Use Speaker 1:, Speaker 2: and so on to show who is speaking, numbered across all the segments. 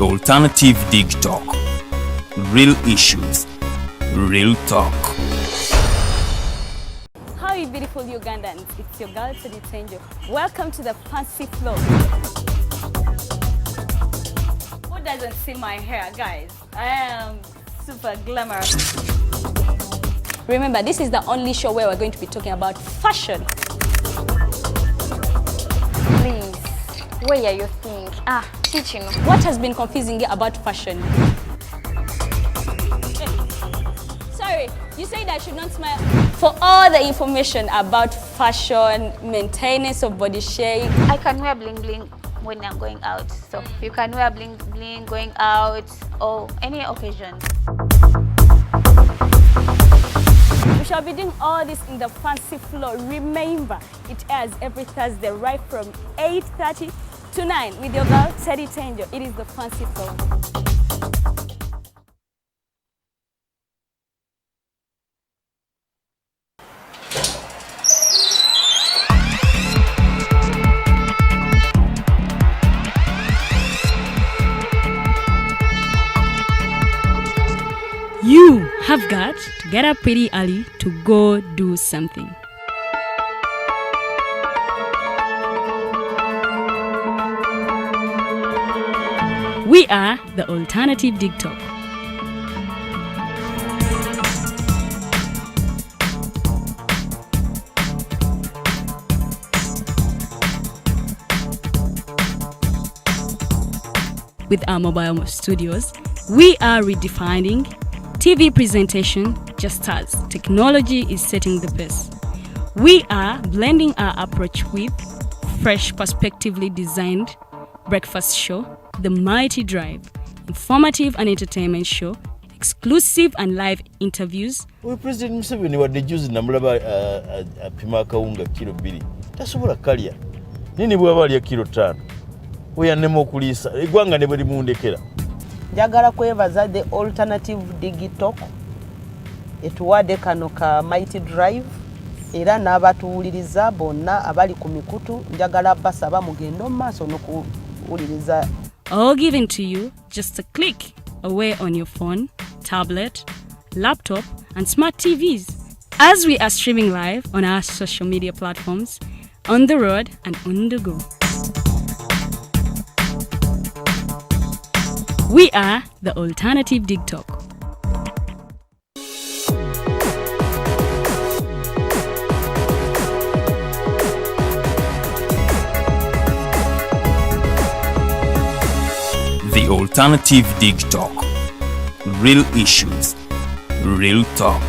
Speaker 1: AlternativeDigitalk. Real issues, real talk.
Speaker 2: How are you beautiful Ugandans? It's your girl Teddy. Welcome to the fancy floor. Who doesn't see my hair, guys? I am super glamorous. Remember, this is the only show where we're going to be talking about fashion.
Speaker 3: Please, where are you think? Teaching.
Speaker 2: What has been confusing you about fashion? Sorry, you said I should not smile. For all the information about fashion, maintenance of body shape.
Speaker 3: I can wear bling bling when I'm going out. So you can wear bling bling going out or any occasion.
Speaker 2: We shall be doing all this in the fancy floor. Remember, it airs every Thursday right from 8:30 to 9 with your girl Teddy Tenjo. It is the fancy floor.
Speaker 4: You have got to get up pretty early to go do something. We are the AlternativeDigitalk. With our mobile studios, we are redefining TV presentation just as technology is setting the pace. We are blending our approach with fresh, perspectively designed breakfast show, The Mighty Drive, informative and entertainment show, exclusive and live interviews.
Speaker 5: We President Museveni wadde juzi namulaba apima akawunga kilo 2 tasobola kalya nini bwaba alya kilo 5 weyanema okuliisa eggwanga ne bwe limundekera.
Speaker 6: Njagala kwebaza the AlternativeDigitalk etuwadde kano ka Mighty Drive era n'abatuwuliriza bonna abali ku mikutu njagala basaba mugende mu maaso n'okuwuliriza.
Speaker 4: All given to you just a click away on your phone, tablet, laptop and smart TVs as we are streaming live on our social media platforms, on the road and on the go. We are the AlternativeDigitalk.
Speaker 1: The AlternativeDigitalk. Real issues, real talk.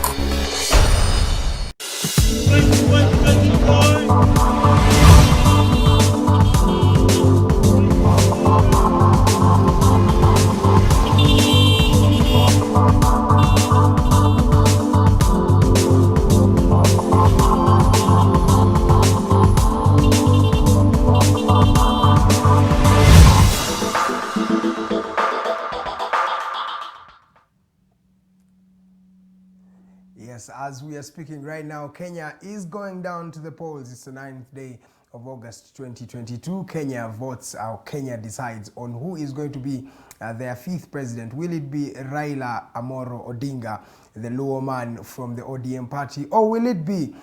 Speaker 7: Yes, as we are speaking right now, Kenya is going down to the polls. It's the 9th day of August 2022. Kenya votes, or Kenya decides on who is going to be their 5th president. Will it be Raila Amolo Odinga, the lower man from the ODM party, or will it be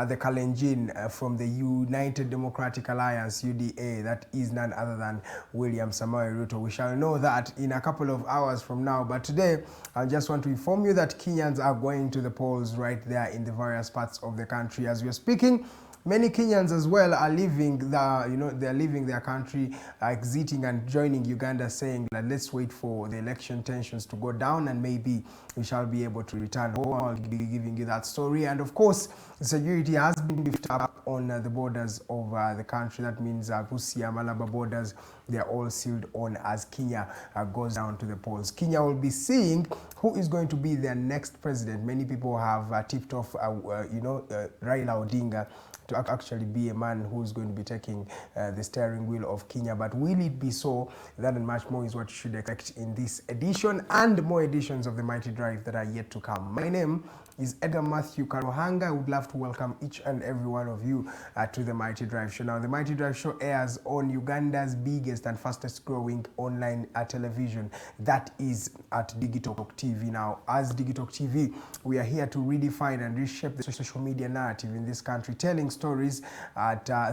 Speaker 7: the Kalenjin from the United Democratic Alliance, UDA, that is none other than William Samoei Ruto? We shall know that in a couple of hours from now. But today, I just want to inform you that Kenyans are going to the polls right there in the various parts of the country. As we are speaking, many Kenyans as well are leaving they're leaving their country, exiting and joining Uganda, saying that let's wait for the election tensions to go down and maybe we shall be able to return home. I'll be giving you that story. And of course, security has been beefed up on the borders of the country. That means Busia, Malaba borders, they're all sealed on as Kenya goes down to the polls. Kenya will be seeing who is going to be their next president. Many people have tipped off, Raila Odinga to actually be a man who is going to be taking the steering wheel of Kenya. But will it be so? That and much more is what you should expect in this edition and more editions of the Mighty Drive that are yet to come. My name is Edgar Matthew Karuhanga. I would love to welcome each and every one of you to the Mighty Drive Show. Now, the Mighty Drive Show airs on Uganda's biggest and fastest growing online television, that is at Digitalk TV. Now, as Digitalk TV, we are here to redefine and reshape the social media narrative in this country, telling stories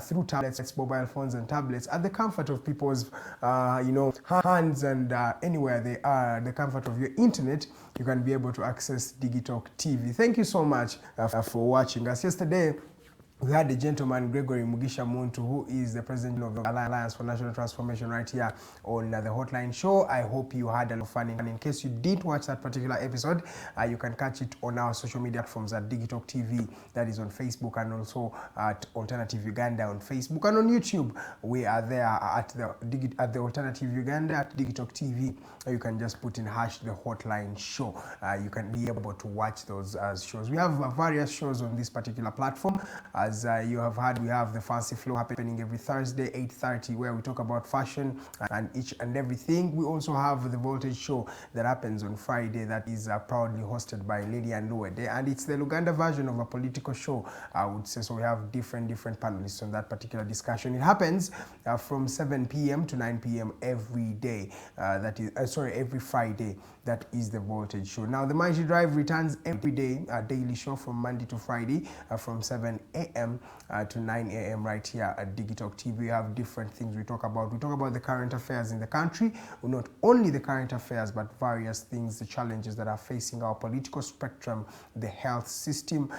Speaker 7: through tablets, mobile phones and tablets at the comfort of people's hands, and anywhere they are, the comfort of your internet, you can be able to access Digitalk TV. Thank you so much for watching us. Yesterday, we had the gentleman Gregory Mugisha Muntu, who is the president of the Alliance for National Transformation, right here on the Hotline Show. I hope you had a lot of fun. And in case you didn't watch that particular episode, you can catch it on our social media platforms at Digitalk TV, that is on Facebook, and also at Alternative Uganda on Facebook, and on YouTube. We are there at the Alternative Uganda at Digitalk TV. You can just put in # the Hotline Show. You can be able to watch those shows. We have various shows on this particular platform. As you have heard, we have the Fancy Flow happening every Thursday, 8:30, where we talk about fashion and each and everything. We also have the Voltage Show that happens on Friday, that is proudly hosted by Lillian Luede, and it's the Luganda version of a political show, I would say. So we have different panelists on that particular discussion. It happens from 7 p.m. to 9 p.m. every day. That is, every Friday. That is the Voltage Show. Now, the Mighty Drive returns every day, a daily show from Monday to Friday, from 7 a.m. To 9 a.m. right here at Digitalk TV. We have different things we talk about. We talk about the current affairs in the country, not only the current affairs, but various things, the challenges that are facing our political spectrum, the health system.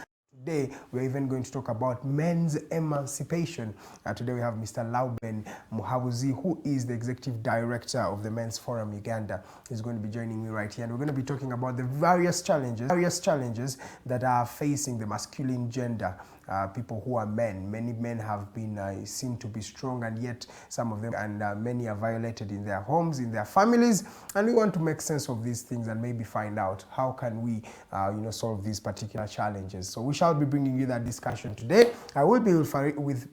Speaker 7: Today, we're even going to talk about men's emancipation. Today, we have Mr. Lauben Muhabuzi, who is the Executive Director of the Men's Forum Uganda. He's going to be joining me right here, and we're going to be talking about the various challenges that are facing the masculine gender. People who are men. Many men have been seen to be strong, and yet some of them and many are violated in their homes, in their families, and we want to make sense of these things and maybe find out how can we solve these particular challenges. So we shall be bringing you that discussion today. I will be with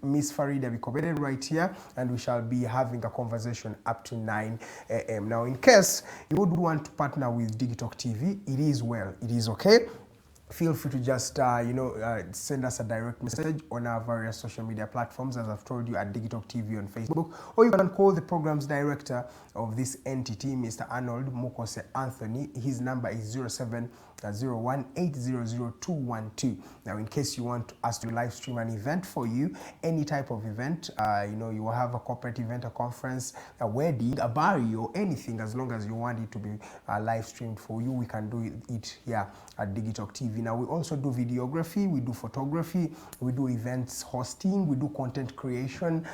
Speaker 7: Miss Farida Bikobede right here, and we shall be having a conversation up to 9 a.m. Now, in case you would want to partner with Digitalk TV, it is okay. Feel free to just send us a direct message on our various social media platforms, as I've told you, at Digitalk TV on Facebook, or you can call the program's director of this entity, Mr. Arnold Mukose Anthony. His number is 0701800212. Now, in case you want us to live stream an event for you, any type of event, you will have a corporate event, a conference, a wedding, a burial, anything, as long as you want it to be live streamed for you, we can do it here at Digitalk TV. Now, we also do videography, we do photography, we do events hosting, we do content creation,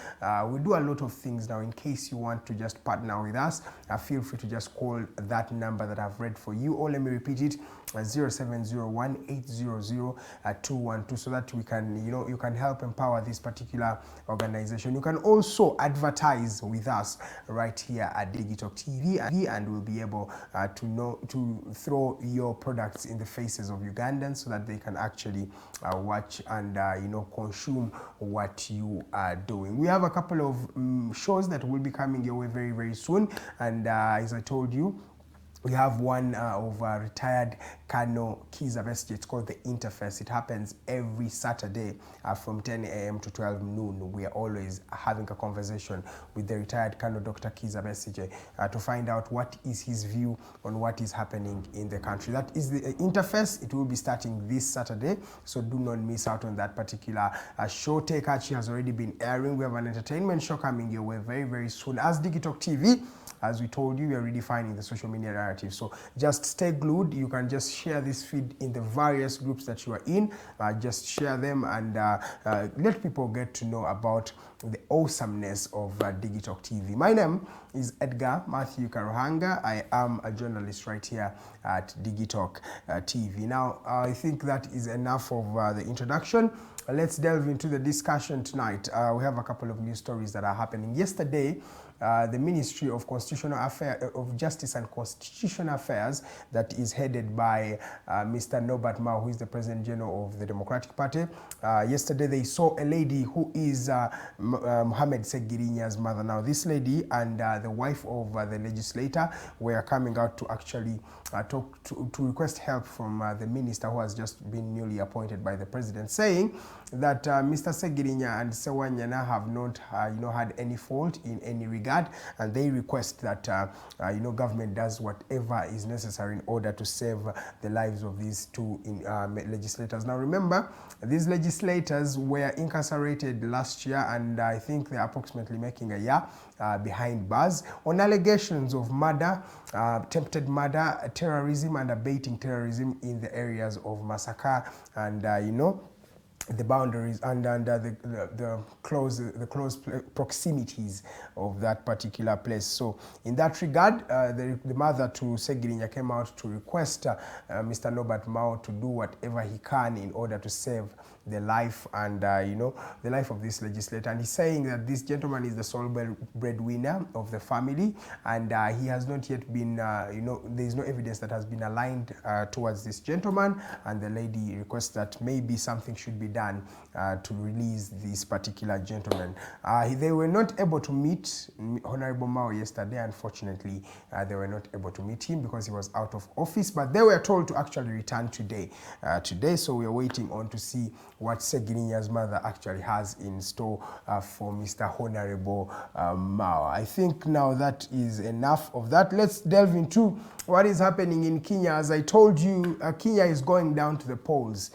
Speaker 7: we do a lot of things. Now, in case you want to just partner with us, feel free to just call that number that I've read for you, or let me repeat it, 0701800212, so that we can, you can help empower this particular organization. You can also advertise with us right here at Digitalk TV, and we'll be able to throw your products in the faces of Ugandans so that they can actually watch and consume what you are doing. We have a couple of shows that will be coming your way very, very soon, and as I told you, we have one of retired Colonel Kiza Bestie. It's called The Interface. It happens every Saturday from 10 a.m. to 12 noon. We are always having a conversation with the retired Colonel Dr. Kiza Bestie to find out what is his view on what is happening in the country. That is The Interface. It will be starting this Saturday, so do not miss out on that particular show. Tekachi has already been airing. We have an entertainment show coming your way very, very soon. As Digitalk TV, as we told you, we are redefining the social media narrative. So just stay glued. You can just share this feed in the various groups that you are in. Just share them and let people get to know about the awesomeness of Digitalk TV. My name is Edgar Matthew Karuhanga. I am a journalist right here at Digitalk TV. Now, I think that is enough of the introduction. let's delve into the discussion tonight. We have a couple of news stories that are happening. Yesterday, the Ministry of Justice and Constitutional Affairs, that is headed by Mr. Norbert Mao, who is the President General of the Democratic Party. Yesterday, they saw a lady who is Mohamed Segirinya's mother. Now, this lady and the wife of the legislator were coming out to actually talk to request help from the minister who has just been newly appointed by the president, saying that Mr. Segirinya and Sewanyana have not had any fault in any regard, and they request that government does whatever is necessary in order to save the lives of these two legislators. Now remember, these legislators were incarcerated last year, and I think they're approximately making a year behind bars on allegations of murder, attempted murder, terrorism, and abating terrorism in the areas of Masaka and the boundaries and under the close proximities of that particular place. So in that regard, the mother to Segirinya came out to request Mr. Norbert Mao to do whatever he can in order to save the life and the life of this legislator. And he's saying that this gentleman is the sole breadwinner of the family, and he has not yet been there is no evidence that has been aligned towards this gentleman, and the lady requests that maybe something should be done to release this particular gentleman. They were not able to meet Honorable Mao yesterday. Unfortunately, they were not able to meet him because he was out of office, but they were told to actually return today. So we are waiting on to see what Segirinya's mother actually has in store for Mr. Honorable Mao. I think now that is enough of that. Let's delve into what is happening in Kenya. As I told you, Kenya is going down to the polls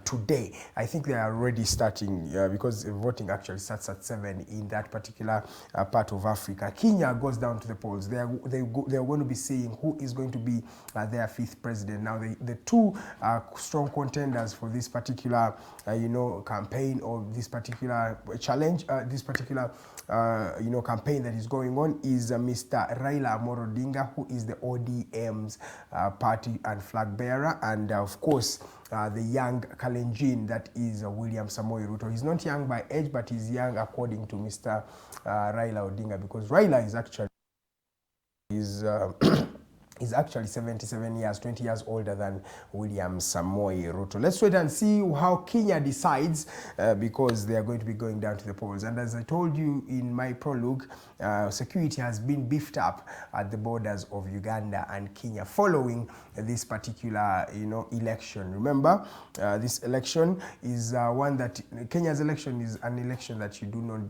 Speaker 7: today. I think they are already starting because voting actually starts at 7 in that particular part of Africa. Kenya goes down to the polls. They are going to be seeing who is going to be their 5th president. Now, the two strong contenders for this particular campaign or this particular challenge, this particular campaign that is going on is Mr. Raila Amolo Odinga, who is the ODM's party and flag bearer, and of course the young Kalenjin, that is William Samoei Ruto. He's not young by age, but he's young according to Mr. Raila Odinga, because Raila is actually is actually 77 years, 20 years older than William Samoei Ruto. Let's wait and see how Kenya decides because they are going to be going down to the polls. And as I told you in my prologue, security has been beefed up at the borders of Uganda and Kenya following this particular election. Remember, this election is one that Kenya's election is an election that you do not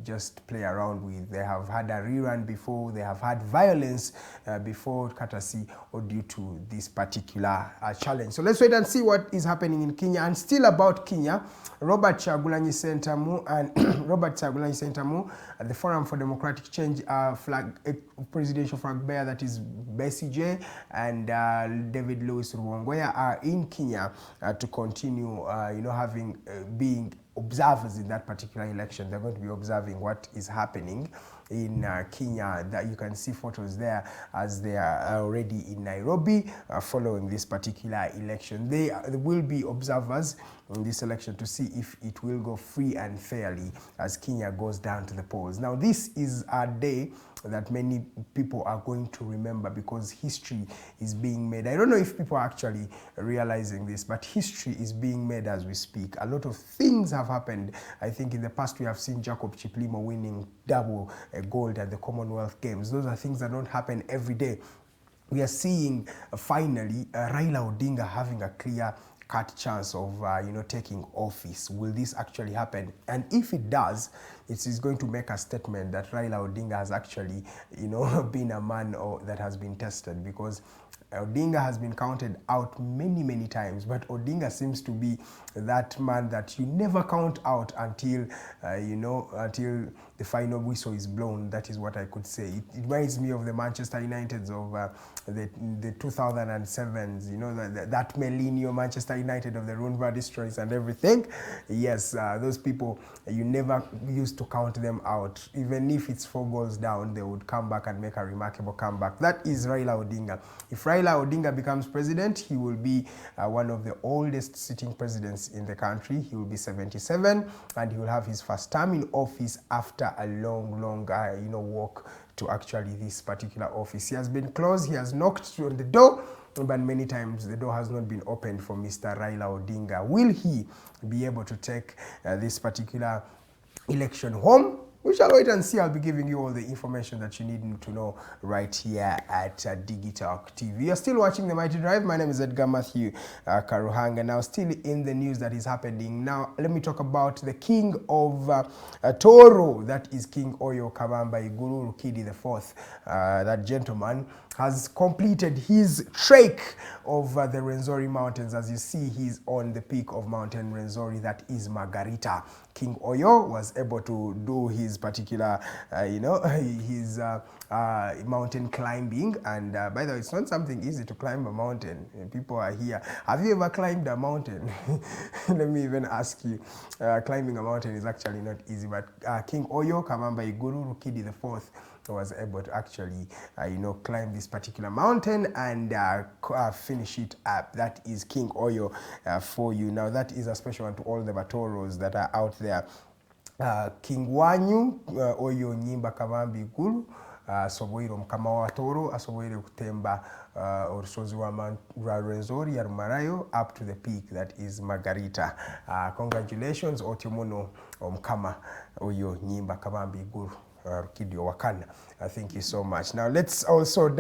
Speaker 7: just play around with. They have had a rerun before, they have had violence before, courtesy or due to this particular challenge. So let's wait and see what is happening in Kenya. And still about Kenya, Robert Kyagulanyi Ssentamu at the Forum for Democratic Change presidential flag bearer, that is Bessie J, and David Lewis Ruwongoya are in Kenya to continue being observers in that particular election. They're going to be observing what is happening in Kenya. That you can see photos there as they are already in Nairobi following this particular election. They will be observers in this election to see if it will go free and fairly as Kenya goes down to the polls. Now, this is a day that many people are going to remember because history is being made. I don't know if people are actually realizing this, but history is being made as we speak. A lot of things have happened. I think in the past we have seen Jacob Chiplimo winning double gold at the Commonwealth Games. Those are things that don't happen every day. We are seeing finally Raila Odinga having a clear-cut chance of taking office. Will this actually happen? And if it does, it is going to make a statement that Raila Odinga has actually been a man that has been tested, because Odinga has been counted out many times, but Odinga seems to be that man that you never count out until until the final whistle is blown. That is what I could say. It reminds me of the Manchester Uniteds of the 2007s, that millennium Manchester United of the Runva districts and everything. Yes, those people, you never used to count them out. Even if it's 4 goals down, they would come back and make a remarkable comeback. That is Raila Odinga. If Raila Odinga becomes president, he will be one of the oldest sitting presidents in the country. He will be 77, and he will have his first term in office after a long walk to actually this particular office. He has been closed, he has knocked on the door, but many times the door has not been opened for Mr. Raila Odinga. Will he be able to take this particular election home? We shall wait and see. I'll be giving you all the information that you need to know right here at Digitalk TV. You're still watching The Mighty Drive. My name is Edgar Matthew Karuhanga. Now, still in the news that is happening. Now, let me talk about the king of Toro. That is King Oyo Kabamba Iguru Rukidi IV. That gentleman has completed his trek of the Rwenzori Mountains. As you see, he's on the peak of Mountain Rwenzori, that is Margarita. King Oyo was able to do his particular, his mountain climbing. And by the way, it's not something easy to climb a mountain. People are here. Have you ever climbed a mountain? Let me even ask you. Climbing a mountain is actually not easy. But King Oyo Kabamba Iguru Rukidi IV was able to actually, climb this particular mountain and finish it up. That is King Oyo for you. Now, that is a special one to all the Batoros that are out there. King Wanyu, Oyo Nyimba Kabambi Gulu, asoboire omukama wa Toro, asoboire kutemba olusozi wa Rwenzori ya Rumarayo up to the peak, that is Margarita. Congratulations, otyomuno omukama Oyo Nyimba Kabambi Gulu. Thank you so much. Now let's also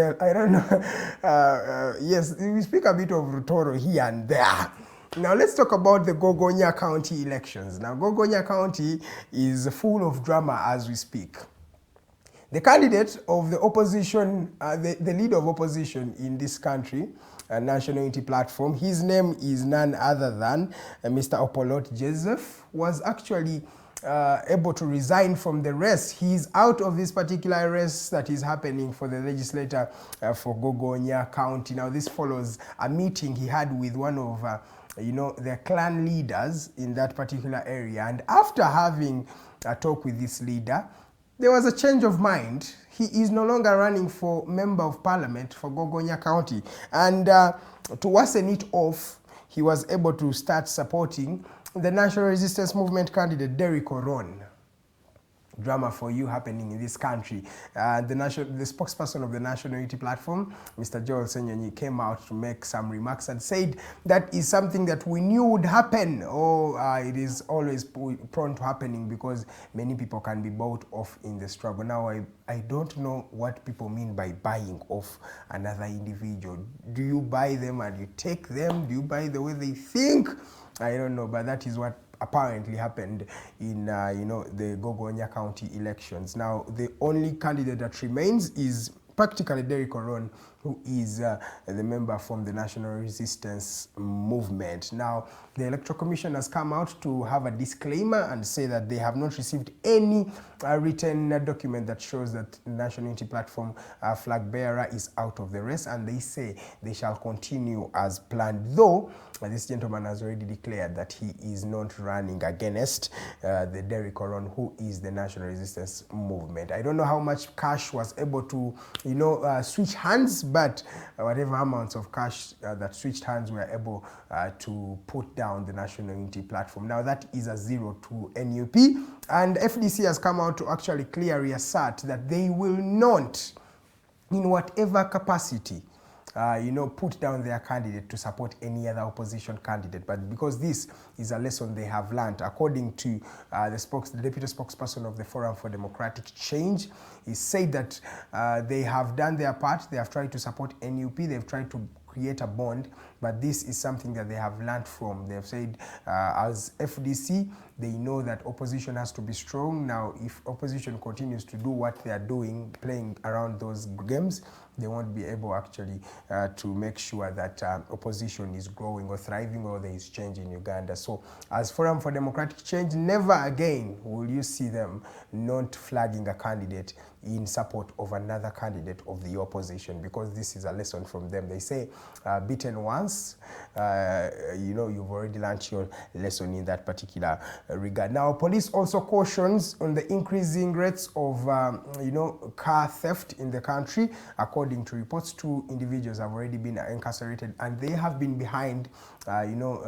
Speaker 7: yes, we speak a bit of Rutoro here and there. Now let's talk about the Gogonya County elections. Now Gogonya County is full of drama as we speak. The candidate of the opposition, the leader of opposition in this country, National Unity Platform, his name is none other than Mr. Opolot Joseph, was actually able to resign from the race. He's out of this particular race that is happening for the legislator for Gogonya County. Now, this follows a meeting he had with one of the clan leaders in that particular area. And after having a talk with this leader, there was a change of mind. He is no longer running for Member of Parliament for Gogonya County. And to worsen it off, he was able to start supporting the National Resistance Movement candidate, Derrick Oron. Drama for you happening in this country. The spokesperson of the National Unity Platform, Mr. Joel Senyonyi, came out to make some remarks and said that is something that we knew would happen, or it is always prone to happening because many people can be bought off in the struggle. Now, I don't know what people mean by buying off another individual. Do you buy them and you take them? Do you buy the way they think? I don't know, but that is what apparently happened in the Gogonya County elections. Now, the only candidate that remains is practically Derrick Oron, who is the member from the National Resistance Movement. Now, the Electoral Commission has come out to have a disclaimer and say that they have not received any written document that shows that the National Unity Platform flag bearer is out of the race, and they say they shall continue as planned, though this gentleman has already declared that he is not running against the Derrick Oron, who is the National Resistance Movement. I don't know how much cash was able to, switch hands, but whatever amounts of cash that switched hands were able to put down the National Unity Platform. Now, that is a 0 to NUP, and FDC has come out to actually clearly assert that they will not, in whatever capacity, put down their candidate to support any other opposition candidate. But because this is a lesson they have learned, according to the deputy spokesperson of the Forum for Democratic Change, he said that they have done their part. They have tried to support NUP. They've tried to create a bond, but this is something that they have learned from. They have said, as FDC, they know that opposition has to be strong. Now, if opposition continues to do what they are doing, playing around those games, they won't be able actually to make sure that opposition is growing or thriving, or there is change in Uganda. So, as Forum for Democratic Change, never again will you see them not flagging a candidate in support of another candidate of the opposition, because this is a lesson from them. They say, beaten once, course. You know, you've already learned your lesson in that particular regard. Now, police also cautions on the increasing rates of, you know, car theft in the country. According to reports, 2 individuals have already been incarcerated, and they have been behind, you know,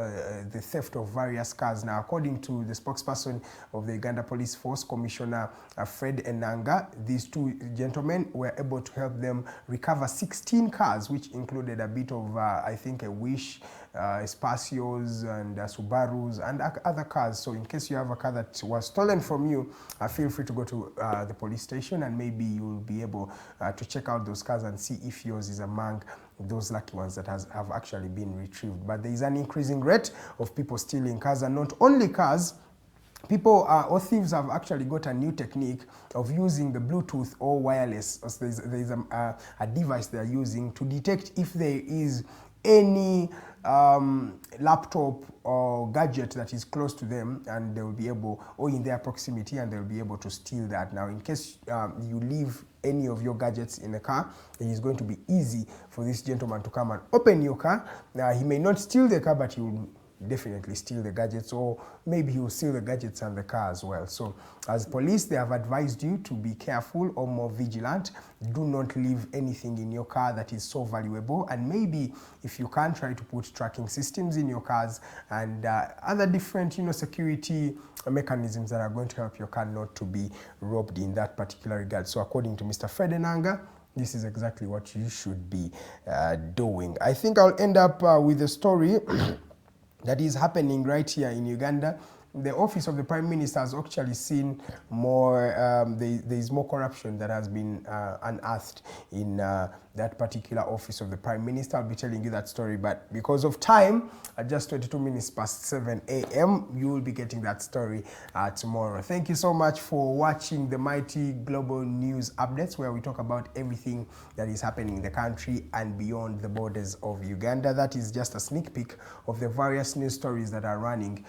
Speaker 7: the theft of various cars. Now, according to the spokesperson of the Uganda Police Force, Commissioner Fred Enanga, these 2 gentlemen were able to help them recover 16 cars, which included a bit of, I think, a Wish, Espacios and Subarus and other cars. So in case you have a car that was stolen from you, feel free to go to the police station, and maybe you'll be able to check out those cars and see if yours is among those lucky ones that have actually been retrieved. But there is an increasing rate of people stealing cars, and not only cars. People or thieves have actually got a new technique of using the Bluetooth or wireless. There's a device they're using to detect if there is any laptop or gadget that is close to them, and they will be able, or in their proximity, and they'll be able to steal that. Now, in case you leave any of your gadgets in the car, it is going to be easy for this gentleman to come and open your car. Now, he may not steal the car, but he will definitely steal the gadgets, or maybe he will steal the gadgets and the car as well. So as police, they have advised you to be careful or more vigilant. Do not leave anything in your car that is so valuable, and maybe if you can, try to put tracking systems in your cars and other different, you know, security mechanisms that are going to help your car not to be robbed in that particular regard. So according to Mr. Fred Enanga, this is exactly what you should be doing. I think I'll end up with a story that is happening right here in Uganda. The office of the Prime Minister has actually seen more, there is more corruption that has been unearthed in that particular office of the Prime Minister. I'll be telling you that story, but because of time, at just 22 minutes past 7 a.m., you will be getting that story tomorrow. Thank you so much for watching the Mighty Global News Updates, where we talk about everything that is happening in the country and beyond the borders of Uganda. That is just a sneak peek of the various news stories that are running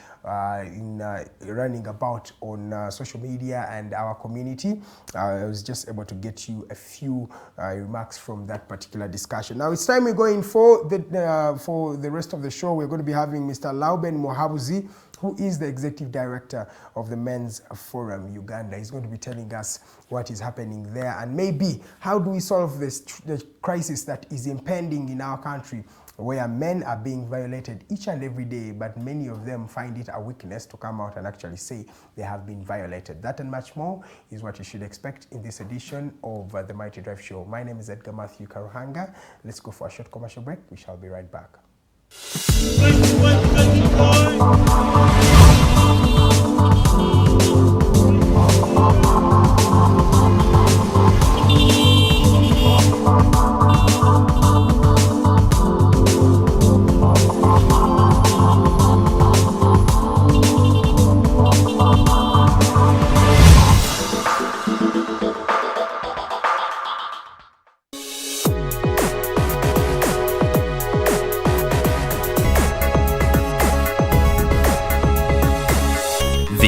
Speaker 7: running about on social media and our community. I was just able to get you a few remarks from that particular discussion. Now it's time we're going for the rest of the show. We're going to be having Mr. Lauben Muhabuzi, who is the Executive Director of the Men's Forum Uganda. He's going to be telling us what is happening there, and maybe how do we solve the crisis that is impending in our country, where men are being violated each and every day, but many of them find it a weakness to come out and actually say they have been violated. That and much more is what you should expect in this edition of the Mighty Drive Show. My name is Edgar Matthew Karuhanga. Let's go for a short commercial break. We shall be right back.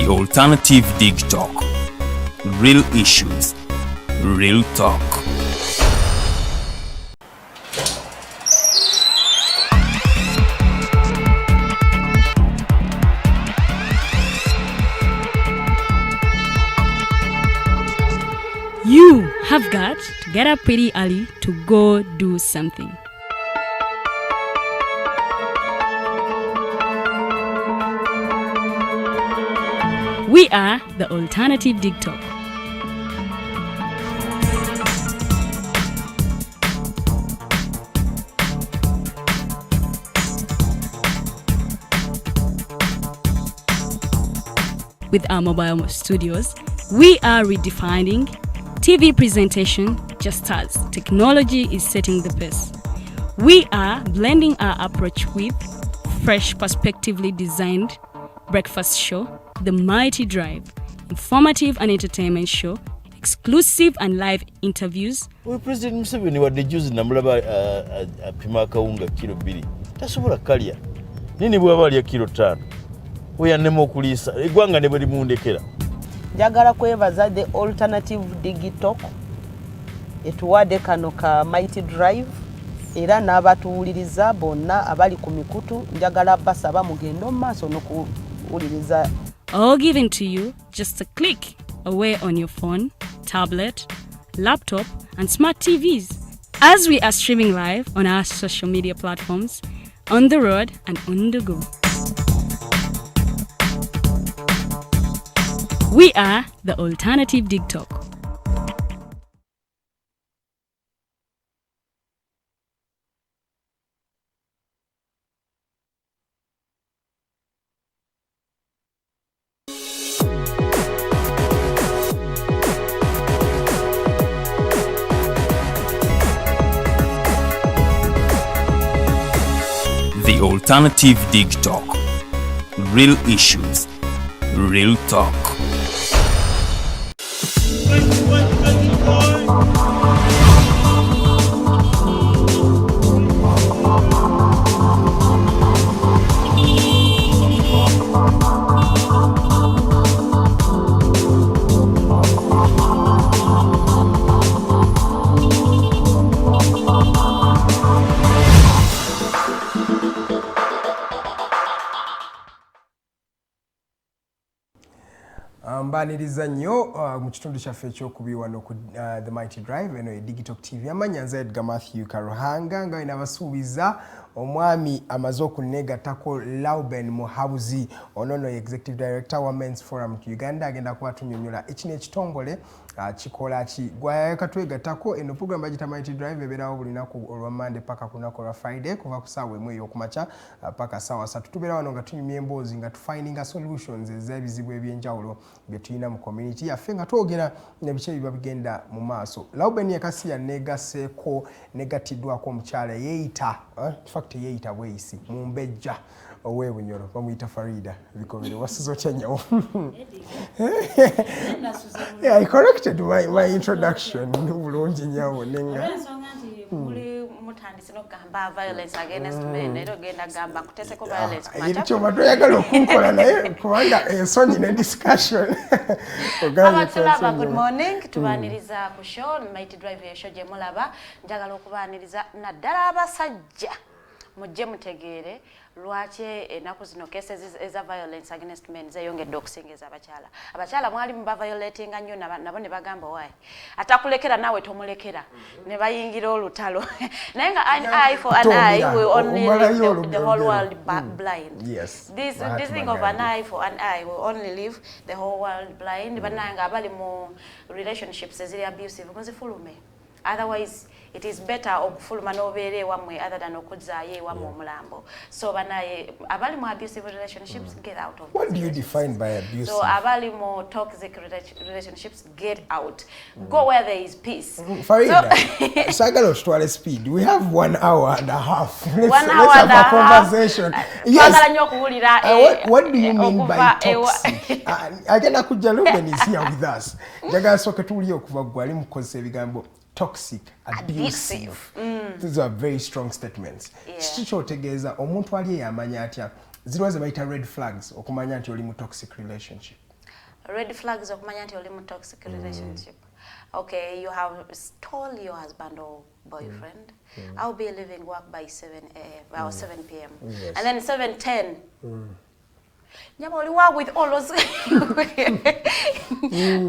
Speaker 1: AlternativeDigitalk. Real issues, real talk.
Speaker 4: You have got to get up pretty early to go do something. We are the AlternativeDigitalk. With our mobile studios, we are redefining TV presentation just as technology is setting the pace. We are blending our approach with fresh, perspectively designed breakfast show, The Mighty Drive, informative and entertainment show, exclusive and live interviews.
Speaker 5: President Museveni wadde juzi namulaba apima akawunga kilo 2 tasobola kalya nini bwaba alya kilo 5 oyannema okuliisa eggwanga ne bwe limundekera.
Speaker 6: Njagala kwebaza the AlternativeDigitalk etuwadde kano ka Mighty Drive era n'abatuwuliriza bonna abali ku mikutu njagala basaba mugende mu maaso n'okuwuliriza.
Speaker 4: All given to you just a click away on your phone, tablet, laptop, and smart TVs. As we are streaming live on our social media platforms, on the road and on the go. We are the AlternativeDigitalk.
Speaker 1: The AlternativeDigitalk. Real issues, real talk.
Speaker 7: Mbaniriza nnyo mu kitundu kyaffe ekyokubi wano ku The Mighty Drive eno Digitalk TV amanya nze Edgar Matthew Karuhanga nga inabasuubiza omwami amaze okuneegattako Lauben Muhabuzi onono Executive Director wa Men's Forum Uganda agenda kubatunnyonnyola ekino ekitongole kikola ki gwakatwegattako eno program bagita Mighty Drive ebeerawo buli lunaku olwa Monday paka ku lunaku olwa Friday kuva ku ssaawa emu ey'okumakya paka ssaawa 3 tubeera wano nga tunyumya emboozi nga tufindinga solutions ez'ebizibu ebyenjawulo bye tulina mu community yaffe nga twogera nebiki ebiba bigenda mu maaso. Lauben yakasi yaneegaseeko negattiddwako omukyala yeeyita fact yeeyita bweyisi mu mbejja ow'ebunyoro bamuyita Farida bikomere wasizo kyanyawo. Yeah, I corrected my introduction bulungi nyawo nenga
Speaker 3: omutandisi n'okugamba violence against men era ogenda gamba kuteseko violence kumacha
Speaker 7: ekyo toyagala okunkola naye kubanga ensonyi ne discussion.
Speaker 3: Abatulaba, good morning. Tubaniriza ku show Mighty Drive ya show gye mulaba njagala okubaniriza naddala abasajja mujje mutegeere lwaki enaku zino cases eza violence against men zeyongedde okusingeza abakyala. Abakyala mwali muba violatinga nnyo nabo ne bagamba wayi atakulekera nawe tomulekera ne bayingira olutalo naye nga an eye for an eye will only leave the whole world blind.
Speaker 7: Yes,
Speaker 3: this thing of an eye for an eye will only leave the whole world blind. Bananga abali mu relationships eziri abusive muzifulume, otherwise it is better okufuluma n'obeere wamwe other than okuzaayo wamwe omulambo. So banaye abali mu abusive relationships get out of it.
Speaker 7: What do you define by abusive?
Speaker 3: So abali mu toxic relationships get out. Go where there is peace.
Speaker 7: Farida, sagalo stwale speed. We have 1 hour and a half. Let's have a conversation. Yes. What do you mean by toxic? Agenda kujja Lauben is here with us. Jaga soke tuli okuva gwali mukozesa ebigambo toxic, abusive. These are very strong statements. Chicho tegeeza omuntu ali yamanya atya ziriwa ze bayita red flags okumanya nti oli mu toxic relationship.
Speaker 3: Red flags okumanya nti oli mu toxic relationship. Okay, you have told your husband or boyfriend, I'll be leaving work by 7 a.m. or 7 p.m.
Speaker 7: Yes.
Speaker 3: And then 7:10. Nyamoliwa with all those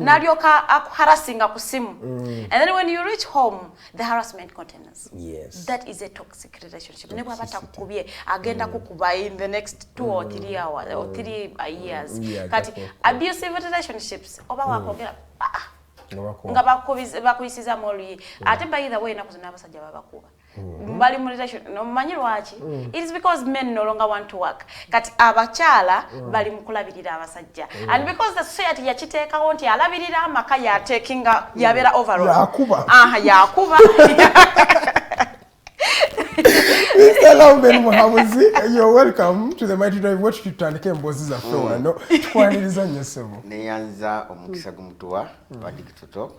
Speaker 3: Naryoka harassing kusimu. And then when you reach home, the harassment continues.
Speaker 7: Yes.
Speaker 3: That is a toxic relationship. Never kubye agenda kukuba in the next 2 or 3 hours or 3 years. Kati abusive relationships oba wakogera nga bakuyisiza moli ate by the way nakuzo n'abasajja babakuba bali mu relation no manyi lwaki. It is because men no longer want to work. Kati abakyala bali mu kulabirira abasajja, and because the society yakiteekawo nti alabirira amaka ya takinga yabeera overall
Speaker 7: yakuba
Speaker 3: yakuba.
Speaker 7: Mr. Lauben Muhabuzi, you're welcome to the Mighty Drive. What tutandike emboozi zaffe wano tukwaniriza nnyo ssebo.
Speaker 8: Neyanza omukisa gumutuwa wa Digitalk.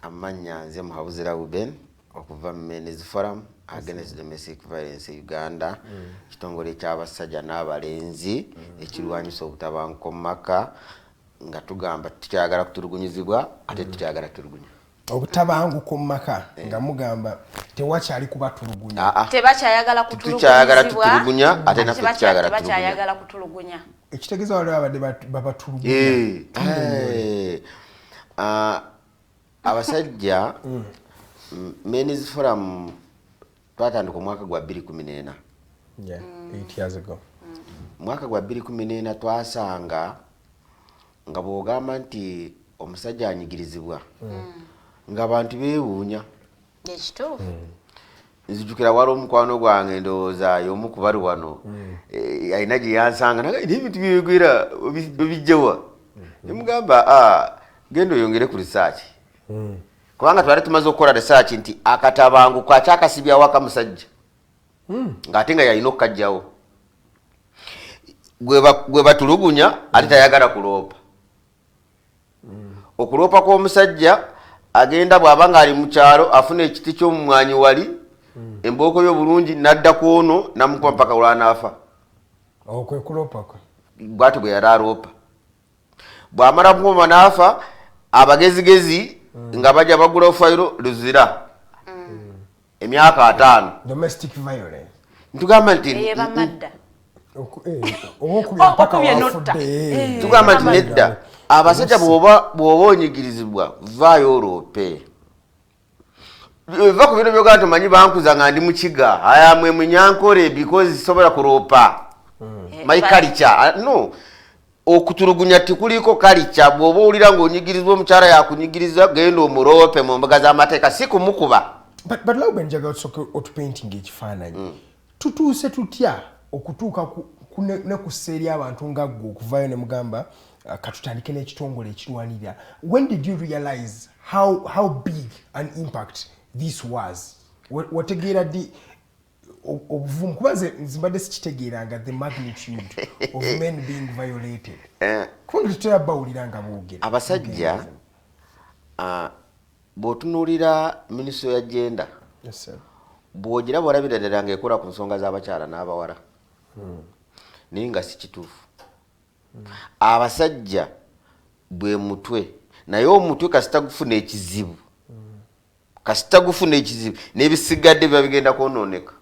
Speaker 8: Amanya nze Muhabuzi Lauben okuva mu Men's Forum Against Domestic Violence Uganda, kitongole ky'abasajja n'abalenzi ekirwanyisa obutabanguko maka nga tugamba tukyagala kutulugunyizibwa ate tukyagala tulugunya.
Speaker 7: obutabanguko mu maka nga mugamba tewakyali kubatulugunya.
Speaker 3: Tebakyayagala kutulugunyizibwa
Speaker 8: ate naffe
Speaker 3: tebakyayagala kutulugunya.
Speaker 7: Ekitegeeza waliwo abadde babatulugunya.
Speaker 8: Abasajja Men's Forum twatandika omwaka gwa 2014.
Speaker 7: 8 years ago.
Speaker 8: Mwaka gwa 2014 twasanga nga bw'ogamba nti omusajja anyigirizibwa nga abantu beewuunya.
Speaker 3: Ekituufu.
Speaker 8: Nzijukira wali omukwano gwange ndowooza y'omu ku bali wano alina gye yansanga naga ebintu byegwera obijjawa ne mugamba genda oyongere ku research kubanga twali tumaze okukola research nti akatabanguko akyakasibya waka musajja ng'ate nga yalina okukajjawo gwe batulugunya ate tayagala kuloopa okuloopa kw'omusajja agenda bw'aba ng'ali mu kyalo afuna ekiti ky'omumwanyi wali embooko y'obulungi n'adda ku ono n'amukuba mpaka olwanaafa.
Speaker 7: Kwe kuloopa kwe
Speaker 8: bw'atyo bwe yali aloopa. Bw'amala kumuma n'afa abagezigezi nga bajja bagula fayiro luzira emyaka 5.
Speaker 7: Domestic violence.
Speaker 3: Ntugamba nti bamadda.
Speaker 8: Tugamba nti nedda abasajja bw'oba onyigirizibwa vaayo oloope. Eva ku bino byogamba tumanyi bankuza nga ndi mu kiga aya mwe munyankole because sobola kuloopa. My culture no okutulugunya tikuliko culture bw'oba owulira ng'onyigirizibwa omukyala yakunyigiriza genda omuloope mu mbaga z'amateeka si kumukuba.
Speaker 7: But Lauben njagala tusooke otupainting ekifaananyi tutuuse tutya okutuuka ne ku sseeri abantu nga ggwe okuvaayo ne mugamba katutandike n'ekitongole ekirwanirira. When did you realize how big an impact this was? Wategeera ddi obuvumu kuba nzimbadde sikitegeeranga the magnitude of men being violated. Kubanga tutera bawulira nga boogera
Speaker 8: abasajja bw'otunuulira minisitule ya genda bw'ogira bw'olabira ddala ng'ekola ku nsonga z'abakyala n'abawala naye nga si kituufu. Abasajja bwe mutwe naye omutwe kasita gufuna ekizibu n'ebisigadde biba bigenda kwonooneka.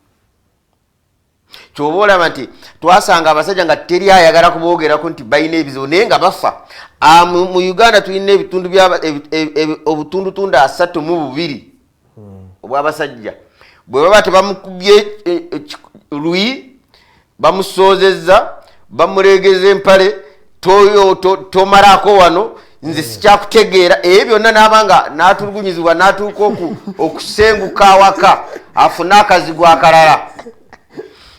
Speaker 8: Ky'oba olaba nti twasanga abasajja nga teri ayagala kuboogerako nti balina ebizibu naye nga bafa. Mu Uganda tulina ebitundu obutundutundu 32 obw'abasajja bwe baba tebamukubye lwi bamusoozezza bamuleegeza empale tomalako wano nze sikyakutegeera ebyo byonna n'abanga n'atulugunyizibwa n'atuuka okusenguka awaka afune akazigo akalala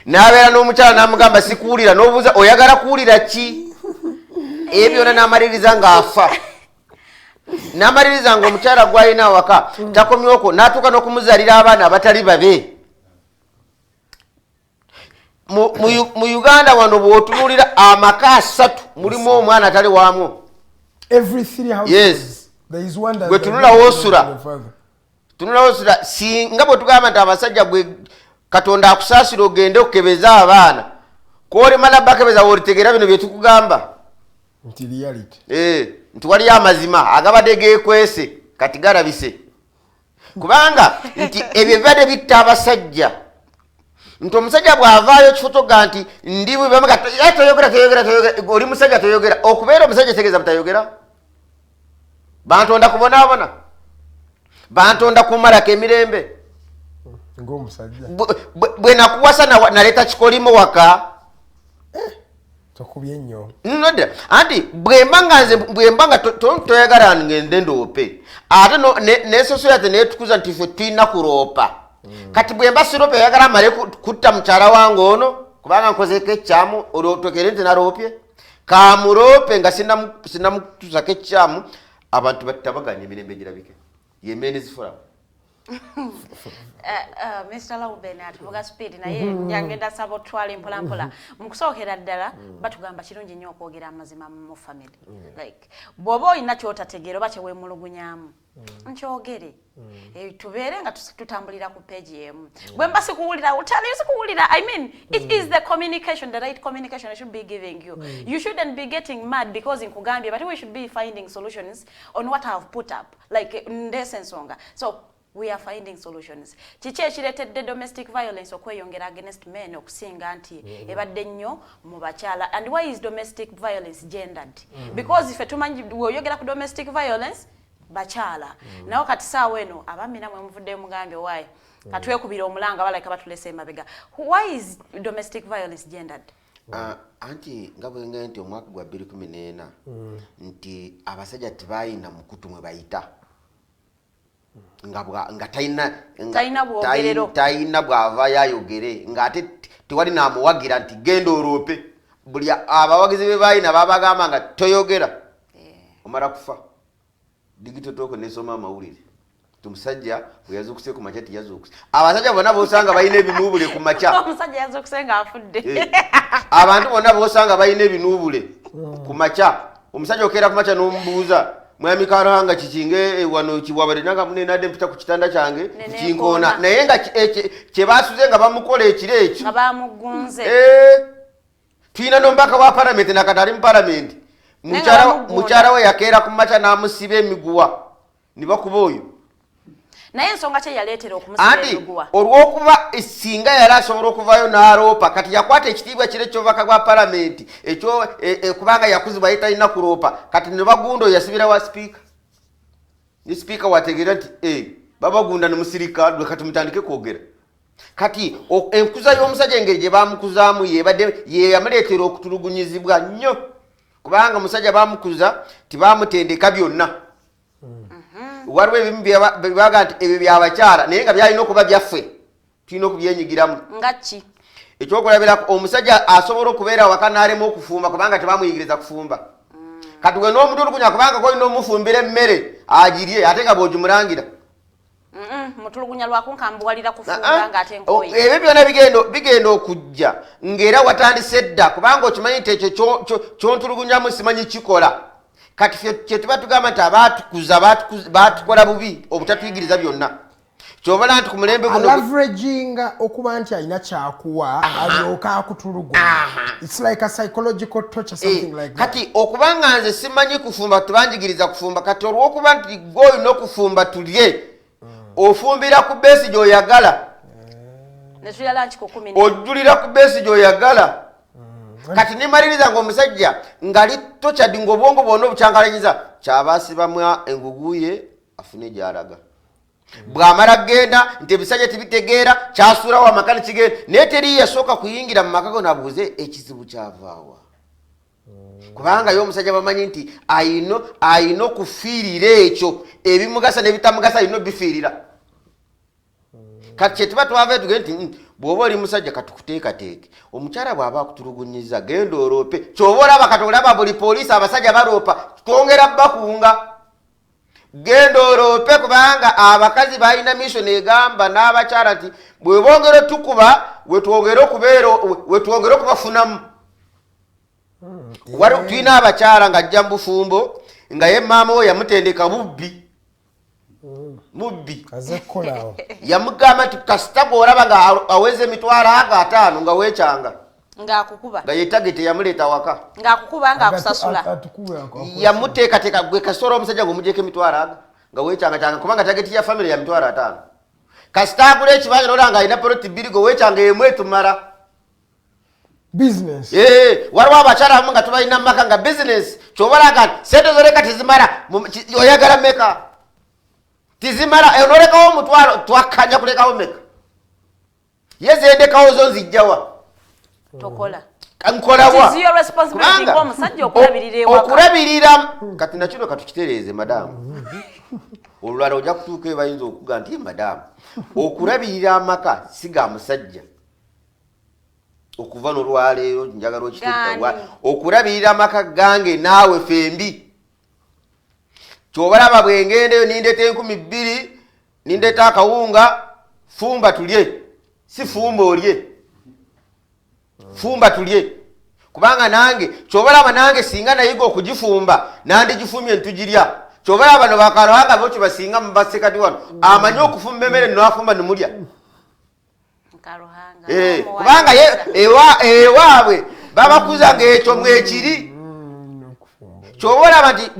Speaker 8: n'abeera n'omukyala n'amugamba sikuwulira n'obuuza oyagala kuwulira ki ebyo byonna n'amaliriza ng'afa n'amaliriza ng'omukyala gw'alina awaka takomyoko n'atuuka n'okumuzaalira abaana abatali babe. Mu Uganda wano bw'otunuulira amaka 3 mulimu omwana atali waamu.
Speaker 7: Every 3 houses.
Speaker 8: Yes.
Speaker 7: There is one that
Speaker 8: gwe tunulawo osula singa bwe tugamba nti abasajja gwe Katonda akusaasira ogende okukebeza abaana k'olimala bakebeza w'olitegeera bino bye tukugamba
Speaker 7: nti reality.
Speaker 8: Nti waliyo amazima agabadde geekwese kati galabise kubanga nti ebyo bibadde bitta abasajja nti omusajja bw'avaayo kifotoga nti ndi bwe bamuga toyogera oli musajja toyogera okubeera omusajja tegeeza butayogera bantonda kubonaabona bantonda kumalako emirembe
Speaker 7: ng'omusajja
Speaker 8: bwe nakuwasa naleeta kikolimo waka
Speaker 7: tokubye nnyo
Speaker 8: nodda anti bwemba nga toyagala ngende ndoope ate n'ensoso yate neetukuza nti ffe tulina kuloopa kati bwemba sirope oyagala amale kutta mukyala wange ono kubanga nkozeko ekyamu olwotokere nti naloopye kamulope nga sinamutusako ekyamu abantu batabaganya emirembe girabike ye Men's Forum.
Speaker 3: Mr. Lauben atuvuga speed naye njagenda sabo twali mpola mpola mukusookera ddala batugamba kirungi nnyo okwogera amazima mu family like bw'oba olina kyotategeera oba kyeweemulugunyamu nkyogere tubeere nga tutambulira ku page emu bwe mba sikuwulira utali sikuwulira I mean it is the communication, the right communication I should be giving you. You shouldn't be getting mad because in Kugambia, but we should be finding solutions on what I have put up like ndesensonga. So we are finding solutions. Chiche ekireetedde domestic violence okweyongera against men okusinga nti ebadde nnyo mu bakyala. And why is domestic violence gendered? Because if tumanyi oyogera ku domestic violence bakyala. Nawo kati saawa eno abaami namwe muvudde mugambye why katwekubira omulanga balaka batulese emabega. Why is domestic violence gendered?
Speaker 8: Anti nga bwe ngenti omwaka gwa 2014 nti abasajja tebayina mukutu mwe bayita nga tayina bwava yayogere ng'ate tewali n'amuwagira nti genda oloope buli abawagizi be bayina babagamba nga toyogera omala kufa. DigitalTalk nesoma amawulire tumusajja bwe yazuukuse ku makya tiyazuukuse. Abasajja bonna b'osanga bayina ebinuubule ku makya.
Speaker 3: Omusajja yazuukuse ng'afudde.
Speaker 8: Abantu bonna b'osanga bayina ebinuubule ku makya. Omusajja okeera ku makya n'omubuuza mwami karanga kikinge wano kiwabale nanga munenade mpita ku kitanda kyange kinkona naye nga kye basuze nga bamukola ekire ekyo
Speaker 3: nga bamugunze
Speaker 8: twina nombaka wa parliament nakatali mu parliament mukyara we yakeera ku macha n'amusiba emiguwa nibakuba oyo
Speaker 3: naye ensonga kye yaleetera okumusiba emiguwa
Speaker 8: olw'okuba esinga yali asobola okuvayo n'aloopa kati yakwata ekitiibwa kire ky'obubaka bwa parliament ekyo kubanga yakuzibwa ye talina kuloopa kati ne bagunda oyo yasibira wa sipiika ne sipiika wategeera nti babagunda ne musirika lwe kati mutandike kwogera kati enkuza y'omusajja engeri gye bamukuzaamu ye yamuleetera okutulugunyizibwa nnyo kubanga musajja bamukuza tibamutendeka byonna waliwo ebimu byebaga nti ebyo byabakyala naye nga byalina okuba byaffe tulina okubyenyigiramu
Speaker 3: nga ki
Speaker 8: ekyokulabirako omusajja asobola okubeera waka n'alema okufumba kubanga tebamuyigiriza kufumba kati we n'omutulugunya kubanga kolina omufumbira emmere agirye ate nga bw'ogimulangira
Speaker 3: mutulugunya lwakunkambuwalira kufumba ng'ate nkoyi
Speaker 8: ebyo byonna bigenda okujja ng'era watandise dda kubanga okimanyi nti ekyo kyontulugunyamu simanyi kikola kati kye tuba tugamba nti abaatukuza baatukola bubi obutatuyigiriza byonna kyobala nti ku mulembe guno
Speaker 7: averaging okuba nti alina kyakuwa alyoka akutulugunya. It's like a psychological torture, something like that.
Speaker 8: Kati okuba nga nze simanyi kufumba tebanjigiriza kufumba kati olw'okuba nti gw'olina okufumba tulye ofumbira ku beesi gy'oyagala ojjulira ku beesi gy'oyagala kati nimaliriza ng'omusajja ngali tokyadi ng'obwongo bwonna obukyankalanyiza kyabasibamu enguguye afune gy'alaga bw'amala genda nti ebisajja tibitegeera kyasuulawo amaka ne kigenda naye teri yasooka kuyingira mu maka go nabuuze ekizibu kyavaawa kubanga yo omusajja bamanyi nti ayina okufiirira ekyo ebimugasa n'ebitamugasa ayina obifiirira kati kyetuba twava tuge nti bw'oba oli musajja katukuteekateeke omukyala bw'aba akutulugunyiza genda oloope ky'oba olaba kati olaba buli poliisi abasajja baloopa twongera bakunga genda oloope kubanga abakazi balina mission egamba n'abakyala nti bwe bongera tukuba wetwongera okubafunamu tulina abakyala ng'ajja mu bufumbo nga ye maama we yamutendeka mubbi yamugamba nti kasita bw'olaba nga aweze emitwalo 50 nga weekyanga
Speaker 3: ng'akukuba
Speaker 8: nga ye tagete yamuleeta waka
Speaker 3: ng'akukuba ng'akusasula
Speaker 8: yamuteekateeka gwe kasobola omusajja ng'omugyeko emitwalo nga weekyanga kubanga tageti ya famire ya mitwalo 5 kasita agula ekibanja n'olaba nga alina poloti 2 gwe weekyanga emu etumala
Speaker 7: business
Speaker 8: waliwo abakyala abamu nga tubalina mu maka nga business kyobalaga nti sente zoleka tizimala oyagala meka tizimala nolekawo omutwalo twakkanya kulekawo meka ye zendekawo zo nzijjawa
Speaker 3: tokola
Speaker 8: nkolawa okulabirira kati nakino katukitereeze madamu olulala ojja kutuuka ebayinza okuga nti madamu okulabirira amaka siga musajja okuva n'olwaleero njagala okiteekawa okulabirira amaka gange naawe fembi kyobalaba bwengendeyo nindeeta 20,000 nindeeta akawunga fumba tulye si fumba olye fumba tulye kubanga nange kyobalaba nange singa nayiga okugifumba nandigifumye ntugirya kyobalaba bano bakarohanga bokyo basinga mu basekati wano amanyi okufumba emmere nafumba nemulya kubanga ewaabwe babakuzanga ekyo mwekiri kyobalaba nti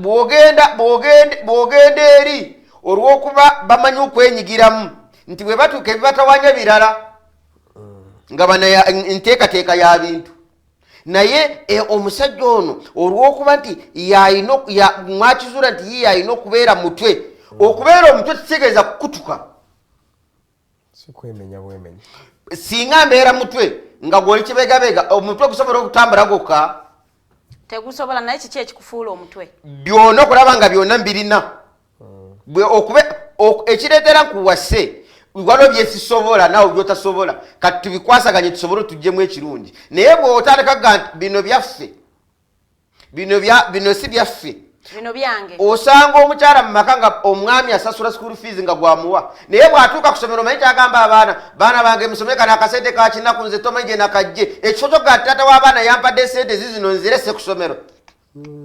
Speaker 8: bwogenda eri olw'okuba bamanyi okwenyigiramu nti bwe batuuka ebibatawanya birala nga bana nteekateeka ya bintu naye omusajja ono olw'okuba nti mwakizuula nti ye yalina okubeera mutwe okubeera omutwe kitegeeza kukutuka singa mbeera mutwe nga gwoli kibegabega omutwe gusobola okutambula gokka
Speaker 3: tegusobola naye kiki ekikufuula omutwe
Speaker 8: byonna okulaba nga byonna mbirina ekireetera nkuwase waliwo byesisobola naawe byotasobola kati tubikwasaganye tusobole tujjemu ekirungi naye bw'otandika nti bino byaffe bino si byaffe
Speaker 3: bino byange
Speaker 8: osanga omukyala mu maka nga omwami asasula school fees nga gwamuwa naye bw'atuuka ku ssomero manyi kyagamba baana bange musome kana akasente ka kinaku nze tomanyi gye nakajje ekifo kyogga taata w'abaana yampadde sente zino nzirese ku ssomero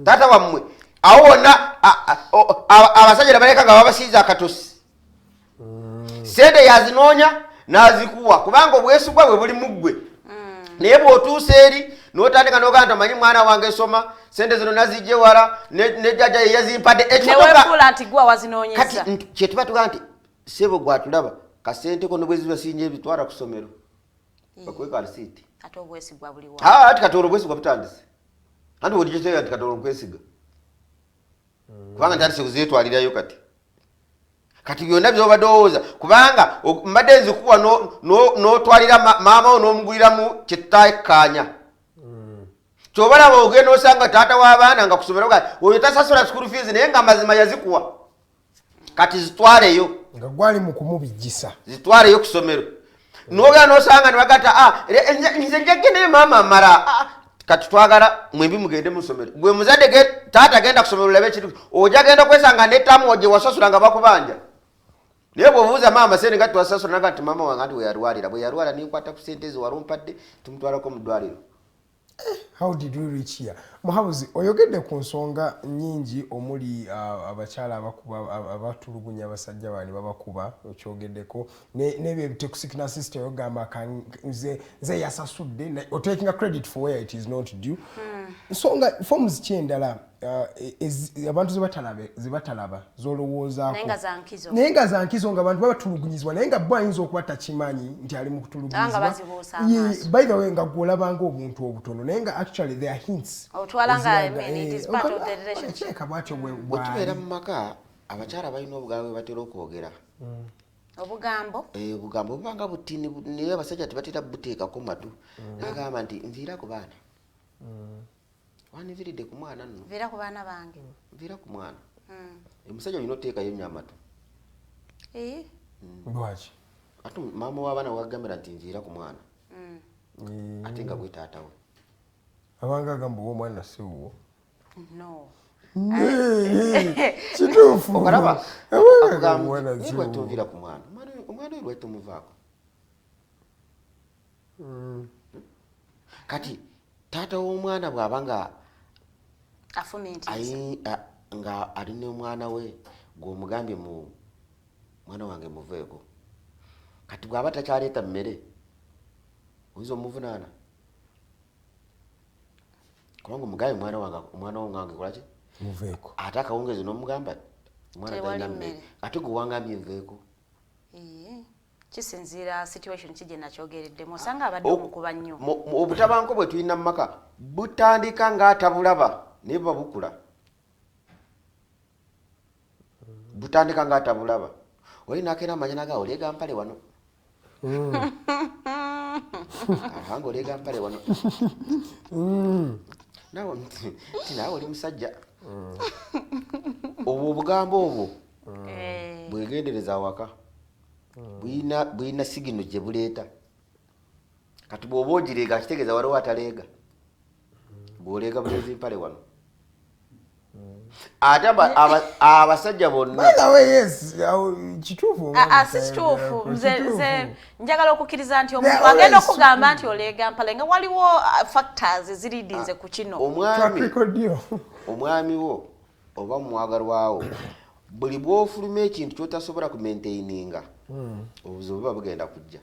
Speaker 8: taata wammwe awo wonna abasajja nabaleka nga babasiiza akatosi sente yazinoonya n'azikuwa kubanga obwesigwa bwe buli muggwe naye bw'otuusa eri n'otandika n'ogamba nti omanyi mwana wange soma sente zino nazijje wala ne jjajja ye yazimpadde
Speaker 3: newefuula nti gwe wazinoonyeza
Speaker 8: kati kyetuba tugaa nti sebo gwatulaba kasente kono bwe ziba sinye ebitwala ku ssomero bakweka alisiiti
Speaker 3: ate obwesigwa buli wa
Speaker 8: ati kati olwo obwesigwa butandise anti wodigitega nti kati olwo okwesiga kubanga ntandise kuzeetwalirayo kati byonna byobadde owooza kubanga mbadde nzikuwa n'otwalira maama wo n'omuguliramu kyetutaekkaanya kyobalaba ogenda osanga taata w'abaana nga kusomero oyo tasasula school fees naye nga mazima yazikuwa kati zitwaleyo
Speaker 7: nga gwali mu kumubijjisa
Speaker 8: zitwaleyo ku ssomero n'ogenda n'osanga ne bagata nze njageneyo maama mara kati twagala mwembi mugende mu ssomero gwe muzadde taata genda ku ssomero olabe ekintu ojja genda kwesanga netamu gye wasasula nga bakubanja naye bw'obuuza maama sente nga twasasula naga nti maama wange anti weyalwalira bwe yalwala ninkwata ku sente zo walumpadde tumutwalako mu ddwaliro.
Speaker 7: How did we reach here? Muhabuzi, oyogedde ku nsonga nnyingi omuli abakyala abatulugunya abasajja bani babakuba okyogeddeko n'ebyo ebitekusikina system yogamba nze yasasudde otaking a credit for where it is not due. Nsonga forms kyendala abantu zibatalaba zolowoozaako naye nga zankizo nga abantu babatulugunyizibwa naye nga bo ayinza okuba takimanyi nti ali mu kutulugunyizibwa. By the way nga gwolabanga obuntu obutono naye nga actually there are hints
Speaker 8: bwetubeera mu maka abakyala balina obugambo bwe batera okwogera
Speaker 3: obugambo
Speaker 8: bubanga butini naye abasajja tebatera buteekako matu nagamba nti nviira ku baana waniviridde ku mwana nno
Speaker 3: nviira ku baana bange
Speaker 8: nviira ku mwana omusajja olina oteekayo nnyo amatu
Speaker 7: lwaki
Speaker 8: ate maama w'abaana wagambira nti nviira ku mwana ate nga gwe taata we
Speaker 7: abanga agamba owo omwana si wuwo
Speaker 8: kituufu okalaba lwaitonvira ku mwana omwana oyo lwaitomuvaako kati taata w'omwana bw'aba nga nga alina omwana we gw'omugambye mu mwana wange muveeko kati bw'aba takyaleeta mmere oyinza omuvunaana kubanga omugambye omwana wange kolaki
Speaker 7: muveeko
Speaker 8: ate akawungezi n'omugamba omwana talina mmere ate gwe wangambye nveeko
Speaker 3: kisinziira situation kigye nakyogereddemu osanga abadde omukuba nnyo
Speaker 8: obutabanguko bwe tulina mu maka butandika ng'atabulaba naye buba bukula butandika ng'atabulaba oli nakeera amanyana gawe oleega mpale wano ahanga oleega mpale wano nawe oli musajja obwo obugambo obwo bwegendereza awaka bwina sigino gye buleeta kati bw'oba ogireega kitegeeza waliwo ataleega bw'oleega bulezi mpale wano ate abasajja bonna
Speaker 7: by the way yes kituufu
Speaker 3: si kituufu nze njagala okukkiriza nti omuntu agenda okugamba nti oleega mpale nga waliwo factors eziriidinze ku kino
Speaker 8: omwami wo oba mwagalwawo buli bw'ofuluma ekintu kyotasobola ku maintaininga obuzibu buba bugenda kujja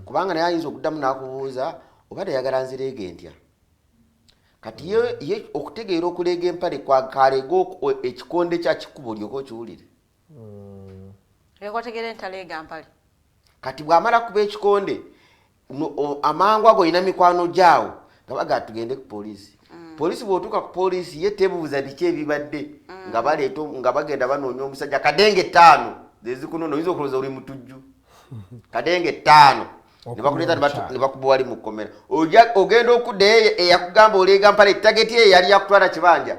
Speaker 8: kubanga naye ayinza okuddamu n'akubuuza oba teyagala nzireege ntya kati ye okutegeera okuleega empale kwaleega ekikonde kya kikubo olyoka okiwulire
Speaker 3: otegeera entaleega mpale
Speaker 8: kati bw'amala kuba ekikonde amangu ago olina mikwano gyawo nga baga tugende ku poliisi poliisi bw'otuuka ku poliisi ye tebuuza biki ebibadde nga bagenda banoonya omusajja kadenge 5 zezikunono oyinza okulowooza oli mutujju kadenge 5 ne bakuleeta ne bakuba wali mu kkomera ogenda okuddayo eyakugamba oleega mpale tageti ye yali yakutwala kibanja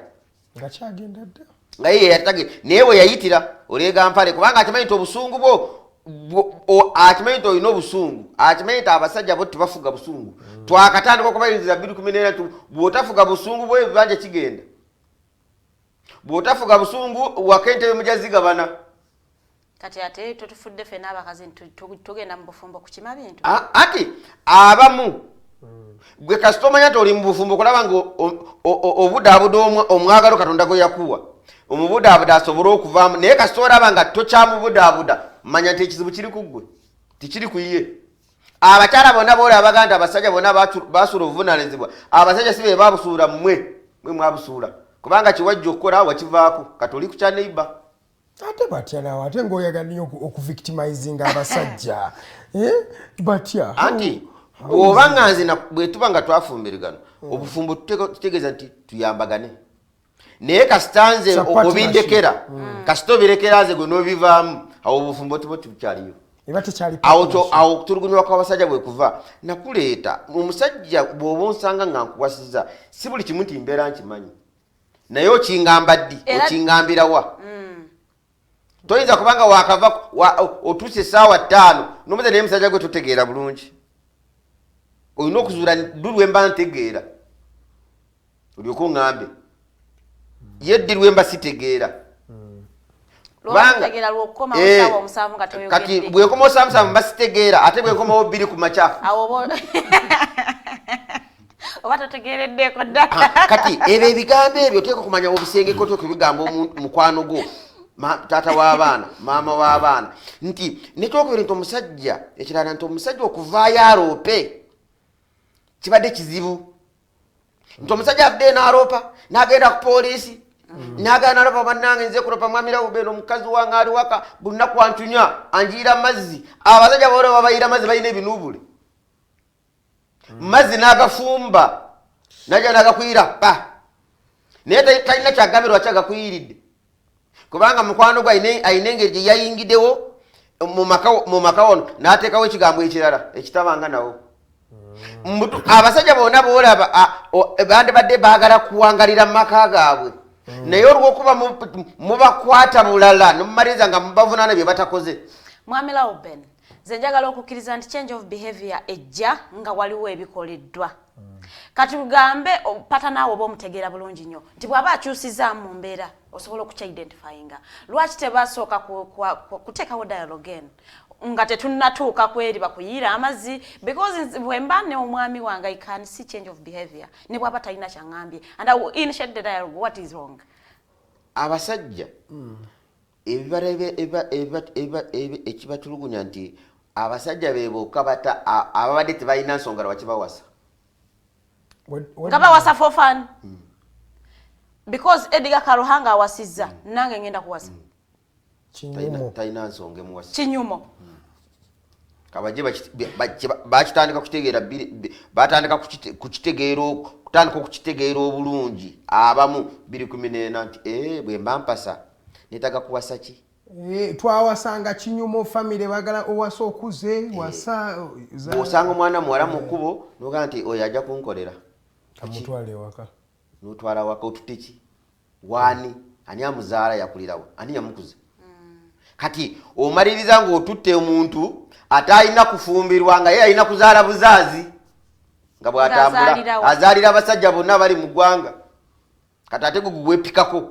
Speaker 7: nga kyagenda dda
Speaker 8: nga ye yatageti naye we yayitira oleega mpale kubanga akimanyi nti obusungu bwo akimanyi nti olina obusungu akimanyi nti abasajja bo tebafuga busungu twakatandika okubayinziza 2014 bw'otafuga busungu bwo ebibanja kigenda bw'otafuga busungu wakentebe mujazigabana
Speaker 3: kati ate tutufudde ffe n'abakazi tugenda mu bufumbo kukima bintu
Speaker 8: ati abamu gwe kasita omanya nti oli mu bufumbo kulaba nga obudaabuda omwagalo katonda gwe yakuwa omubudaabuda asobole okuvaamu naye kasita olaba nga tokyamubudaabuda manya nti ekizibu kiri ku ggwe tikiri ku ye abakyala bonna boolaba baga nti abasajja bonna basuula obuvunaanyizibwa abasajja si be babusuula mwe mwabusuula kubanga kiwajja okukola wakivaako kati oli ku kya neiba
Speaker 7: ate batya nawe ate ng'oyaga nnyo okuvictimizinga abasajja batya
Speaker 8: anti bw'oba nga nze bwe tuba nga twafumbirigana obufumbo tutegeeza nti tuyambagane naye kasita nze obindekera kasita obirekera nze gwe n'obivaamu awo obufumbo tuba tukyaliyo awo okutulugunywa kw'abasajja bwe kuva nakuleeta omusajja bw'oba onsanga nga nkuwasiza si buli kimu nti mbeera nkimanyi naye okingamba ddi okingambira wa toyinza kubanga wakava otuuse essaawa 5 n'omuze naye musajja gwe totegeera bulungi olina okuzuula ddulwe mba ntegeera olyoka oŋŋambe ye ddi lwemba sitegeera kati bwenkoma osamusamu mba sitegeera ate bwenkomawo 2 ku makya
Speaker 3: oba totegeereddeko dda
Speaker 8: kati ebyo ebigambo ebyo teeka kumanya obusengeko tokubigamba mukwano gwo taata w'abaana maama w'abaana nti nekyokubiri nti omusajja ekirala nti omusajja okuvaayo aloope kibadde kizibu nti omusajja avuddeyo n'aloopa n'agenda ku poliisi n'agenda n'aloopa bannange nze kulopa mwami Lauben omukazi wange ali waka buli nnaku antunya anjiira mazzi abasajja boolaba babayira mazzi balina ebinuubule mazzi n'agafumba najja n'agakwira pa naye talina kyagambirwa kyagakuyiridde kubanga mukwano gwe ayina engeri gye yayingiddewo mu maka ono n'ateekawo ekigambo ekirala ekitabanga nawo abasajja bonna boolaba bandibadde baagala kuwangalira mu maka gaabwe naye olw'okuba mubakwata bulala nemumaliriza nga mubavunaana bye batakoze
Speaker 3: mwami Lauben nze njagala okukkiriza nti change of behavior ejja nga waliwo ebikoleddwa kati tugambe pata naawe oba omutegeera bulungi nnyo nti bw'aba akyusizaamu mu mbeera osobola okukya-identifyinga lwaki tebasooka kuteekawo dialogue en nga tetunnatuuka kweri bakuyiira amazzi because bwe mba ne omwami wange I can see change of behavior ne bw'aba talina kyaŋŋambye and I will initiate the dialogue what is wrong
Speaker 8: abasajja ebibala ekibatulugunya nti abasajja be bokka ababadde tebalina nsonga lwaki bawasa
Speaker 3: nga bawasa for fun because Edgar Karuhanga awasizza nange ngenda kuwasa
Speaker 8: talina nsonga emuwasa
Speaker 3: kinyumo
Speaker 8: kabajje bakitandika kutegeera batandika kutandika okukitegeera obulungi abamu 2014 nti bwe mba mpasa netaga kuwasa ki
Speaker 7: twawasanga kinyumo family bagala owasa okuze wasa
Speaker 8: osanga omwana muwala mu kkubo noga nti oyo ajja kunkolera
Speaker 7: amutwale waka
Speaker 8: notwala waka otuteki wani ani amuzaala yakulirawo ani yamukuza kati omaliriza ng'otutte omuntu ate alina kufumbirwa nga ye alina kuzaala buzaazi nga bw'atambula azaalira abasajja bonna bali mu ggwanga kati ate gugwepikako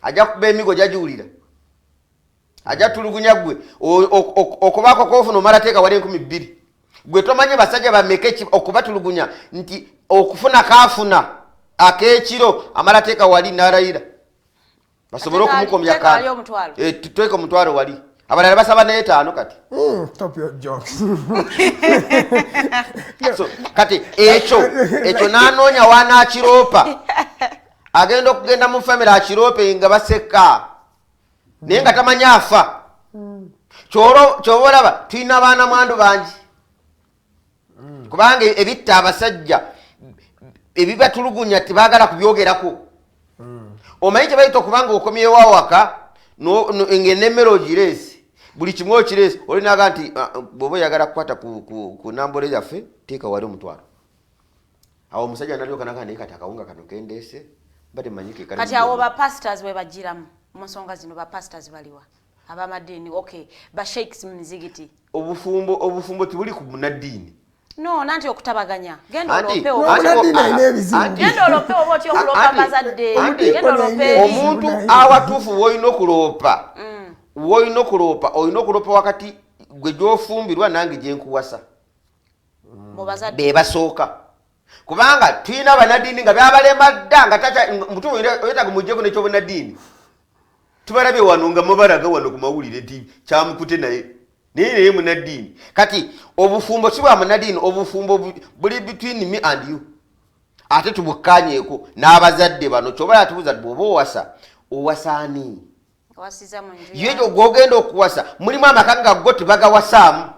Speaker 8: ajja kuba emigo jajuwulira ajja tulugunya gwe okubako kofuna omala teeka wali 2,000 gwe tomanye basajja bameke okubatulugunya nti okufuna kaafuna ak'ekiro amala teeka wali n'alayira basobole okumukomya kandi tuteeka omutwalo wali abalala basaba n'etaano kati
Speaker 7: Stop your jokes.
Speaker 8: so kati ekyo n'anoonya wanaakiroopa agenda okugenda mu famire akiroope nga baseka naye nga tamanya afa ky'oba olaba tulina abaana mwandu bangi kubanga ebitta abasajja ebibatulugunya tebaagala kubyogerako omanyi kye bayita okubanga okomyewo awaka ng'ennemmere ogireesi buli kimu okireesi olinaga nti bw'oba oyagala kukwata ku nambole yaffe teeka wali omutwalo awo omusajja nalyoka naga naye kati akawunga kano kendeese batemanyike
Speaker 3: kati awo bapastors bwe bagiramu mu nsonga zino bapastors baliwa abamadiini okay basheiks mu mizigiti
Speaker 8: obufumbo tibuli ku munaddiini
Speaker 3: no nanti okutabaganya genda olope oba otya okuloopa bazadde genda olope
Speaker 8: omuntu awatuufu woolina okuloopa olina okuloopa wakati gwe gy'ofumbirwa nange gye nkuwasa be basooka kubanga tulina abanaddiini nga byabalema dda nga mutume oyetaga mujjeko n'ekyobunaddiini tubalabye wano nga mubalaga wano ku mawulire nti kyamukute naye munaddiini kati obufumbo si bwa munaddiini obufumbo buli between me and you ate tubukkanyeeko n'abazadde bano kyoba yatubuza bw'oba owasaani yejo gwogenda okuwasa mulimu amaka nga go tebagawasaamu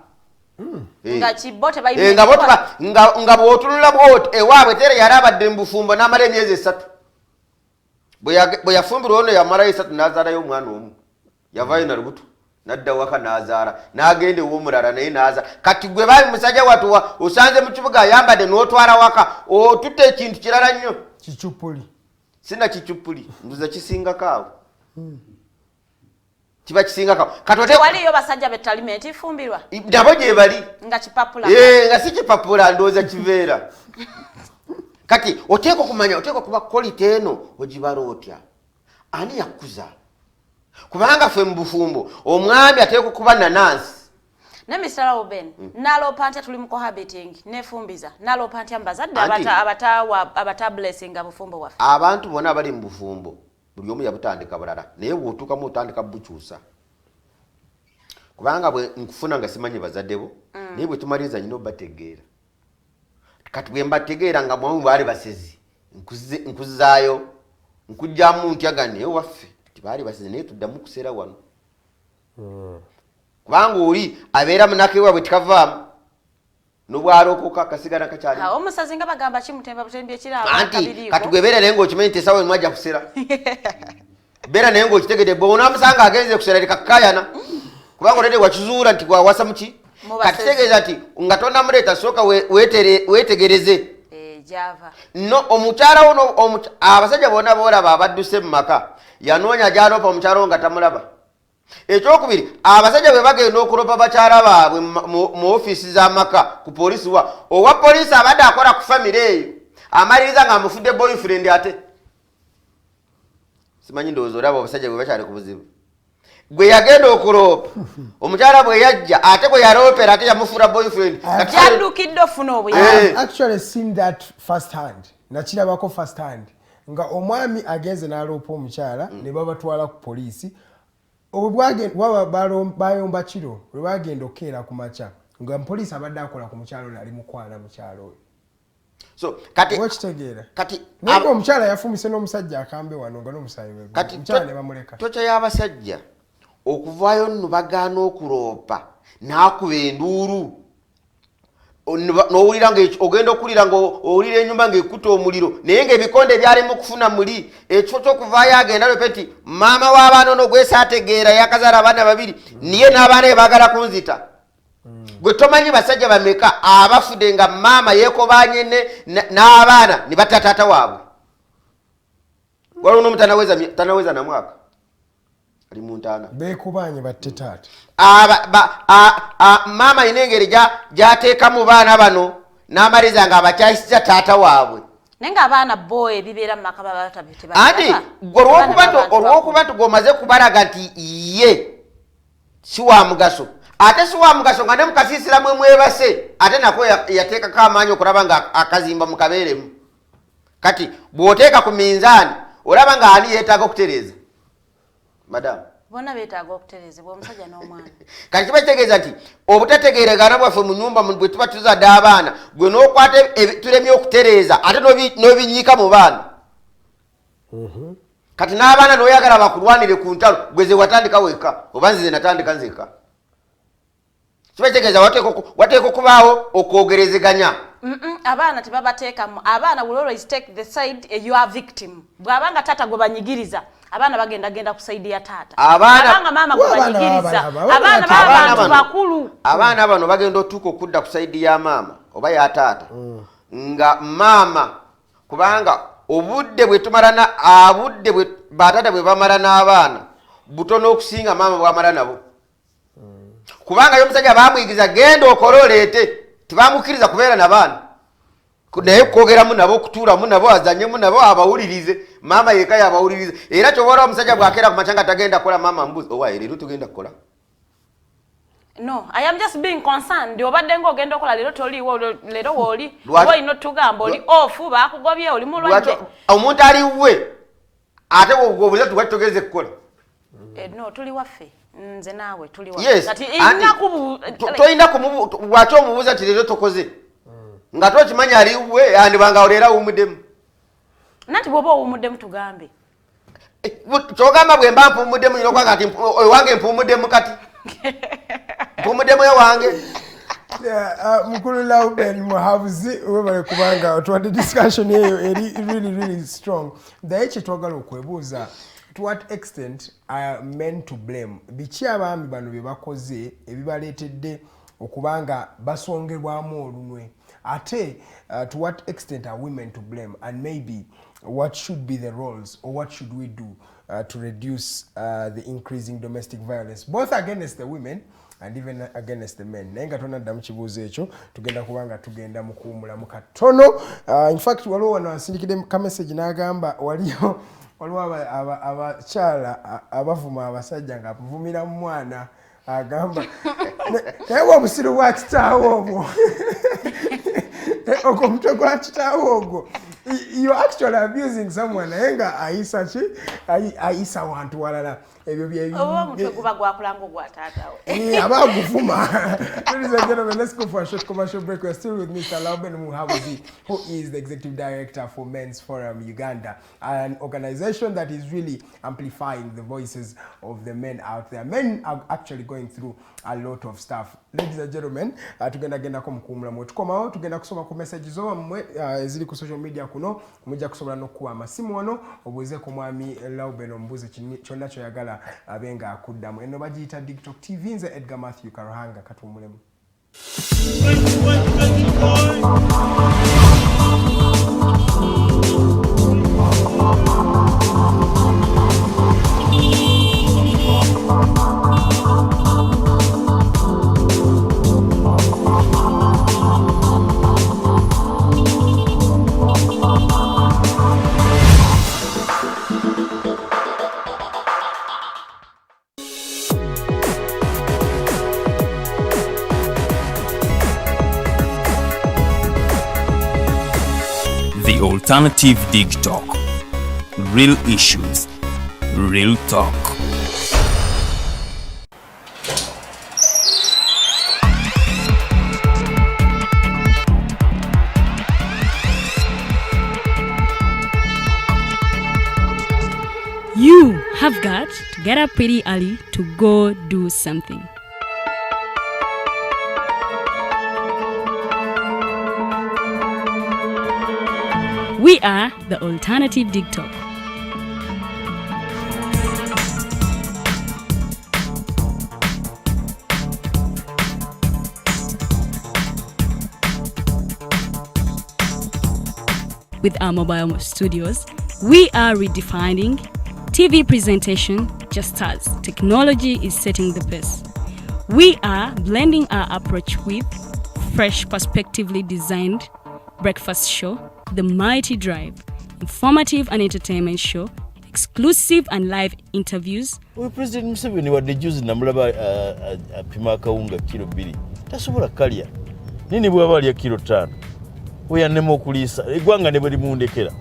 Speaker 8: nga bw'otunula bwoti ewaabwe tere yali abadde mu bufumbo n'amala emyezi 3 bwe yafumbirwa ono yamalayo 3 n'azaalayo omwana omu yavaayo na lubuto nadda waka n'azaala n'agenda ew'omulala naye n'aza kati gwe baabi musajja watuwa osanze mu kibuga ayambadde n'otwala waka otutte ekintu kirala nnyo
Speaker 7: kicupuli
Speaker 8: sina kicupuli nduza kisingako awo kiba kisingako katote
Speaker 3: waliyo basajja betalimenti ifumbirwa
Speaker 8: nabo gye bali
Speaker 3: nga kipapula
Speaker 8: nga si kipapula ndooza kiveera kati oteeka okumanya oteeka kuba quality eno ogibala otya ani yakuza kubanga ffe mu bufumbo omwami ateeka okuba nanansi
Speaker 3: ne Mr. Lauben naloopa ntya tuli mu cohabiting nefumbiza naloopa ntya mbazadde abatablessinga bufumbo waffe
Speaker 8: abantu bonna abali mu bufumbo buli omu yabutandika bulala naye bw'otuukamu otandika bukyusa kubanga bwe nkufuna nga simanyi bazadde bo naye bwe tumaliriza nyina obategeera kati bwe mbategeera nga mwamu baali basezi nkuzaayo nkujjamu ntyaga naye waffe tibaali basezi naye tuddamu kuseera wano kubanga oli abeera munakewa bwe tikavaamu nobwalokoka kasigala kakyali
Speaker 3: omusazi nga bagamba kimutemba butembi ekiraba
Speaker 8: anti kati gwebeera naye ng'okimanyi nti esawa emu ajja kusera beera naye ng'okitegedde bwe onaamusanga agenze kusera lekakayana kubanga olede wakizuula nti gwawasa muki kati kitegeeza nti nga tonnamuleeta sooka weetegereze no omukyala wo abasajja bonna boolaba abadduse mu maka yanoonya gyaloopa omukyala wo nga tamulaba ekyokubiri abasajja bwe bagenda okulopa bakyala baabwe mu ofiisi z'amaka ku poliisi owa poliisi abadde akola ku famire eyo amaliriza nga amufudde boyfriend ate simanyi ndowooza olaba abasajja bwe bakyali ku buzibu gwe yagenda okulopa omukyala bwe yajja ate bwe yaloopera ate yamufuula boyfriend
Speaker 3: yaddukidde ofuna obuyambi
Speaker 7: actually seen that first hand nakirabako first hand nga omwami agenze n'aloopa omukyala ne babatwala ku poliisi bayomba kiro lwe bagenda okukeera ku makya nga poliisi abadde akola ku mukyalo oyo ali mukwana mukyalo oyo okitegeera naye omukyala yafumise n'omusajja akambe wano nga n'omusayi omukyala ne bamuleka
Speaker 8: tokya y'abasajja okuvaayo nno bagaana okuloopa n'akuba enduulu n'owulira ogenda okulira ng'owulira ennyumba ng'ekutta omuliro naye ng'ebikonde byalimu okufuna muli ekifo ky'okuvaayo agenda lope nti maama w'abaana ono gwese ategeera yakazaala abaana babiri niye n'abaana be baagala kunzita gwe tomanyi basajja bameka abafudde nga maama yeekobanye n'abaana ne batta taata waabwe waliwo n'omu tanaweza na mwaka ali mu ntaana
Speaker 7: beekubanye batte taata maama ina engeri
Speaker 8: gy'ateekamu baana bano n'amaliza nga abakyayisiza taata waabwe
Speaker 3: Nenga abaana boy ebibeera mu maka baba batabite
Speaker 8: ati olwokuba tugomaze kubalaga nti ye si wa mugaso ate si wa mugaso nga ne mukasiisira mwe mwebase ate nako yateekako amaanyi okulaba nga akazimba mu kabeeremu kati bw'oteeka ku minzaani olaba nga ani yeetaaga okutereeza madamu
Speaker 3: bonna beetaaga okutereezebwa omusajja n'omwana
Speaker 8: kati kiba kitegeeza nti obutategeeragana bwaffe mu nnyumba bwe tuba tuzadde abaana gwe n'okwata tulemye okutereeza ate n'obinyiika mu baana kati n'abaana n'oyagala bakulwanire ku ntalo gwe ze watandika wekka oba nzize natandika nzeka kiba kitegeeza wateeka okubaawo okwogerezeganya
Speaker 3: abaana tebabateekamu abaana will always take the side you are victim bw'abanga taata gwe banyigiriza abaana bagenda ku side ya taata abanga mama gwe banyigiriza abaana b'abantu bakulu
Speaker 8: abaana bano bagenda otuuka okudda ku side ya maama oba ya taata nga maama kubanga obudde bwe bataata bwe bamala n'abaana butono okusinga maama bwamala nabo kubanga y'omusajja bamuyigiriza genda okole oleete tebamukkiriza kubeera n'abaana naye kwogeramu nabo okutuulamu nabo azanyemu nabo abawulirize maama yeka yabawulirize era kyobola omusajja bwakeera ku macanga tagenda kukola maama mbuzi owaye leero tugenda kukola
Speaker 3: no I am just being concerned obadde ng'ogenda okola leero toliiwo leero wooli oba olina otugamba oli ofu baakugobye oli mulwadde
Speaker 8: omuntu aliwe ate obuze tuwakitogeze kukola
Speaker 3: no tuli waffe nze naawe tuli
Speaker 8: toyina waki omubuuza nti leero tokoze nga tokimanya aliwe andibanga olera awumuddemu
Speaker 3: nanti bw'oba owumuddemu tugambe
Speaker 8: kyogamba bwe mba mpumuddemu nyina okwanga nti ewange mpumuddemu kati mpumuddemu ewange
Speaker 7: mukulu Lauben Muhabuzi webale kubanga otwadde discussion eyo eri really strong naye kyetwagala okwebuuza to what extent are men to blame biki abaami bano bye bakoze ebibaleetedde okubanga basongerwamu olunwe ate to what extent are women to blame and maybe what should be the roles or what should we do to reduce the increasing domestic violence both against the women and even against the men naye nga tonadda mu kibuuzo ekyo tugenda kubanga tugenda mu kuwumulamu katono in fact waliwo wano asindikidde ka message n'agamba waliwo abakyala abavuma abasajja nga avumira mu mwana agamba naye obusiru bwa kitaawo obwo ogwo omutwe gwa kitaawo ogwo you actually abusing someone naye nga ayisa wantu walala ebyo
Speaker 3: omutwe guba gwakulanga ogwataatawo
Speaker 7: abaguvuma. Ladies and gentlemen, let's go for a short commercial break. We're still with Mr. Lauben Muhabuzi, who is the Executive Director for Men's Forum Uganda, an organization that is really amplifying the voices of the men out there. Men are actually going through a lot of stuff. Ladies and gentlemen, tugenda kumukumula mwe tukomawo tugenda kusoma ku messages omwe ezili ku social media kuno mujja kusobola n'okuwa amasimu wano obuze ku mwami Lauben ombuze kyonna kyoyagala abenga akuddamu eno bagiyita Digitalk TV nze Edgar Matthew Karuhanga katuwumulemu.
Speaker 1: AlternativeDigitalk. Real issues, real talk.
Speaker 4: You have got to get up pretty early to go do something. We are the AlternativeDigitalk. With our mobile studios, we are redefining TV presentation just as technology is setting the pace. We are blending our approach with fresh, perspectively designed breakfast show The Mighty Drive, informative and entertainment show, exclusive and live interviews.
Speaker 5: President Museveni wadde juzi namulaba apima akawunga kilo 2 tasobola kalya nini bwaba alya kilo 5 oyannema okuliisa eggwanga ne bwe limundekera.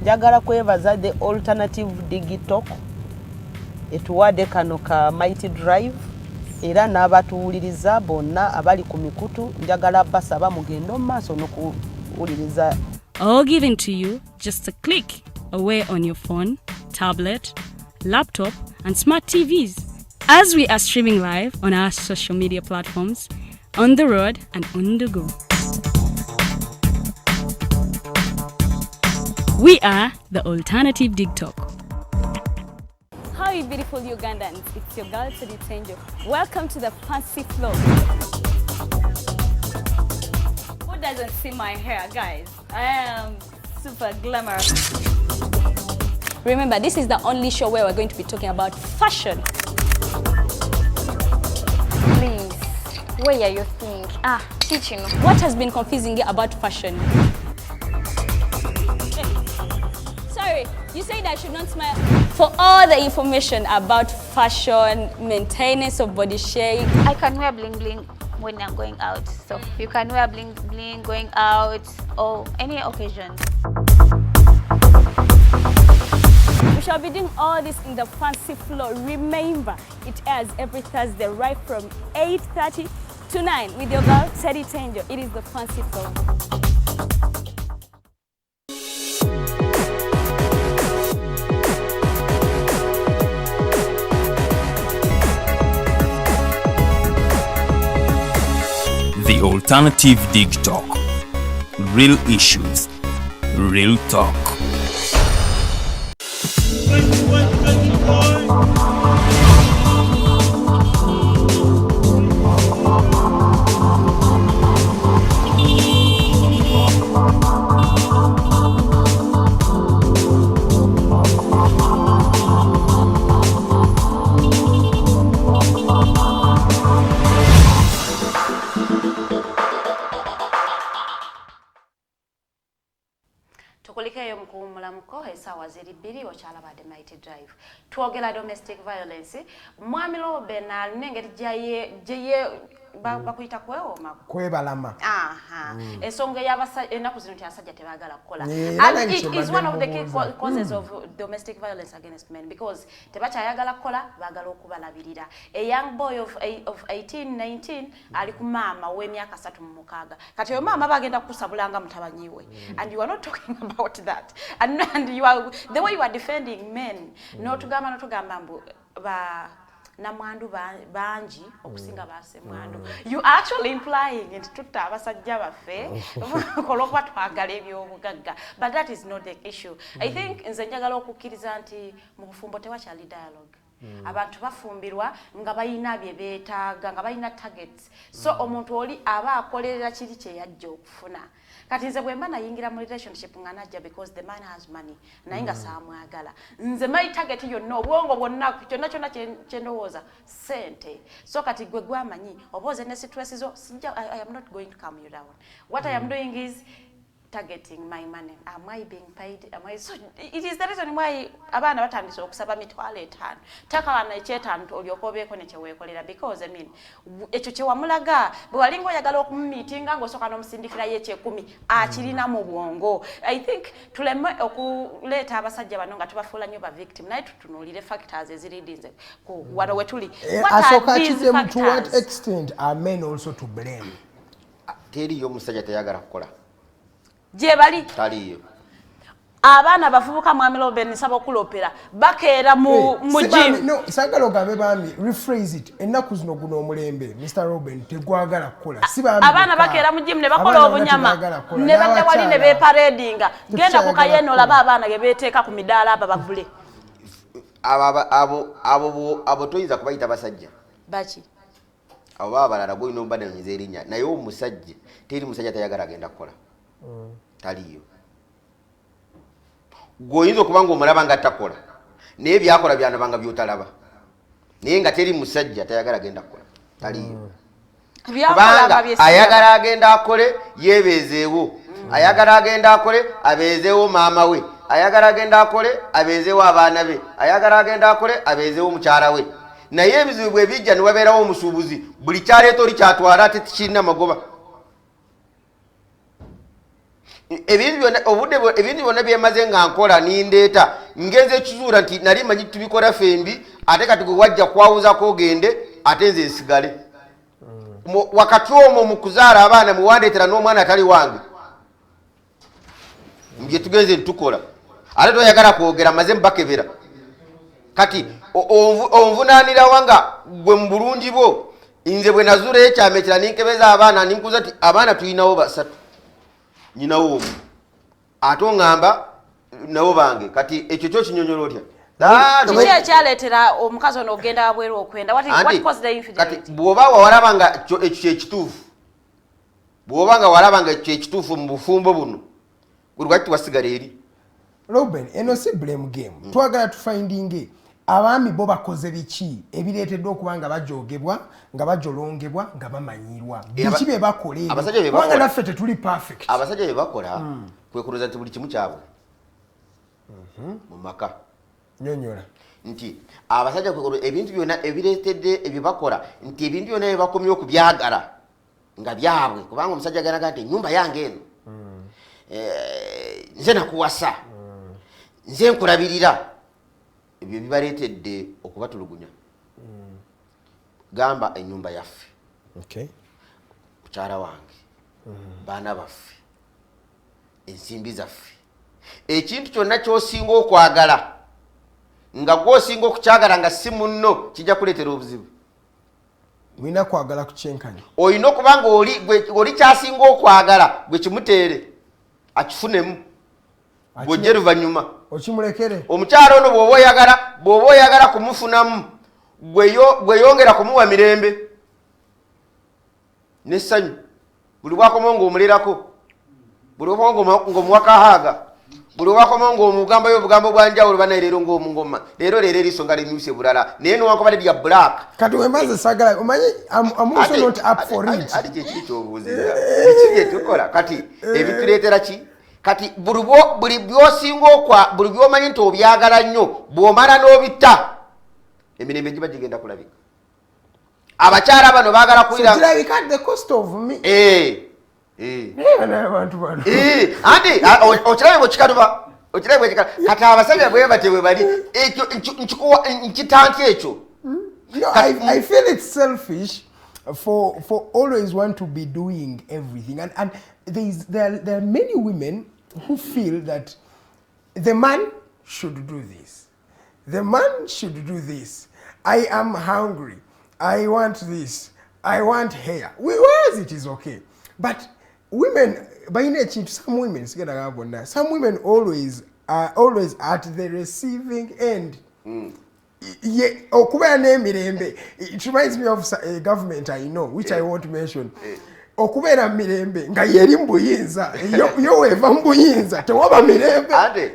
Speaker 6: Njagala kwebaza the AlternativeDigitalk etuwadde kano ka Mighty Drive era n'abatuwuliriza bonna abali ku mikutu njagala basaba mugende mu maaso n'okuwuliriza.
Speaker 4: All given to you just a click away on your phone, tablet, laptop, and smart TVs. As we are streaming live on our social media platforms, on the road and on the go. We are the AlternativeDigitalk.
Speaker 2: How are you beautiful Ugandans? It's your girl Teddy. Welcome to the fancy flow. Who doesn't see my hair, guys? I am super glamorous. Remember, this is the only show where we're going to be talking about fashion.
Speaker 9: Please, where are you think? Teaching.
Speaker 2: What has been confusing you about fashion? Sorry, you said I should not smile. For all the information about fashion, maintenance of body shape.
Speaker 9: I can wear bling bling when I'm going out. So you can wear bling bling going out or any occasion.
Speaker 2: We shall be doing all this in the fancy floor. Remember, it airs every Thursday right from 8:30 to 9 with your girl Teddy Tenjo. It is the fancy floor.
Speaker 1: The AlternativeDigitalk. Real issues, real talk.
Speaker 3: Tukulikeyo mkuumulamuko esawa ziri 2 okyala badde Mighty Drive. Twogera domestic violence. Mwami Lauben alingeri jaye bakuyita kwewoma
Speaker 7: kwebalama.
Speaker 3: Ensonga enaku zino abasajja tebagala kukola. And it is one of the key causes of domestic violence against men because tebakyayagala kukola bagala okubalabirira. A young boy of 18, 19 ali ku maama w'emyaka 36. Kati oyo maama bagenda kukusabulanga mutabanyiwe. And you are not talking about that. And you are the way you are defending men. Notugamba mbu namwandu bangi okusinga base mwandu. You are actually implying nti tutta abasajja baffe kolokwa twagala ebyobugagga. But that is not the issue. I think nze njagala okukkiriza nti mu bufumbo tewakyali dialogue. Abantu bafumbirwa nga bayina bye beetaaga nga bayina targets. So omuntu oli aba akolerera kiri kye yajja okufuna. Kati nze bwemba nayingira mu relationship nga najja because the man has money naye nga saamwagala. Nze my target yonna obwongo bwonna kyonna kyonna kyendowooza sente. So kati gwe gwamanyi oboze ne situation zo I am not going to calm you down. What I am doing is targeting my money. Am I being paid? So it is the reason why abaana batandise okusaba mitwalo 5. Takawana ekyetaano olyokobeeko ne kyeweekolera because I mean ekyo kyewamulaga bwe walinga oyagala okumumiitinga ng'osooka n'omusindikira y'ekyekumi akirina mu bwongo. I think tuleme okuleeta abasajja bano nga tubafuula nnyo ba victim naye tutunuulire factors eziriidinze ku wano we tuli.
Speaker 7: Asooka akiddemu to what extent are men also to blame?
Speaker 8: Teriyo omusajja teyagala kukola.
Speaker 3: Jebali
Speaker 8: taliyo
Speaker 3: abaana bavubuka Mwami Lauben nsaba okulopera bakeera mu gym.
Speaker 7: No, sagala ogambe bami rephrase it. Ennaku zino guno omulembe Mr. Lauben tegwagala kukola. Si bami
Speaker 3: abaana bakeera mu gym ne bakola obunyama ne badde wali ne beparadinga. Genda ku kayeno laba abaana ge beteeka ku midaala aba bagule.
Speaker 8: Abo toyinza kubayita basajja.
Speaker 3: Baki
Speaker 8: abo baba balala goyina ombadanyiriza erinnya naye omusajja teri musajja tayagala agenda kukola. Taliyo goyinza okuba ng'omulaba nga takola naye byakola byanabanga by'otalaba naye nga teri musajja tayagala agenda kukola. Taliyo kubanga ayagala agenda akole yeebeezeewo ayagala agenda akole abeezeewo maama we, ayagala agenda akole abeezeewo abaana be, ayagala agenda akole abeezeewo mukyala we. Naye ebizibu bwe bijja ne wabeerawo omusuubuzi, buli kyaleeta oli kyatwala ate tikirina magoba. Ebintu byonna byemaze nga nkola nindeeta ngenze ekizuula nti nali manyi tubikola fembi, ate kati gwe wajja kwawuzako ogende ate nze nsigale. Wakati omwo mu kuzaala abaana muwandeetera n'omwana atali wange mbye tugenze ntukola ate toyagala kwogera maze mbakebera kati onvunaanira wanga gwe mu bulungi bwo nze bwe nazuula ekyama ekira ninkebeza abaana ninkuza ti abaana tuyinawo basatu nyinawo omu ate oŋŋamba nabo bange kati ekyo kyo kinyonyola otya
Speaker 3: kiki ekyaleetera omukazi ono ogenda wabweru okwenda what caused the infidelity?
Speaker 8: Kati bw'oba walaba nga ekyo kyekituufu bw'oba nga walaba nga ekyo kyekituufu mu bufumbo buno gwe lwaki tuwasigala eri
Speaker 7: Lauben, eno si blame game. Twagala tufindinge abaami bo bakoze biki ebireetedde okuba nga bajogebwa nga bajolongebwa nga bamanyirwa biki bye bakola kubanga naffe tetuli perfect.
Speaker 8: Abasajja bye bakola kwekuloza nti buli kimu kyabwe mu maka
Speaker 7: nyonyola
Speaker 8: nti abasajja kwekuloza ebintu byonna ebireetedde ebyo bakola nti ebintu byonna bye bakomye okubyagala nga byabwe kubanga omusajja aganaga nti ennyumba yange eno nze nakuwasa nze nkulabirira ebyo bibaleetedde okubatulugunya. Gamba ennyumba yaffe, mukyala wange, baana baffe, ensimbi zaffe, ekintu kyonna ky'osinga okwagala nga gw'osinga okukyagala nga si munno kijja kuleetera obuzibu.
Speaker 7: Mulina kwagala kukyenkanya.
Speaker 8: Olina okuba nga oli kyasinga okwagala gwe kimuteere akifunemu bw'ojja luvannyuma
Speaker 7: okimulekere.
Speaker 8: Omukyala ono bw'oba oyagala kumufunamu gwe yongera kumuwa mirembe n'essanyu buli bwakoma ng'omulerako buli bwakoma ng'omuwakahaaga buli bwakoma ng'omugambayo obugambo bwanjawulo banaye leero ng'omungoma leero eriiso nga limyuse bulala naye nowakubadde lya black
Speaker 7: kati wembaze sagala omanyi I'm also not up for it.
Speaker 8: Ati kyekiri kyobuuzibwa biki bye tukola kati ebituleetera ki kati buli byosinga buli byomanyi nti obyagala nnyo bw'omala n'obitta emirembe giba gigenda kulabika. Abakyala bano baagala kulira
Speaker 7: kirabika the cost of me abantu bano
Speaker 8: anti okirabe bwekikaluba okirabe bwekikaluba kati abasajja bwe batebwe bali ekyo nkitanti ekyo.
Speaker 7: I feel it's selfish for always want to be doing everything and there are many women who feel that the man should do this, the man should do this. I am hungry, I want this, I want hair. Whereas it is okay, but women some women always are always at the receiving end. Okubeera n'emirembe, it reminds me of a government I know which I won't mention. Okubeera mirembe nga yeri mbuyinza yo weva mbuyinza tewaba mirembe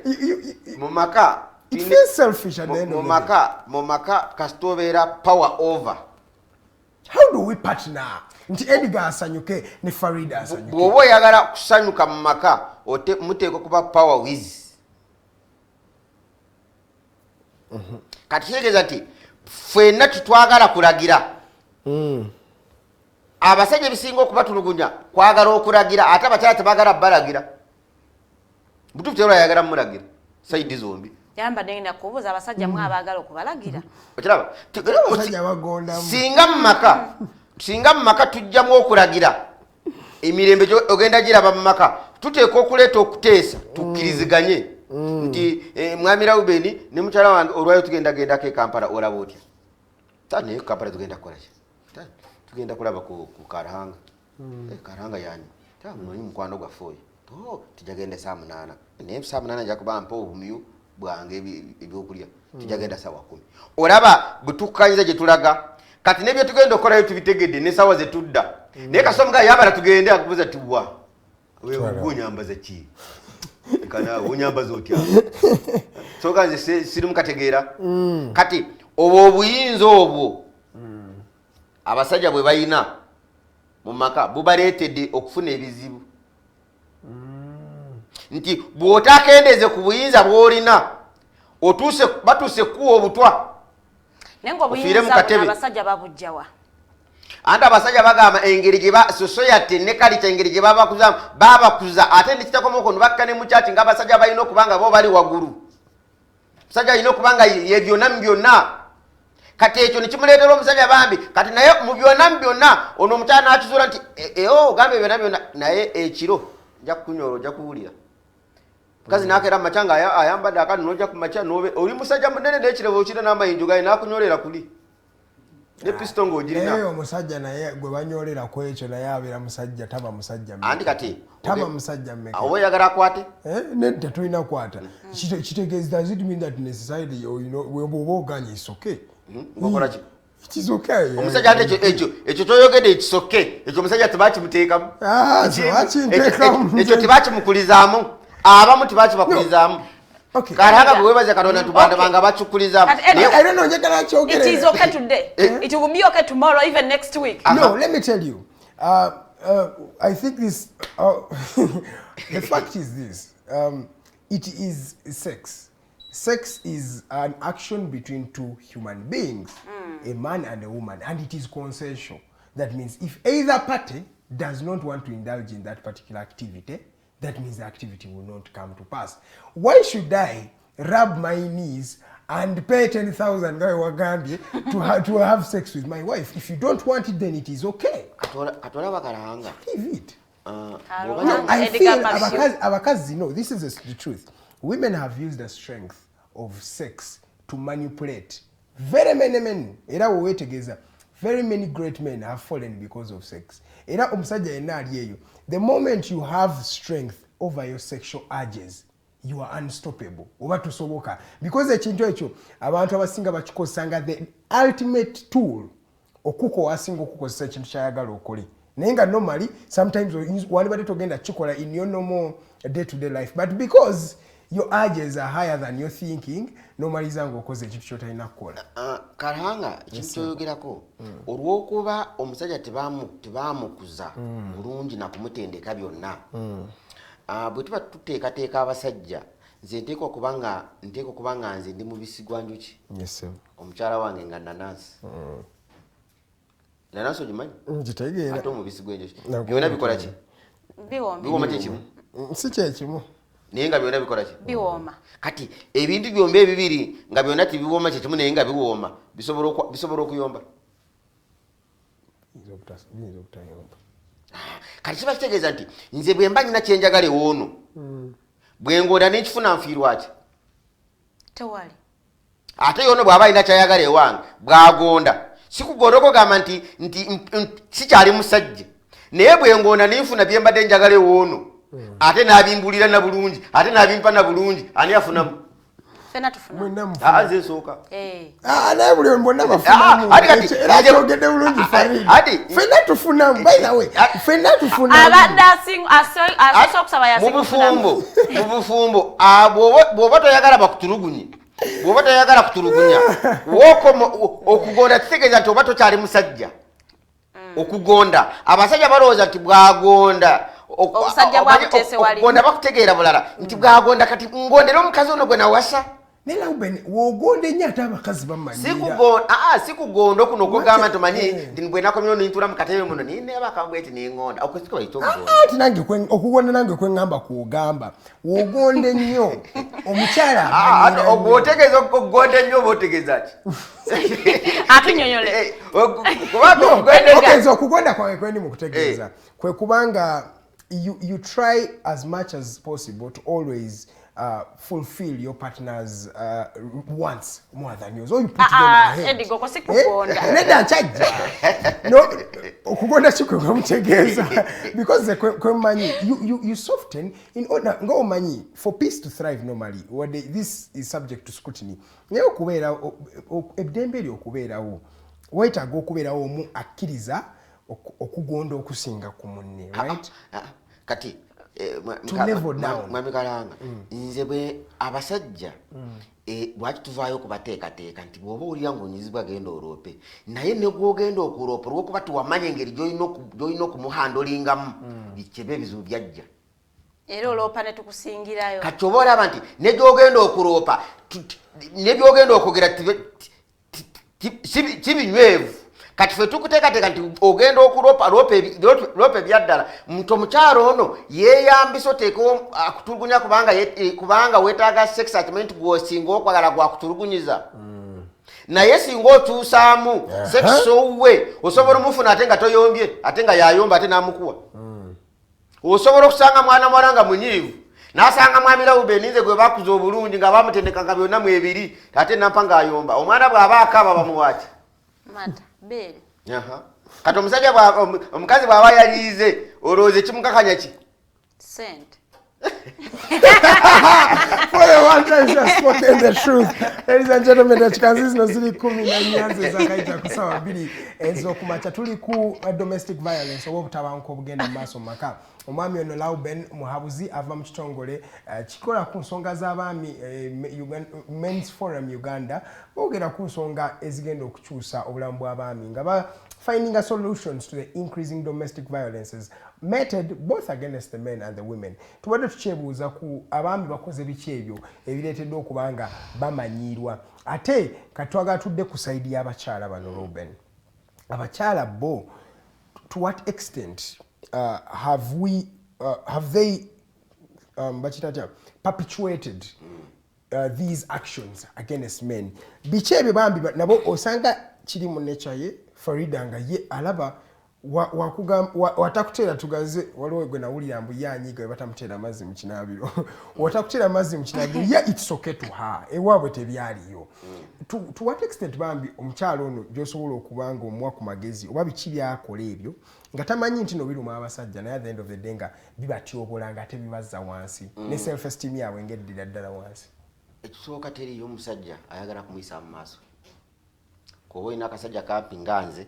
Speaker 8: mu maka.
Speaker 7: It feels selfish at the end of the day.
Speaker 8: Mu maka kasitobeera power over.
Speaker 7: How do we partner? Nti Edgar asanyuke ne Farida asanyuke.
Speaker 8: Bw'oba oyagala kusanyuka mu maka muteekwa kuba power with. Kati kitegeeza nti ffenna tutwagala kulagira. Abasajja ebisinga okubatulugunya kwagala okulagira ate abakyala tebaagala balagira. Butuufu tero ayagala mulagira sayidi zombi.
Speaker 3: Yamba ndengenda kubuuza abasajja mwe abaagala okubalagira.
Speaker 8: Okiraba?
Speaker 7: Abasajja bagondamu.
Speaker 8: Singa mu maka tujjamu okulagira emirembe ogenda giraba mu maka tuteeka okuleeta okuteesa tukkiriziganye nti mwami Lauben ne mukyala wange olwayo tugendagendako e Kampala olaba otya naye Kampala tugenda kukola ki tugenda kulaba ku Karahanga Karahanga yani noyi mukwano gwaffe oyo tujagenda saa 8 naye saa 8 jakuba mpa obumyu bwange ebyokulya tujagenda saa 10 olaba butukkanyiza gye tulaga kati nebyo tugenda okolayo tubitegedde n'essaawa ze tudda naye kasomuga yabala tugende akubuza tuwa onyambaza ki kana onyambaza otya soka nze siri mukategeera kati obwo obuyinza obwo abasajja bwe bayina mu maka bubaleetedde okufuna ebizibu nti bw'otakendeze ku buyinza bw'olina batuse kuwa obutwa
Speaker 3: nengo buyinza abasajja babujjawa
Speaker 8: anda abasajja bagamba engeri gye society ne kalita engeri gye babakuza ate nekitakomokono bakka ne mu kyati ng'abasajja balina okubanga bo bali waggulu musajja alina okubanga ye byonna kati ekyo nekimuleetera omusajja bambi kati naye mu byonna ono omukyala n'akizuula nti ogambe byonna naye ekiro nja kukunyola ojja kuwulira mukazi n'akeera mu makya nga ayambadde akati n'ojja ku makya oli musajja munene n'ekirebo okira n'amayinjo gaye n'akunyolera kuli ne pisito ng'ogirina
Speaker 7: naye omusajja naye gwe banyolera ku ekyo naye abeera musajja taba musajja
Speaker 8: andi kati
Speaker 7: taba musajja mmeka
Speaker 8: oba oyagala akwate
Speaker 7: nedda tolina kwata kitegeeza does it mean that in a society bw'oba oganye isoke
Speaker 8: ngokolaki
Speaker 7: kizoke
Speaker 8: omusajja ate ekyo toyogedde ekisoke ekyo omusajja tebakimuteekamu ekyo tebakimukulizaamu abamu tebakibakulizaamu Karanga bwebaze katonda tubanda banga bachukulizaamu
Speaker 7: I don't know njagala kyogere
Speaker 3: it is okay today it will be okay tomorrow even next week
Speaker 7: no let me tell you I think this the fact is this it is sex is an action between two human beings a man and a woman and it is consensual that means if either party does not want to indulge in that particular activity that means the activity will not come to pass. Why should I rub my knees and pay 10,000 guy Wagambie to have sex with my wife? If you don't want it, then it is okay. Leave it. I feel abakazi, no, this is the truth. Women have used the strength of sex to manipulate. Very many men, very many great men have fallen because of sex. The moment you have strength over your sexual urges, you are unstoppable. Because ekintu ekyo abantu abasinga bakikozesanga the ultimate tool okuko wasinga okukozesa ekintu kyayagala okole. Naye nga normally sometimes walibadde togenda kikola in your normal day-to-day life, but because your urges are higher than your thinking, normally zanga okoze ekintu kyotalina kukola.
Speaker 8: Karanga ekintu kyoyogerako olw'okuba omusajja tebaamukuza bulungi na kumutendeka byonna bwe tuba tuteekateeka abasajja nze nteekwa okuba nga nze ndi mubisi gwa njuki omukyala wange nga nanansi nanansi ogimanyi
Speaker 7: ngitegeera
Speaker 8: ate omubisi gw'enjuki byonna bikola ki biwooma kyekimu
Speaker 7: si kyekimu
Speaker 8: naye nga byonna bikola ki
Speaker 3: biwooma
Speaker 8: kati ebintu byombi ebibiri nga byonna tibiwooma kyekimu naye nga biwooma bisobola okuyomba kati kiba kitegeeza nti nze bwe mba nyina kyenjagala ewoono bwe ngonda n'ekifuna nfiirwa ki
Speaker 3: tewali
Speaker 8: ate yono bw'aba alina kyayagala ewange bw'agonda sikugonda okugamba nti sikyali musajja naye bwe ngonda n'enfuna bye mbadde njagala ewoono ate n'abimbulira na bulungi ate n'abimpa na bulungi ani afunamu
Speaker 3: fena tufuna
Speaker 8: nze nsooka
Speaker 7: naye buli bonna bafunamu era kyogedde bulungi fena tufunamu by the way fena tufunamu
Speaker 3: abadde asoose okusaba
Speaker 8: mu bufumbo bw'oba toyagala bakutulugunye bw'oba toyagala kutulugunya okugonda kitegeeza nti oba tokyali musajja okugonda abasajja balowooza nti bwagonda okugonda bakutegeera bulala nti bwagonda kati ngondera omukazi ono gwe nawasa
Speaker 7: ne Lauben wogonde nnyo ate abakazi bamanyira
Speaker 8: sikugonda okuno okugamba nti omanyi nti bwe nakomyewo nintula mu katebe muno ninebakambwe eti ningonda okwesika bayita
Speaker 7: ati nange okugonda nange kwengamba kuogamba wogonde nnyo omukyala
Speaker 8: otegeeza okugonda ennyo oba otegeeza ki
Speaker 3: atunyonyole
Speaker 7: okugonda kwange kwendi mu kutegeeza kwe kubanga you try as much as possible to always fulfill your partner's wants more than yours. Or you put them ahead. Neda nchajja. No, okugonda chiko ngamutegeza because you soften in order ngo omanyi for peace to thrive normally. This is subject to scrutiny. Naye okubeera eddembe okubeerawo wetaaga okubeerawo omu akkiriza okugonda okusinga ku munne, right?
Speaker 8: Kati
Speaker 7: mwami
Speaker 8: Kalanga nze bwe abasajja lwaki tuvaayo okubateekateeka nti bw'oba olira ng'onyizibwa genda oloope naye ne gw'ogenda okuloopa olw'okuba tiwamanya engeri gy'olina okumuhandolingamu bikyebe ebizibu byajja
Speaker 3: era oloopa ne tukusingirayo
Speaker 8: kati oba olaba nti ne gy'ogenda okuloopa ne by'ogenda okwogera kibinywevu kati ffe tukuteekateeka nti ogenda okuloopa loopa ebyaddala nti omukyalo ono yeeyambisa oteekewo akutulugunya kubanga weetaaga sex attachment gw'osinga okwagala gwakutulugunyiza naye singa okyusaamu sex owuwe osobola omufuna ate nga toyombye ate nga yayomba ate n'amukuwa osobola okusanga mwana mwala nga munyiivu n'asanga mwami Lauben nze gwe bakuza obulungi nga bamutendekanga byonna mu ebiri ate nampa ng'ayomba omwana bw'aba akaaba bamuwaaki
Speaker 3: mata beere
Speaker 8: kati omusajja omukazi bw'aba yaliize olowooza kimukakanya ki
Speaker 3: sente
Speaker 7: For the one time she has spoken the truth. Ladies and gentlemen, tukikanzi zino ziri 14 ezakaita ku ssaawa 2 ez'okumakya tuli ku domestic violence oba obutabanguko obugenda mu maaso mu maka. Omwami ono Lauben Muhabuzi ava mu kitongole kikola ku nsonga z'abaami Men's Forum Uganda boogera ku nsonga ezigenda okukyusa obulamu bw'abaami nga finding solutions to the increasing domestic violences meted both against the men and the women. Tubadde tukyebuuza ku abaami bakoze biki ebyo ebireetedde okuba nga bamanyiirwa ate katwaga tudde ku saidi y'abakyala bano Lauben. Abakyala bo to what extent have they perpetuated these actions against men? Biki ebyo bambi nabo osanga kiri mu nature ye Farida nga ye alaba watakutera tugaze waliwo gwe nawulira mbu yanyiga batamutera amazzi mu kinaabiro watakutera amazzi mu kinaabiro ye it's okay to her ewaabwe tebyaliyo to what extent bambi omukyalo ono gy'osobola okubanga omuwa ku magezi oba biki byakola ebyo nga tamanyi nti no biruma abasajja naye at the end of the day nga bibatyobola nga tebibazza wansi ne self esteem yaabwe ng'eddira ddala wansi.
Speaker 8: Ekisooka teriyo omusajja ayagala kumuyisa mu maaso kuba olina akasajja kampi nga nze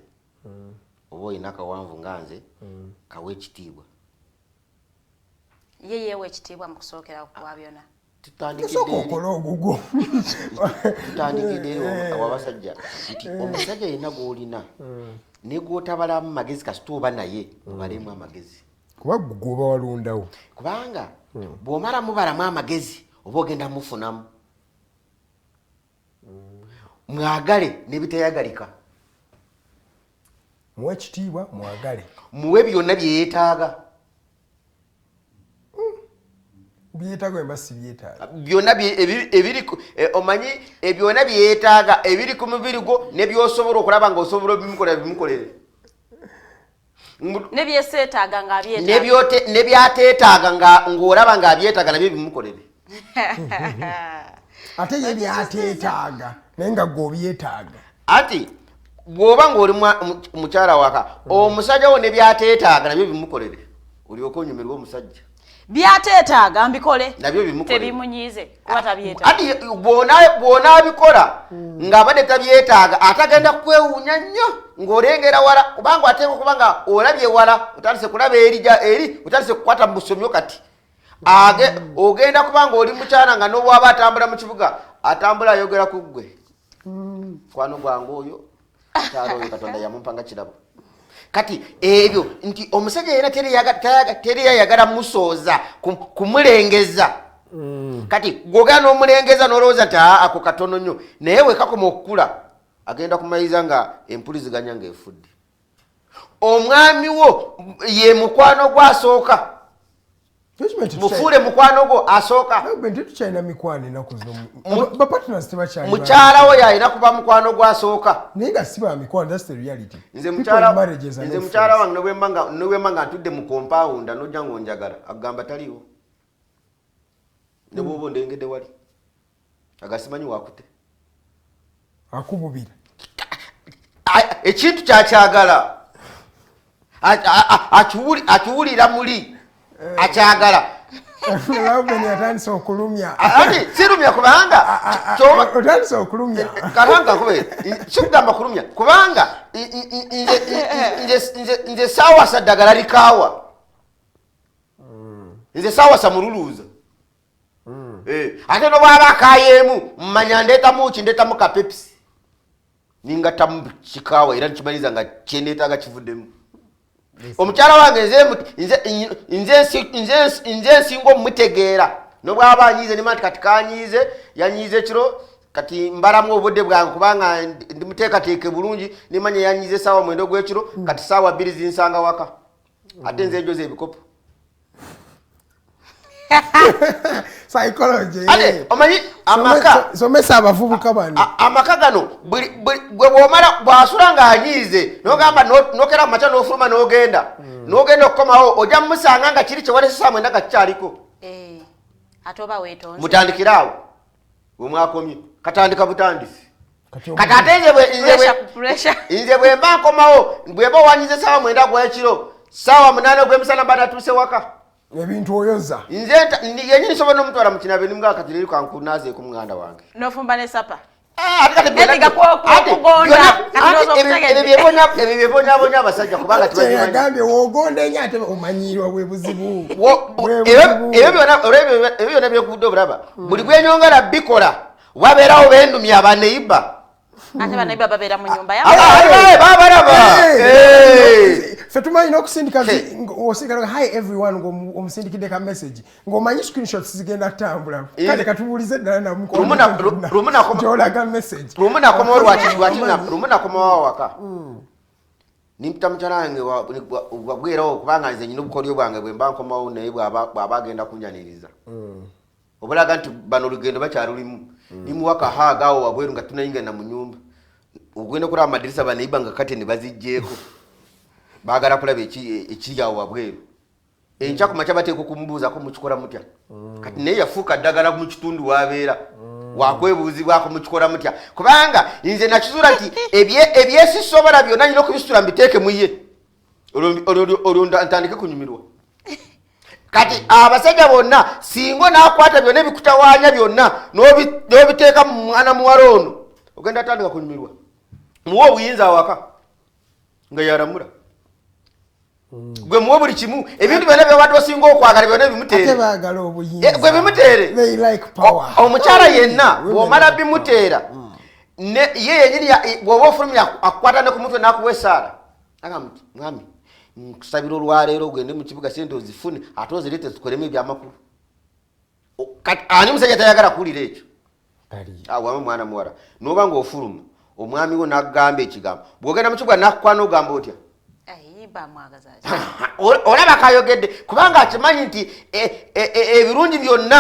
Speaker 8: oba olina akawanvu nga nze kawe ekitiibwa
Speaker 3: ye yeewa ekitiibwa mu kusookera kwa byonna
Speaker 8: tutandikidde awabasajja nti omusajja yenna gw'olina ne gw'otabalamu magezi kasita oba naye obalemu amagezi
Speaker 7: kuba gwoba walundawo
Speaker 8: kubanga bw'omala mubalamu amagezi oba ogenda mufunamu mwagale nebitayagalika
Speaker 7: muwe ekitiibwa mwagale
Speaker 8: muwe byonna byeyeetaaga
Speaker 7: byetaaga emba si byetaaga
Speaker 8: byonna ebiri omanyi byonna byeyeetaaga ebiri ku mubiri gwo ne by'osobola okulaba ng'osobola bimukolere
Speaker 3: ne byeseetaaga ng'abyetaaga
Speaker 8: ne byateetaaga ng'olaba ng'abyetaaga nabyo bimukolere
Speaker 7: ate ye byateetaaga naye nga gw'obyetaaga
Speaker 8: ati bw'oba ng'oli mukyala waka omusajja wo ne byateetaaga nabyo bimukolere olyoka onyumirwa omusajja
Speaker 3: byateetaaga mbikole
Speaker 8: nabyo bimukolere
Speaker 3: tebimunyiize kuba tabyetaaga
Speaker 8: ati bw'onaabikola ng'abadde tabyetaaga atagenda kwewuunya nnyo ng'olengera wala kubanga ateeka okuba nga olabye wala otandise kulaba eri otandise kukwata mu busomyo kati ogenda kubanga oli mukyala nga n'obwaba atambula mu kibuga atambula ayogera ku ggwe kwano gwange oyo kyalo oyo Katonda yamumpanga kirabo kati ebyo nti omusajja yena teri yayagala musooza kumulengeza kati gwogera n'omulengeza n'olowooza nti ako katono nnyo naye wekakoma okukula agenda kumayiza nga empuliziganya ng'efudde omwami wo ye mukwano gw'asooka mufuule mukwano gwo asooka
Speaker 7: tetukyalina mikwano enaku zino
Speaker 8: mukyala wo yalina kuba mukwano gw'asooka
Speaker 7: naye nga si ba mikwano that's the reality.
Speaker 8: nze mukyala wange nobwemba nga ntudde mu kompawunda nojja ng'onjagala agamba taliwo ne bwoba ondengedde wali agasimanyi wakute
Speaker 7: akububira
Speaker 8: ekintu kyakyagala akiwulira muli akyagala
Speaker 7: Lauben atandise okulumya
Speaker 8: ati sirumya kubanga
Speaker 7: otandise okulumya
Speaker 8: katanga kube sikugamba kulumya kubanga nze saawasa ddagala likaawa nze saawasa mululuuza ate nobwaba akayeemu mmanya ndeetamu ki ndeetamu kapepisi ningattamu kikaawa era nkimaliza nga kyendeetaaga kivuddemu omukyala wange nze nsinga omutegeera nobwaba anyiize ne kati kanyiize yanyiize kiro kati mbalamu obudde bwange kubanga ndimuteekateeke bulungi nimanya yanyiize essaawa 9 gw'ekiro kati ssaawa 2 zinsanga waka ate nze njoza ebikopo
Speaker 7: psychology
Speaker 8: ate omanyi amaka
Speaker 7: somesa abavubuka bano
Speaker 8: amaka gano gwe bwomala bwasula ng'anyiize nogamba nokera maca n'ofuluma n'ogenda okukomawo ojja mumusanga nga kiri kyewalesa ssaawa 9 gakikyaliko
Speaker 3: ate oba weetonze
Speaker 8: mutandikiraawo bwe mwakomye katandika butandisi kati ate nze bwe mba nkomawo bweba wanyize ssaawa 9 gw'ekiro ssaawa 8 gw'emisana mba natuuse waka
Speaker 7: ebintu oyoza
Speaker 8: nze yenyini sobola n'omutwala mu kinabe nimugaa kati liri kankunaazeeku muganda wange
Speaker 3: n'ofumba ne sapa
Speaker 8: ebyo byebonyabonya abasajja kubanga
Speaker 7: tibagambye wogonda enya ate omanyirwa bwe buzibu
Speaker 8: ebyo byonna byekubudde obulaba buli gwenyongala bikola wabeerawo bendumya abaneiba
Speaker 3: ate banaiba babeera mu nyumba
Speaker 8: babalaba
Speaker 7: fe tumanyi n'okusindika osindika hi everyone ng'omusindikidde ka message ng'omanyi screenshots zigenda kutambula kale katubuulize ddala namukyolaga message
Speaker 8: lumu nakomawo waka nimpita mukyala wange wabwerawo kubanga nze nyina obukolyo bwange bwe mba nkomawo naye bw'aba agenda kunyaniriza obulaga nti bano olugendo bakyalulimu nimuwaka haagaawo wabweru nga tunayingana mu nyumba ogenda okulaba amadirisa baneiba nga kate ne bazigjeeko baagala kulaba ekiri awo wabweru enkya ku makya bateeka okumubuuzako mukikola mutya kati naye yafuuka ddagala mu kitundu wabeera wakwebuuzibwako mukikola mutya kubanga nze nakizuula nti ebyesisobola byonna nyina okubisitula mbiteeke mu ye olwo ntandike kunyumirwa kati abasajja bonna singo nakwata byonna ebikutawaanya byonna n'obiteeka mu mwana muwala ono ogenda atandika kunyumirwa muwa obuyinza awaka nga yaramula gwe muwa buli kimu ebintu byonna byobadde osinga okwagala byonna bimuteere gwe bimuteere omukyala yenna bw'omala bimuteera ye yenyini bw'oba ofulumya akukwata ne ku mutwe n'akuwa essaala agamba mwami nkusabira olwaleero ogende mu kibuga sente ozifune ate ozireete zikolemu ebyamakulu ani musajja tayagala kuwulira ekyo wama mwana muwala noba ng'ofuluma omwami wo n'agamba ekigambo bw'ogenda mu kibuga n'akukwana ogamba otya olaba kayogedde kubanga akimanyi nti ebirungi byonna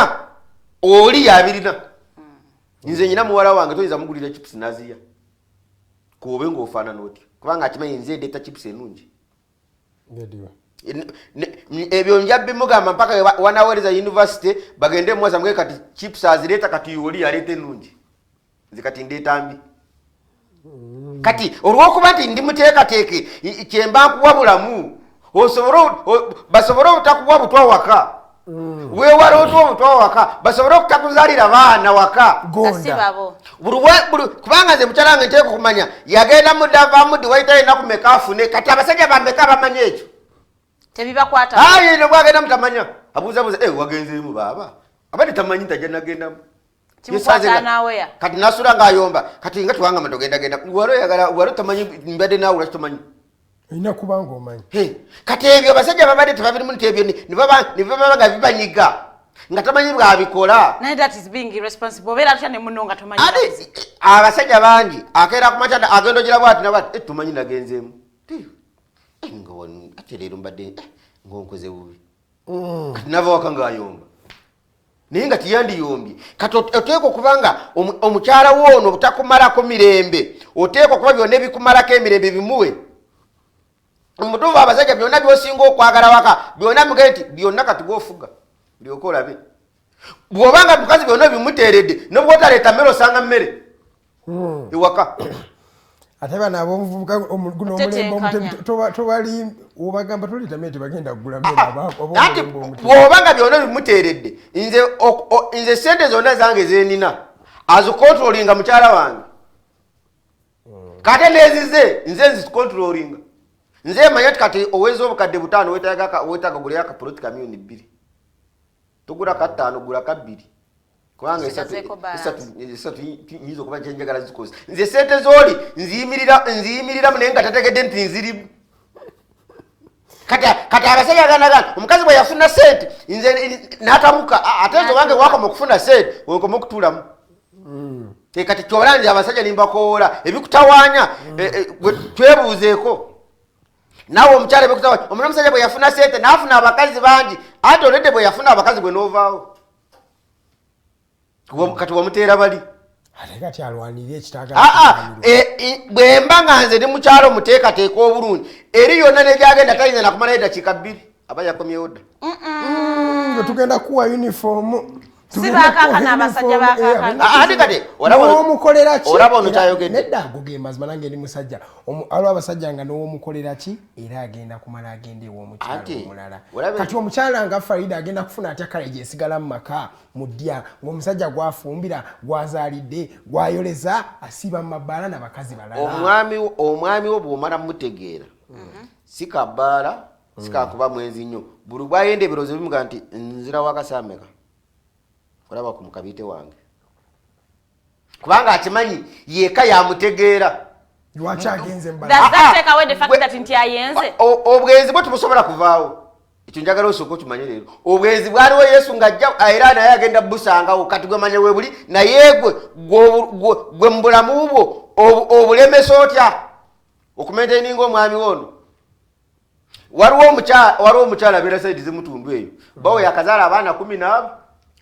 Speaker 8: oli yabirina nze nyina muwala wange toyinza mugulira chips naziya kuobe ng'ofaanana otya kubanga akimanyi nze ndeeta chips ennungi ebyo njabimugamba mpaka wanaweereza university bagende mwasa mwe kati chips azireeta kati oli yaleeta ennungi nze kati ndeeta mbi kati olw'okuba nti ndi muteekateeke kyemba nkuwabulamu basobole obutakuwa butwa waka weewala otwa obutwa waka basobole okutakuzaalira baana waka kubanga nze mukyala wange nteeka okumanya yagenda mudavaamu diwayita yena kumeka afune kati abasajja bameka bamanya ekyo
Speaker 3: tebibakwata
Speaker 8: no bwagenda mutamanya abuuzabuuza wagenzeemu baaba abadde tamanyi ntajja nagendamu kati nasula ng'ayomba kati nga tuwanga matogendagenda wali tamanyi mbadde naawe lwaki tomanyi
Speaker 7: olina kubanga omanyi
Speaker 8: kati ebyo abasajja babadde tebabirimu nti ebyo nibaba nga bibanyiga nga tamanyi bwabikola abasajja bangi akeera kumakyanda agenda ogira bwati nabati tumanyi nagenzeemu ate leero mbadde ngonkoze bubi kati nava waka ng'ayomba naye nga tiyandiyombye kati oteeka okubanga omukyala woono obutakumalako mirembe oteeka okuba byonna ebikumalako emirembe bimuwe omutuufu abasajja byonna byosinga okwagala waka byonna mugee nti byonna kati gwofuga bulyoka olabe bw'obanga mukazi byonna bimuteeredde nobwotaleeta mmere osanga mmere ewaka
Speaker 7: ate bana abomuvubuka guno omulembe tobali obagamba toleta mmere tebagenda kugula
Speaker 8: mmere bw'obanga byonna bimuteeredde nze sente zonna zange zenina azikontrolinga mukyala wange kate nezize nze nzikontrolinga nze manya ti kati oweza obukadde 5 wetaaga gulayo akapoloti ka million 2 togula ka 5 gula ka 2 kubanga esatu nyinza okuba kyenjagala zikoze nze sente zooli nziyimiriramu naye nga tategedde nti nzirimu kati abasajja aganaga omukazi bwe yafuna sente nze n'atamuka atezo wange wakoma okufuna sente wenkoma okutulamu kati kyobalanze abasajja nimbakoola ebikutawaanya twebuuzeeko nawe omukyala ebikutawaanya omuna omusajja bwe yafuna sente n'afuna abakazi bangi ate olwedde bwe yafuna abakazi bwe n'ovaawo kati wamuteera bali bwemba nga nze ndi mukyalo muteekateeka obulungi eri yonna negyagenda talinza nakumalayo eddakiika 2 aba yakomyewo dda
Speaker 7: tugenda kuwa uniform
Speaker 3: sibakakana abasajja bakakana
Speaker 8: kati
Speaker 7: olaba
Speaker 8: ono kyayogedde
Speaker 7: nedda agoge mazima nange ndi musajja aliwo abasajja nga n'owomukolera ki era agenda kumala agenda ew'omukyala omulala kati omukyala nga Farida agenda kufuna atya kale gyesigala mu maka mu ddya ng'omusajja gwafumbira gwazaalidde gwayoleza asiba mu mabbaala n'abakazi balala
Speaker 8: omwami wo bw'omala mutegeera si kabbaala si kakuba mwezi nnyo buli bwayenda ebirozo bimuga nti nzira wakasameka olaba ku mukabite wange kubanga akimanyi yeka yamutegeera
Speaker 7: lwaki agenze
Speaker 8: obwenzi bwe tumusobola kuvaawo ekyo njagala osooka okimanye leero obwenzi bwaliwo yesu ng'ajja era naye agenda busangawo kati gwe manye we buli naye gwe mu bulamu bwo obulemesa otya okumentaininga omwami wono waliwo omukyala abeera saidi zimutundu eyo bawo yakazaala abaana 10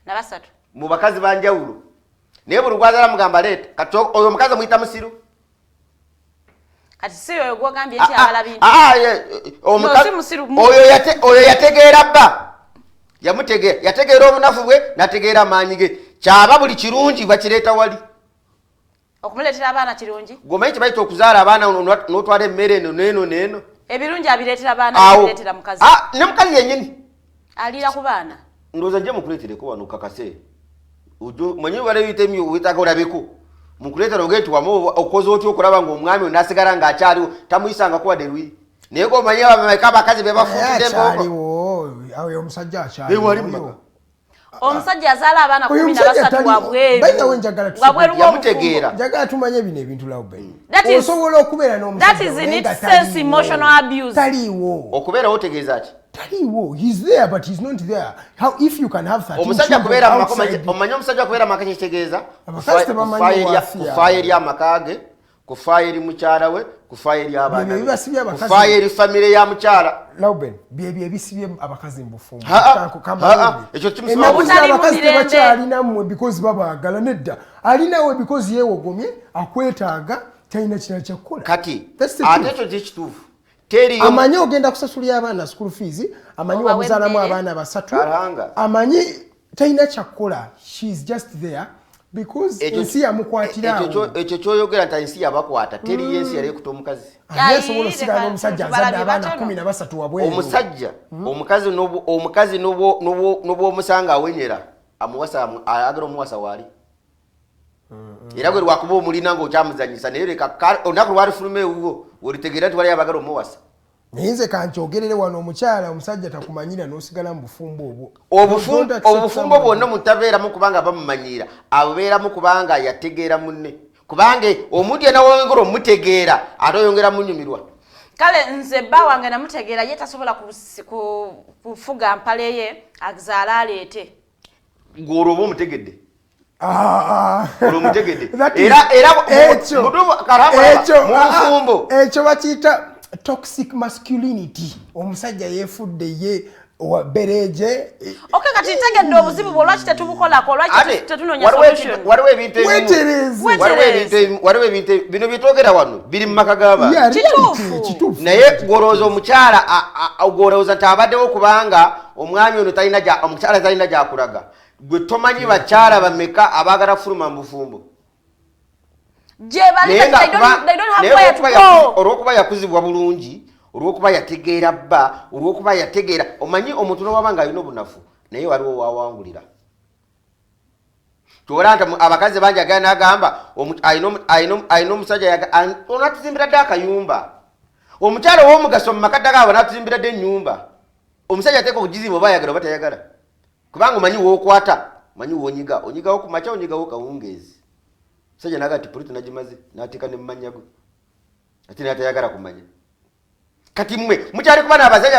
Speaker 3: n'abasatu
Speaker 8: mu bakazi banjawulo naye buli gwazaala mugamba leeta kati oyo omukazi amuyita musiru
Speaker 3: kati si oyo gwogambye nti abala bintu
Speaker 8: oyo yategeera bba yategeera obunafu bwe nategeera amaanyi ge kyaba buli kirungi bakireeta wali
Speaker 3: okumuleetera abaana kirungi
Speaker 8: gomanyi kibayita okuzaala abaana n'otwala emmere eno neeno
Speaker 3: ebirungi abireetera baana abireetera mukazi
Speaker 8: ne mukazi yennyini
Speaker 3: aliira ku baana
Speaker 8: ndowooza nje mukuleetereko wano kakase manyi balebitemi wetaaga olabeko mukuleetera oge nti wamu okoze otya okulaba ng'omwami onaasigala ng'akyaliwo tamuyisanga kuwadde lwi naye gomanyi abameka abakazi be bafuukiddembo
Speaker 7: omusajja akyaliwo
Speaker 3: omusajja azaala abaana 13 wabweru
Speaker 8: yamutegeera
Speaker 7: njagala tumanye bino ebintu Lauben
Speaker 3: osobola
Speaker 7: okubeera
Speaker 3: n'omusajja
Speaker 8: okubeerawo otegeeza ki
Speaker 7: taliwo he's there but he's not there how if you can have 13
Speaker 8: omusajja kubeera omanye omusajja kubeera maka kitegeeza kufaayo eri amaka ge kufaayo eri mukyala we kufaayo eri abaana kufaayo eri famire ya mukyala
Speaker 7: Lauben byebyo ebisibye abakazi mubufumbo
Speaker 8: ekyo kimusobola
Speaker 7: abakazi tebakyalina mmwe because babaagala nedda alinawe because yeewogomye akwetaaga talina kirala kyakukola
Speaker 8: kati ate ekyo tekituufu
Speaker 7: amanyi ogenda kusasulira abaana school fees amanyi wamuzaalamu abaana 3 amanyi talina kyakukola she's just there because ensi yamukwatirawo
Speaker 8: ekyo kyoyogera nti ensi yabakwata teri yensi yali ekuta omukazi
Speaker 7: asobola osigala n'omusajja azadde abaana 13 wabweru
Speaker 8: omusajja omukazi n'obwomusanga awenyera amuwasa ayagala omuwasa waali era gwe lwakuba omulina ng'okyamuzanyisa naye leka olunaku lwali fuluma ewuwo olitegeera nti wali yabagala omuwasa
Speaker 7: naye nze kankyogerere wano omukyala omusajja takumanyira n'osigala mu bufumbo
Speaker 8: obufumbo bwonna mutabeeramu kubanga bamumanyiira abubeeramu kubanga yategeera munne kubanga omuntu yena wongera omutegeera ate oyongera munyumirwa
Speaker 3: kale nze bba wange namutegeera ye tasobola kufuga mpale ye azaala aleete
Speaker 8: gw'olwoba omutegedde
Speaker 7: ekyo bakiyita toxic masculinity omusajja yeefudde ye bereje
Speaker 3: kati tegedde obuzibu bwo lwaki tetubukolako lwaki tetunoonya solution
Speaker 8: waliwo ebintu bino byetwogera wano biri mu maka g'abantu naye gw'olowooza omukyala gw'olowooza nti abaddewo kubanga omwami ono omukyala talina gyakulaga gwe tomanyi bakyala bameka abaagala kufuluma mu bufumbo olw'okuba yakuzibwa bulungi olw'okuba yategeera bba olw'okuba yategeera omanyi omuntu n'owaba nga alina obunafu naye waliwo wawangulira kyobala nti abakazi bangi agala n'agamba alina omusajja onatuzimbira dde akayumba omukyala ow'omugaso mu makadde gaabo natuzimbira dde ennyumba omusajja ateeka okugizibwa oba ayagala oba tayagala kubanga omanyi wookwata omanyi woonyiga onyigawo ku makya onyigawo kawungeezi omusajja naga ti polisi nagimaze n'ateeka ne mumanya gwe ate naye tayagala kumanya kati mmwe mukyali kuba n'abasajja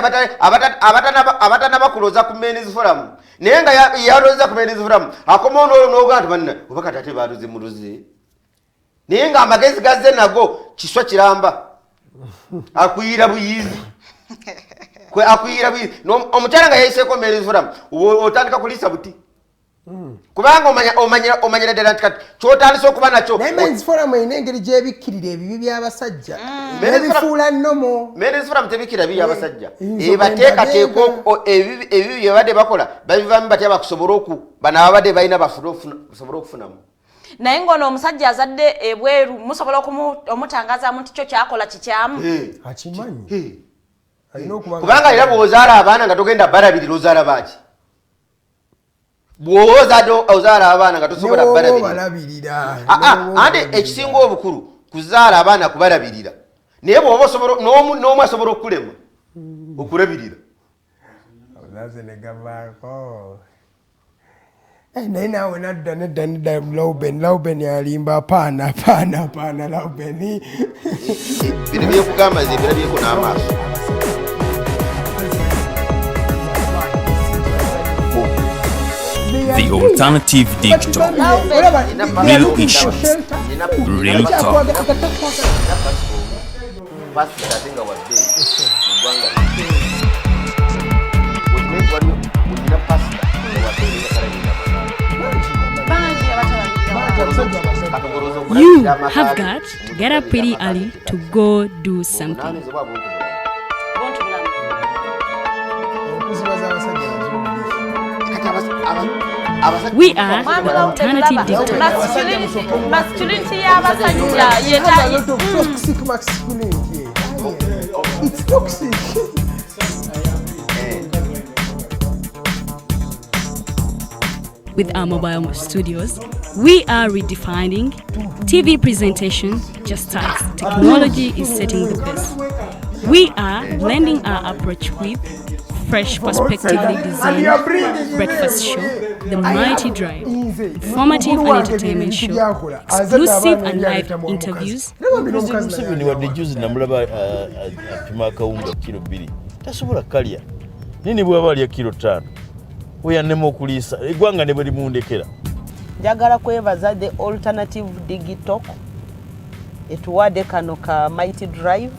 Speaker 8: abatana bakuloza ku men's forum naye nga yaloza ku men's forum akoma ono n'oga nti banna oba kati ate baluzi muluzi naye nga amagezi gazze nago kiswa kiramba akuyira buyizi omukyala nga yayiseeko men's forum otandika kuliisa buti kubanga omanyira ddala nti kati kyotandisa okuba nakyo
Speaker 7: naye men's forum erina engeri gyebikkirira ebibi by'abasajja nebifuula nnomo.
Speaker 8: men's forum tebikkira bibi by'abasajja bateekateeka ebibi bye babadde bakola babivaamu batya bakusobole bano ababadde balina basobole okufunamu.
Speaker 3: naye ng'ono omusajja azadde ebweru musobola omutangazaamu nti kyo kyakola kikyamu
Speaker 7: akimanyi
Speaker 8: kubanga era bw'ozaala abaana nga togenda balabirira ozaala baaki bw'ozaala abaana nga tosobola balabirira ate ekisinga obukulu kuzaala abaana kubalabirira naye bw'oba n'omu asobola okukulema okulabirira
Speaker 7: naye naawe nadda Lauben yalimba apaana Lauben
Speaker 8: bino byekugamba nze birabyeko n'amaaso.
Speaker 1: The Alternative Digitalk. Real issues. Real talk.
Speaker 4: You have got to get up pretty early to go do something. We are the Alternative Digitalk.
Speaker 3: Masculinity y'abasajja yetayi.
Speaker 7: Toxic masculinity. It's toxic.
Speaker 4: With our mobile studios, we are redefining TV presentation just as technology is setting the pace. We are blending our approach with fresh perspectively designed breakfast show, The Mighty Drive, informative and entertainment show, exclusive and live interviews.
Speaker 5: Museveni wadde juzi namulaba apima akawunga kilo 2 tasobola kalya nini bw'aba alya kilo 5 oyanema okuliisa eggwanga ne bwe limundekera.
Speaker 6: Njagala kwebaza the AlternativeDigitalk etuwadde kano ka Mighty Drive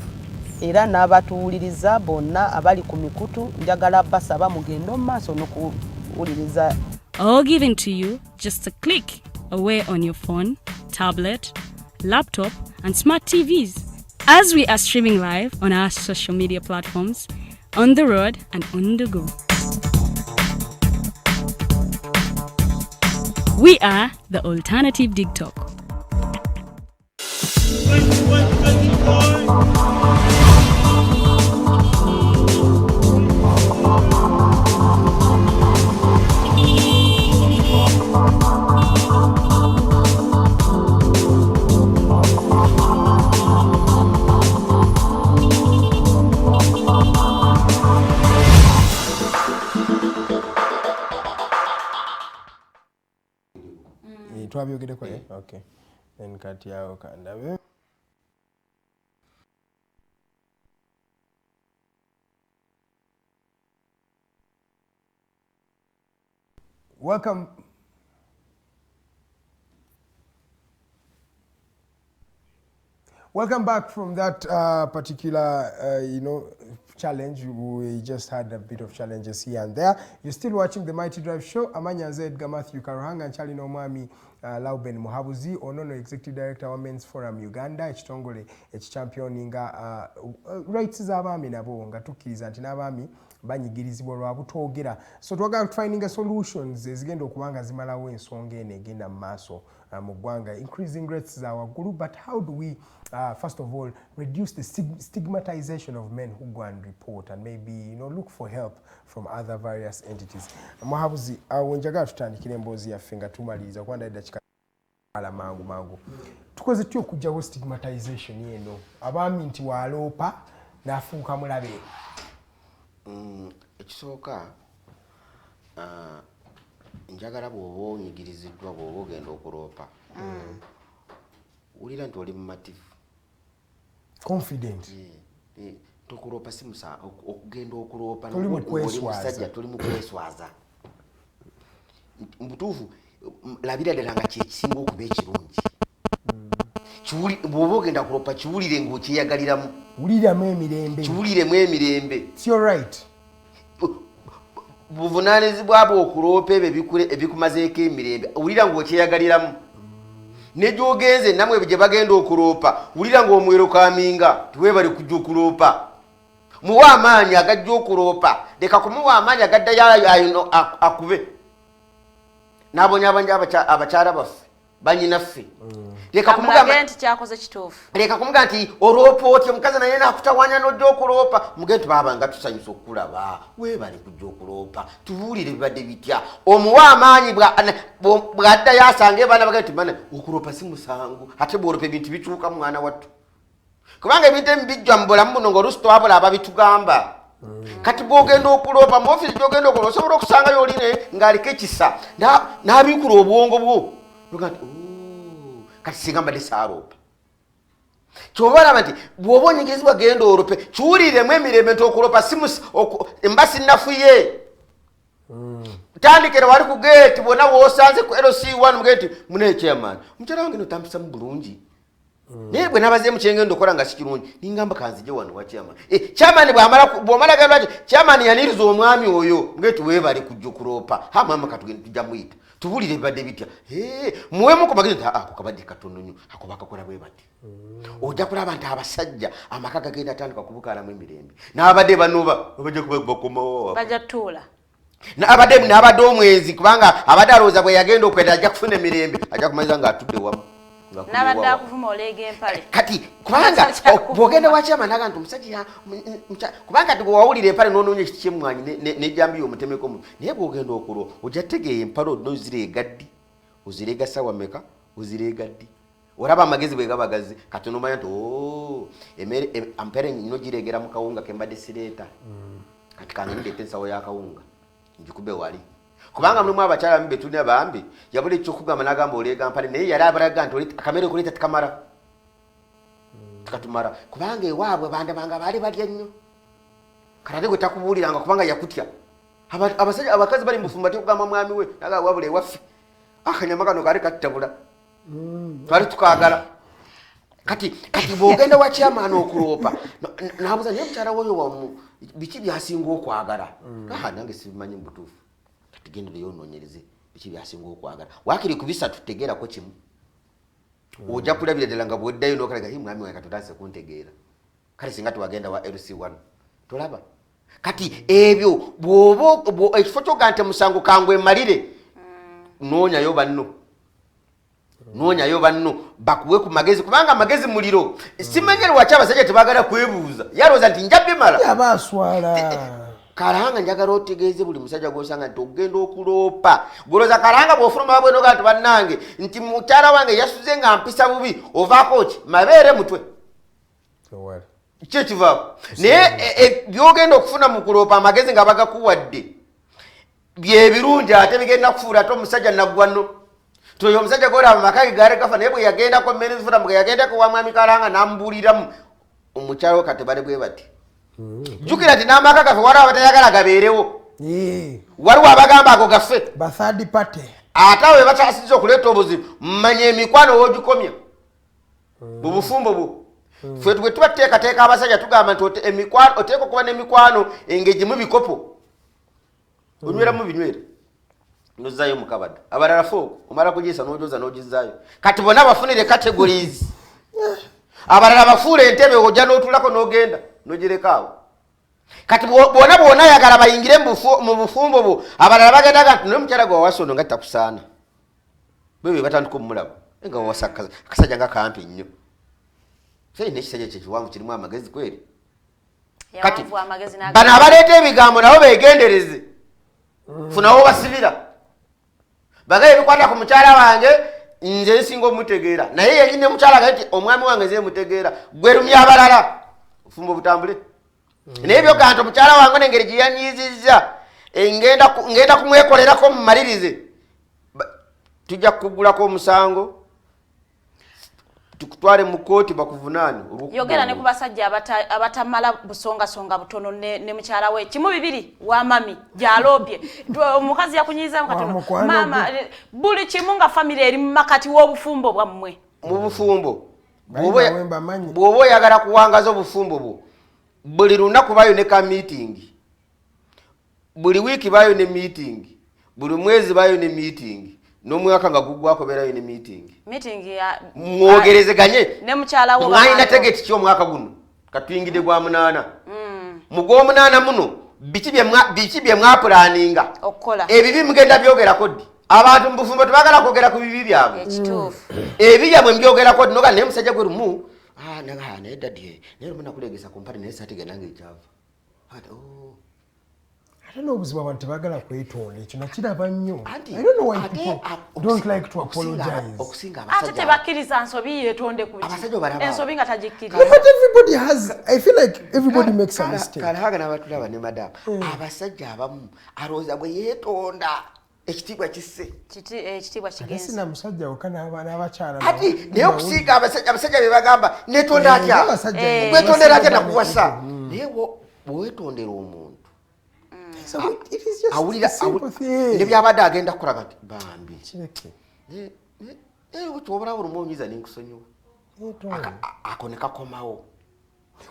Speaker 6: era n'abatuwuliriza bonna abali ku mikutu njagala basaba mugende mu maaso n'okuwuliriza.
Speaker 4: All given to you just a click away on your phone, tablet, laptop and smart TVs as we are streaming live on our social media platforms, on the road and on the go. We are the AlternativeDigitalk.
Speaker 7: Okay. Then kati yao kandabe. Welcome. Welcome back from that particular, challenge. We just had a bit of challenges here and there. You're still watching the Mighty Drive show. Amanya Zedga Matthew Karuhanga and Charlie Nomami Lauben Muhabuzi Onono Executive Director wa Men's Forum Uganda ekitongole ekichampioninga rights z'abaami nabo nga tukkiriza nti n'abaami banyigirizibwa lwa butwogera. So twagala finding solutions ezigenda okubanga zimalawo ensonga eno egenda mu maaso mu ggwanga, increasing rates za waggulu. But how do we first of all reduce the stigmatization of men who go and report and maybe look for help from other various entities? Muhabuzi njagala tutandikire emboozi yaffe nga tumaliriza kwanda edakika mangu tukoze tutya okugyawo stigmatization yeno abaami nti waloopa n'afuuka mulabe?
Speaker 8: Ekisooka njagala bw'oba onyigiriziddwa bw'oba ogenda okuloopa wulira nti oli mumativu,
Speaker 7: confident,
Speaker 8: okuropa si musa okugenda okuropa
Speaker 7: tuli mu kweswaza
Speaker 8: tuli mu kweswaza mbutuufu labira ddala nga kyekisinga okuba ekirungi bw'oba ogenda kuropa kiwulire ng'okyeyagaliramu
Speaker 7: wuliramu emirembe
Speaker 8: kiwuliremu emirembe
Speaker 7: it's your right
Speaker 8: buvunaanyizibwa bwo okuropa ebyo ebikumazeeko emirembe wulira ng'okyeyagaliramu ne gy'ogenze namwe gye bagenda okuropa wulira ng'omwerokaminga tiweebale kujja okuropa muwa amaanyi agajja okuropa leka kumuwa amaanyi agaddayo akube n'abonye abangi abakyala baffe banyinaffe leka kumugamba
Speaker 3: nti kyakoze kituufu
Speaker 8: leka kumuga nti oropa otyo omukazi naye nakutawanya n'ojja okuropa muge nti baabanga tusanyusa okulaba weebale kujja okuropa tubuulire bibadde bitya omuwa amaanyi bw'addayo asanga ebaana baga nti bana okuropa si musangu ate bw'oropa ebintu bikyuka mwana wattu kubanga ebintu ebimu bijja mu bulamu buno ng'oluusi twabula ababitugamba kati bw'ogenda okulopa mu ofisi gy'ogenda okulopa osobola okusangayo oline ng'aliko ekisa n'abikula obwongo bwo oga nti kati singa mbadde saaloopa kyoba olaba nti bw'oba onyigirizibwa genda olope kiwuliremu emirembe nti okulopa mba sinnafuye tandikira wali ku geeti bwonna w'osanze ku LC1 mugee nti muneekyamaani omukyala wange notampisamu bulungi naye bwe nabazeemu kyengenda okola nga si kirungi ningamba kanzije wano wa chairman chairman bw'omala gamba nti chairman yaniriza omwami oyo mugee nti weebale kujja okulopa maama katugenda tujja muyita tubulire bibadde bitya muwemu ku magezi nti ako kabadde katono nnyo ako bakakola bwe bati ojja kulaba nti abasajja amaka gagenda atandika kubukaalamu emirembe n'abadde banoba bajja kubakomawo
Speaker 3: bajja tuula
Speaker 8: n'abadde omwezi kubanga abadde alowooza bwe yagenda okwenda ajja kufuna emirembe ajja kumaliza ng'atudde wamu
Speaker 3: n'abadde akuvuma oleega empale
Speaker 8: kati kubanga bw'ogenda wakyama naga nti omusajja kubanga ti wawulira empale n'onoonya ekiti ky'emmwanyi n'ejjambiyo omutemeko mu naye bw'ogenda okulwa ojja tegeeya empale olina ozireega ddi ozireega ssawa meka ozireega ddi olaba amagezi bwe gaba gazi kati onomanya nti empere nno gireegera mu kawunga ke mbadde sireeta kati kange ndeeta ensawo y'akawunga ngikube wali kubanga mulimu abakyala bambi betulina bambi yabula ekyokugamba n'agamba oleega mpale naye yali abalaga nti akamere okuleeta tikamala tikatumala kubanga ewaabwe banda banga baali balya nnyo kati gwe takubuuliranga kubanga yakutya abasajja abakazi bali mufumba tekugamba mwami we naga wabula ewaffe akanyama kano kaali kattabula twali tukaagala kati bw'ogenda wa chairman okuloopa nabuuza naye mukyala woyo wamu biki byasinga okwagala nange sibimanyi mu butuufu tugende yonoonyereze biki byasinga okwagala waakiri ku bisatu tegeerako kimu ojja kulabira ddala nga bw'oddayo n'okalaga mwami wange katutandise kuntegeera kale singa tewagenda wa LC1 tolaba kati ebyo bw'oba ekifo kyoga nti musango kangwe malire noonyayo banno bakuwe ku magezi kubanga amagezi muliro simenyere waki abasajja tebaagala kwebuuza yalowooza nti nja bimala
Speaker 7: yabaaswala
Speaker 8: kalanga njagala otegeeze buli musajja gw'osanga nti ogenda okuloopa golooza kalanga bw'ofuluma babwenoga nti bannange nti mukyala wange yasuze nga mpisa bubi ovaako ki mabeere mutwe ki ekivaako naye byogenda okufuna mu kuloopa amagezi nga bagakuwadde byebirungi ate bigenda kufuula ate omusajja naggwa nno toyo omusajja golaba amaka ge gaali gafa naye bwe yagendako menezifulamu bwe yagendako wa mwami kalanga n'amubuuliramu omukyala we kati bali bwe bati jjukira nti n'amaka gaffe waliwo abatayagala gabeerewo waliwo abagamba ago gaffe
Speaker 7: bathird party
Speaker 8: ate awo bebakyasiza okuleeta obuzibu mmanya emikwano w'ogikomya mu bufumbo bwo ffe bwe tuba tuteekateeka abasajja tugamba nti oteeka okuba n'emikwano engegimu bikopo onyweramu binywera nozaayo mukabada abalala fo omala kugiisa n'ojoza n'ogizaayo kati bonna bafunire categories abalala bafuula entebe ojja n'otulako n'ogenda nogirekaawo kati bwona yagala bayingire mu bufumbo bwo abalala bagendaga nti nomukyala gwe wawasono nga takusaana bwe batandika omulabo nga wawasa akasajja nga kampi nnyo sayina ekisajja kyekiwanvu kirimu amagezi kweri kati bano abaleeta ebigambo nabo begendereze funawo basibira bagaye bikwata ku mukyala wange nze nsinga omutegeera naye yalina mukyala ga nti omwami wange nze mutegeera gwerumya abalala ofumba obutambule naye byoga nti omukyala wange n'engeri gye yanyiizizza ngenda kumwekolerako mu malirize tujja kukugulako omusango tukutwale mu kooti bakuvunani
Speaker 3: yogera ne kubasajja abatamala busonga songa butono ne mukyala we kimu bibiri wa mami gyalobye omukazi yakunyiza mukatono mama buli kimu nga family eri makati w'obufumbo bwammwe
Speaker 8: mu bufumbo bwoba oyagala kuwangaza obufumbo bwo buli lunaku bayo ne ka meeting buli wiiki bayo ne meeting buli mwezi bayo ne meeting n'omwaka nga gugwako berayo ne meeting
Speaker 3: ya
Speaker 8: mwogerezeganye
Speaker 3: ne mukyala wo
Speaker 8: mwayina tegeti ky'omwaka guno katuyingide gwa 8 mu gwa 8 muno biki bye mwapulaninga
Speaker 3: okukola
Speaker 8: ebibi mugenda byogerako ddi abantu mu bufumbo tebagala kwogera ku bibi byabwe
Speaker 3: ekituufu
Speaker 8: ebibyabwe mbyogerako ddi noga naye musajja gwe lumu naye daddy naye lumu nakulegesa ku mpale naye saatigenange ekyava
Speaker 7: I don't know obuzima abantu tebagala kwetonda ekyo nakiraba nnyo. I don't know why people don't like to apologize.
Speaker 3: Ate tebakkiriza nsobi yetonde ku ensobi nga tagikkiriza.
Speaker 7: But everybody has, I feel like everybody makes a mistake.
Speaker 8: Kalahaga n'abatulaba ne madam abasajja abamu alowooza bwe yeetonda ekitiibwa kisse
Speaker 3: ekitiibwa kigenzi
Speaker 7: sina musajja okana n'abakyala
Speaker 8: ati naye okusiiga abasajja be bagamba neetonda atya wetondera atya nakuwasa naye bwewetondera omuntu awulira ne byabadde agenda kukola kati bambi twobalabo olumu onyiza nenkusonyiwa ako ne kakomawo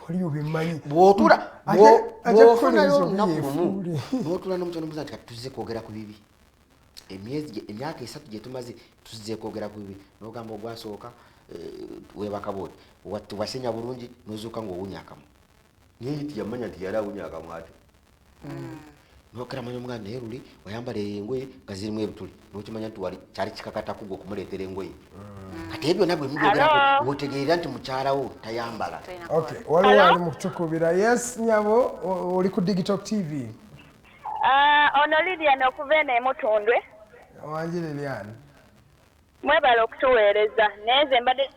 Speaker 7: waliyo bimanyi
Speaker 8: bw'ofunayo olunaku lumu n'otula n'omukyala n'omubuuza nti kati tuzze kwogera ku bibi emyaka 3 gye tumaze tuzze kwogera ku bibi n'ogamba ogwasooka weebaka booti wasenya bulungi n'ozuuka ng'owunyakamu naye nti yamanya nti yali awunyakamu ati nokera manyo muganda naye luli wayambala engoye nga zirimu ebituli n'okimanya nti wali kyali kikakataku gwe okumuleetera engoye kati ebyo nabwe mubyogeraku wotegeerera nti mukyalawo tayambala
Speaker 7: waliwo ali mu kutukubira yes nyabo oli ku Digitalk TV
Speaker 10: ono Lilian okuva eno emutundwe
Speaker 7: wangi Lilian
Speaker 10: mwebala okutuweereza naye nze mbadde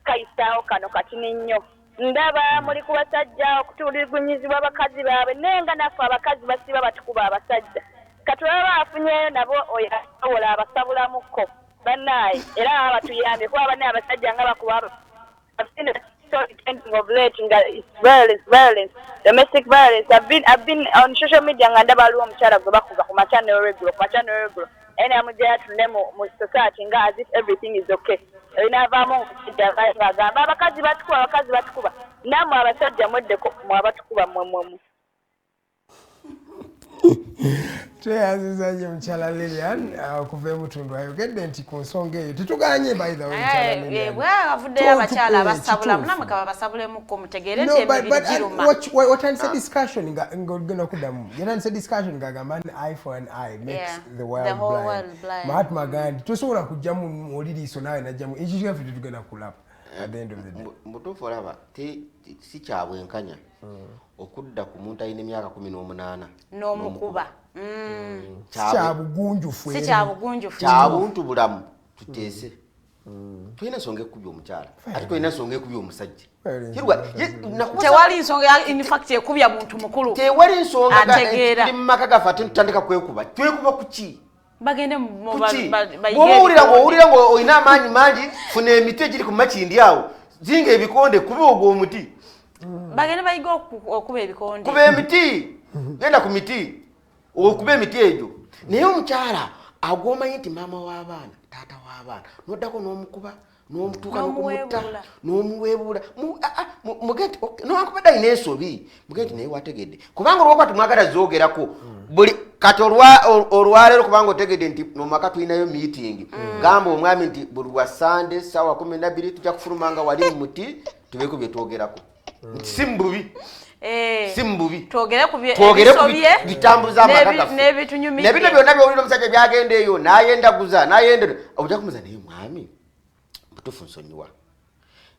Speaker 10: kayisaawo kano katini nnyo ndaba muli ku basajja okutulugunyizibwa abakazi baabwe naye nga naffe abakazi basiba batukuba abasajja katulaba afunyeyo nabo oyasobola abasabulamuko bannaaye era aba batuyambye kuba banne abasajja nga bakuba of late nga violence domestic violence I've been on social media nga ndaba aliwo omukyala gwe bakuba ku maternal regular ene amujja yatunde mu society nga as if everything is okay inavaamu omusajja ng'agamba abakazi batukuba namwe abasajja mweddeko mwabatukuba mwemwemu
Speaker 7: tweyanziza nnyo mukyala Lilian okuva emutundu ayogedde nti ku nsonga eyo tetuganye by the way
Speaker 3: bwavuddeyo abakyala abasabula munamwe kaba basabulemu mutegeere nti emibiri giruma
Speaker 7: watandise discussion ng'ogenda kuddamu yatandise discussion ng'agamba nti eye for an eye makes the world blind. Mahatma Gandhi tosobola kujjamu muwuliriiso naawe najjamu ekyo kyaffe tetugenda kulapa at the end of the day.
Speaker 8: Mutuufu olaba si kyabwenkanya okudda ku muntu alina emyaka 18
Speaker 3: n'omukuba
Speaker 7: kyabugunjufu
Speaker 8: kyabuntu bulamu tuteese tulina ensonga ekubya omukyala ate tulina ensonga ekubya omusajja
Speaker 3: tewali nsonga in fact ekubya muntu mukulu
Speaker 8: tewali nsonga tuli mu maka gaffe ate tutandika twekuba kuki
Speaker 3: bagende
Speaker 8: bw'owulira ng'olina amaanyi mangi funa emiti egiri ku makindi awo zinga ebikonde kuba ogwo omuti
Speaker 3: bagende bayiga okuba ebikonde
Speaker 8: kuba emiti genda ku miti okuba emiti egyo naye omukyala agwomanyi nti maama w'abaana taata w'abaana noddako n'omukuba n'omutuuka n'okumutta n'omuweebuula mugenti nowakubadde alina ensobi mugenti naye wategedde kubanga olwokuba tumwagala zoogerako buli kati olwaleero kubanga otegedde nti nomaka tulinayo meeting gamba omwami nti buli lwa Sunday ssaawa 12 tujja kufuluma nga wali mu muti tubeeko bye twogerako nti si mububi
Speaker 3: twogere ku
Speaker 8: bitambuza amaka gaffe
Speaker 3: n'ebitunyumidde
Speaker 8: nebino byonna byowulira omusajja byagenda eyo nayendaguza ojja kumuza naye mwami mutuufu nsonyiwa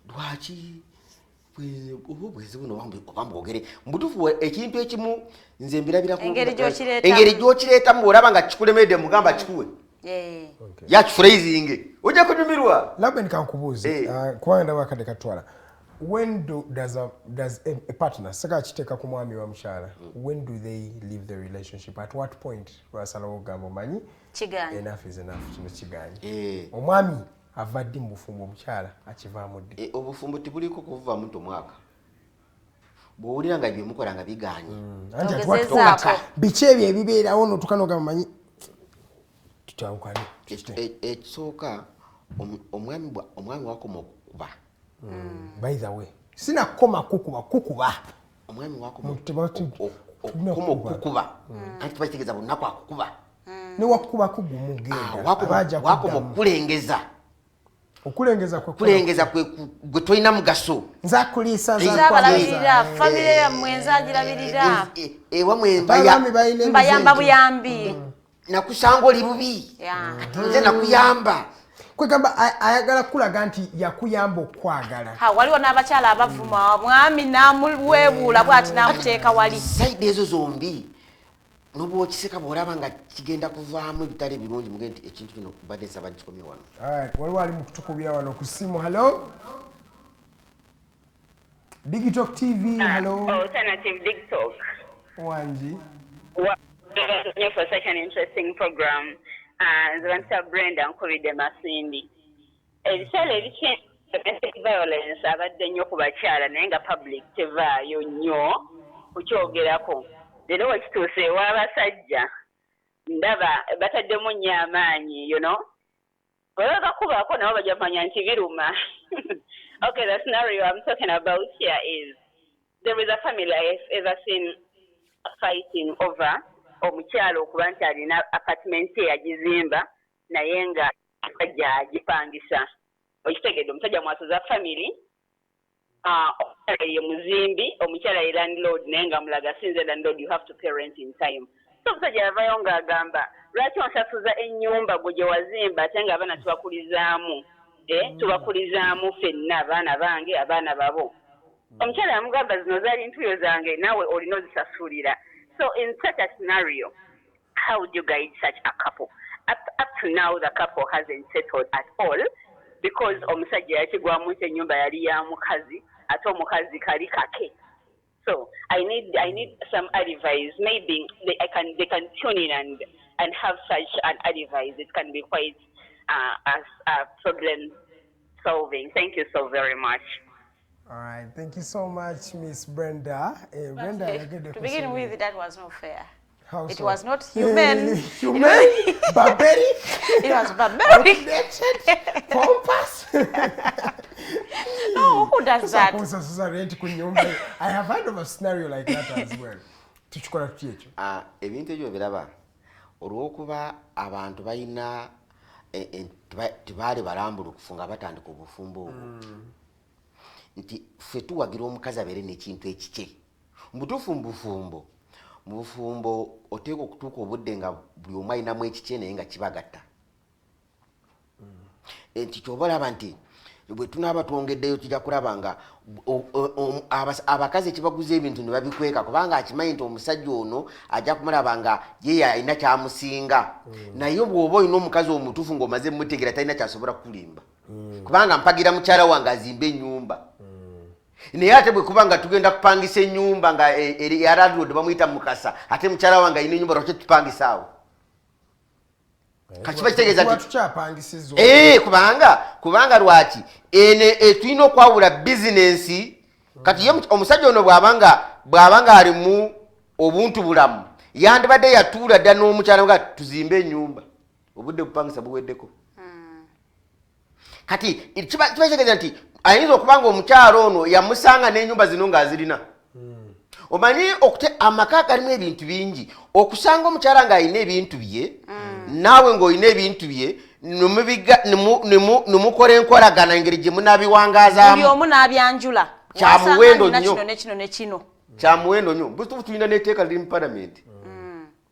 Speaker 8: lwaki obwezi buno obambwogere mutuufu ekintu ekimu nze mbirabiraku engeri gy'okireetamu bw'olaba nga kikulemedde mugamba kikuwe yakifurayizinge ojja kunyumirwa
Speaker 7: Lauben kankubuuze kubanga ndaba akadde katwala when does a partner saka kiteka ku mwami wa mukyala when do they leave the relationship at what point lwasalawo ogamba omanyi enough is enough kino kiganye omwami avadde mu bufumbo omukyala akivaamu ddi
Speaker 8: obufumbo tebuliko kuva muntu mwaka bw'owulira nga byemukola nga biganye
Speaker 7: biki ebyo ebibeerawo notukano gamanyi tutawukane
Speaker 8: ekisooka omwami wakoma okukuba
Speaker 7: by the way sinakoma kukuba
Speaker 8: omwami wakoma okukuba anti tubakitegeeza bunaku akukuba
Speaker 7: newakuba kugumu genda
Speaker 8: wakoma okukulengeza
Speaker 7: kulengeza
Speaker 8: gwe tolina mugaso
Speaker 7: nzakuliisa
Speaker 3: nzabalabirira famire yammwe nzagirabirira
Speaker 8: ewamwe
Speaker 3: mbayamba buyambi
Speaker 8: nakusanga oli bubi nze nakuyamba
Speaker 7: kwegamba ayagala kulaga nti yakuyamba okwagala
Speaker 3: waliwo n'abakyala abavuma mwami namuweebuula bwati namuteeka wali
Speaker 8: saidi ezo zombi nobwokiseka bwolaba nga kigenda kuvaamu ebitale birungi muge nti ekintu kino badde nsaba nkikomye wano
Speaker 7: waliwo ali mukutukubira wano ku simu halo Digitalk TV hello
Speaker 10: AlternativeDigitalk
Speaker 7: wanji
Speaker 10: for such an interesting program nzibantisa Brenda nkubidde Masindi ebiseera ebikyeni domestic violence abadde nnyo ku bakyala naye nga public tevaayo nnyo kukyogerako leero wekituuse ew'abasajja ndaba bataddemu nnyo amaanyi bwebagakubaako nabo bajja kumanya nti biruma. Okay, the scenario I'm talking about here is there is a family I've ever seen fighting over omukyalo okuba nti alina apartment yagizimba naye nga omusajja agipangisa. Okitegedde omusajja mwasoza family omukyala ye muzimbi omukyala ye landlord naye nga mulaga sinze landlord you have to pay rent in time. So omusajja yavayo ng'agamba lwaki onsasuza ennyumba gwe gye wazimba ate nga abaana tubakulizaamu tubakulizaamu ffenna abaana bange abaana babo. Omukyala yamugamba zino zaali ntuyo zange naawe olina ozisasulira. So in such a scenario, how would you guide such a couple? Up to now, the couple hasn't settled at all because omusajja yakigwamu nti ennyumba yali ya mukazi ate omukazi kali kake. So I need some advice. Maybe they can tune in and have such an advice. It can be quite problem solving. Thank you so very much.
Speaker 7: All right, thank you so much, Miss Brenda. Brenda,
Speaker 3: to begin with, that was not fair.
Speaker 7: How
Speaker 3: it
Speaker 7: so?
Speaker 3: was not human.
Speaker 7: Barbaric.
Speaker 3: It was barbaric.
Speaker 7: Pompous.
Speaker 3: No, who does that?
Speaker 7: I have heard of a scenario like that as well. Tuchukora tuyecho.
Speaker 8: Ebintu ebyo biraba olwokuba abantu balina tibali balambulu kufunga batandika obufumbo obwo. Nti ffe tuwagira omukazi abeere n'ekintu ekike mu bufumbo oteeka okutuuka obudde nga buli omu alinamu ekike naye nga kibagatta nti kyoba olaba nti bwe tunaaba twongeddeyo tujja kulaba nga abakazi ekibaguza ebintu ne babikweka kubanga akimanyi nti omusajja ono ajja kumulaba nga ye alina kyamusinga naye bw'oba olina omukazi omutuufu ng'omaze mutegeera talina kyasobola kulimba kubanga mpagira mukyala wange azimba ennyumba naye ate bwe kuba nga tugenda kupangisa ennyumba nga ya landlord bamuyita mukasa ate mukyala wange alina ennyumba lwaki tupangisa awo kakiba kitegeeza nti kubanga lwaki tulina okwawula bizinensi kati ye omusajja ono bw'abanga alimu obuntu bulamu yandibadde yatuula dda n'omukyala nga tuzimbe ennyumba obudde bupangisa buweddeko kati kiba kitegeeza nti ayinza okubanga omukyalo ono yamusanga n'ennyumba zino ng'azirina omanyi amaka galimu ebintu bingi okusanga omukyala ng'alina ebintu bye naawe ng'olina ebintu bye nemukola enkolagana engeri gye munaabiwangazaamu
Speaker 3: buli omu n'abyanjula
Speaker 8: kyamuwendo nnyo
Speaker 3: kino
Speaker 8: kyamuwendo nnyo butufu tulina n'etteeka liri mu palamenti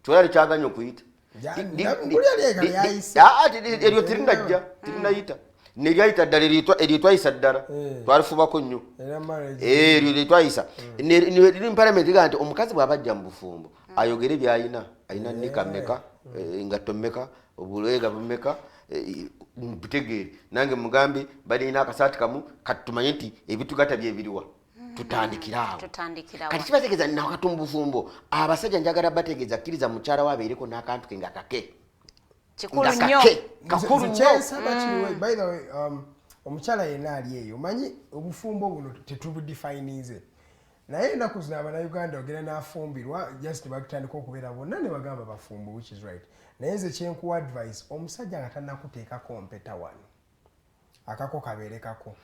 Speaker 8: kyolala likyaganya okuyita eryo tirinayita neryayita ddala eryetwayisa ddala twalifubako nnyo eryo lyetwayisa liri mu palamenti gaa nti omukazi bw'abajja mu bufumbo ayogere by'alina alina nika mmeka engatto mmeka obuleega bumeka butegeere nange mugambe balina akasaati kamu kati tumanye nti ebitugata byebiriwa tutandikirawo kati kibategeeza nakati mu bufumbo abasajja njagala bategeeza kkiriza mukyala we abeereko n'akantu ke nga kake
Speaker 3: kikulu nnyo
Speaker 8: kakulu nnyo.
Speaker 7: By the way, omukyala yenna ali eyo omanyi obufumbo buno tetubudefinize naye ennaku zino Abannayuganda ogenda n'afumbirwa just bakutandika okubeera bonna ne bagamba bafumbo, which is right. Naye nze kyenkuwa advice, omusajja nga tannakuteekako mpeta wano akako kabeerekako,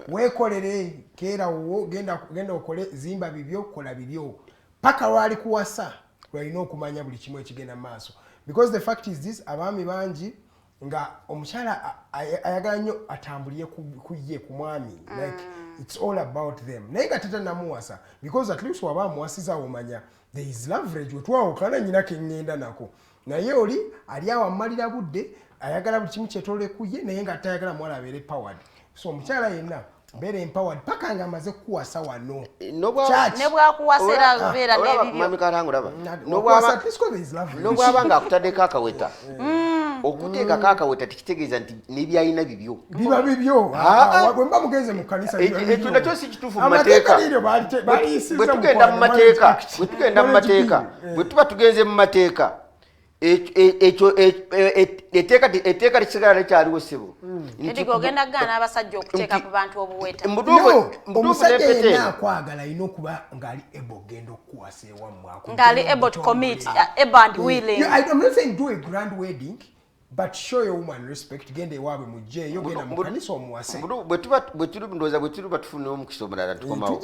Speaker 7: weekolere keera wo genda okole zimba bibyo, kola bibyo paka lwali kuwasa lwalina okumanya buli kimu ekigenda maaso, because the fact is this, abaami bangi nga omukyala ayagala nnyo atambulire kuye ku mwami, like it's all about them, naye nga tatanamuwasa because at least waba amuwasiza omanya there is leverage wetwawukana nyina keŋŋenda nako, naye oli ali awo amalira budde ayagala buli kimu kyetolole kuye naye nga tayagala muwala abeere empowered. So omukyala yenna beera empowered paka nga amaze kukuwasa wano
Speaker 3: ne bwakuwasera beera
Speaker 8: n'obwaba nga akutaddeko akaweta okuteekako akaweta tekitegeeza nti n'ebyalina bibyo
Speaker 7: biba bibyo bwe mba mugenze mu kkanisa
Speaker 8: ekyo nakyo si kituufu mu mateeka. Bwe tugenda mu mateeka bwe tuba tugenze mu mateeka etteeka lisigala likyaliwo ssebo
Speaker 3: nti ogenda gaana abasajja okuteeka ku bantu obuweta.
Speaker 7: Omusajja yenna akwagala alina okuba ng'ali able ogenda okukuwasa ewammwe,
Speaker 3: ng'ali able to commit, able and willing.
Speaker 7: I'm not saying do a grand wedding, but show your woman respect, genda ewaabwe mujjeeyo, genda mu kanisa omuwase.
Speaker 8: Bwe tuli batufuna omukisa omulala tukomawo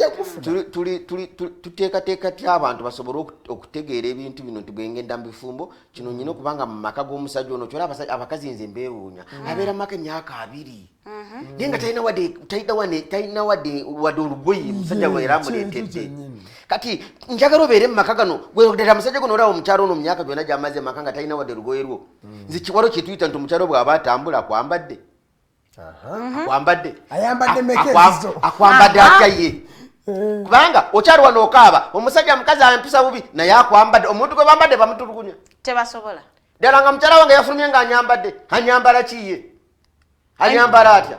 Speaker 8: tuteekateeka ty abantu basobole okutegeera ebintu bino nti bwengenda mu bifumbo kino nyina okubanga mu maka g'omusajja ono kyola abakazi nze mbeewuunya abeera maka emyaka 2 naye nga talina wadde olugoye musajja bwe era amuleetedde. Kati njagala obeere mu maka gano ddala musajja guno olaba omukyalo ono mu myaka gyonna gy'amaze e maka nga talina wadde olugoye lwo, nze kiwalo kye tuyita nti omukyalo bw'aba atambula akwambadde akwambadde atya ye, kubanga okyali wano okaaba omusajja mukazi ampisa bubi naye akwambadde, omuntu gwe bambadde bamutulugunya
Speaker 3: tebasobola.
Speaker 8: ddala nga mukyala wange yafulumye ng'anyambadde anyambala ki ye? Anyambala atya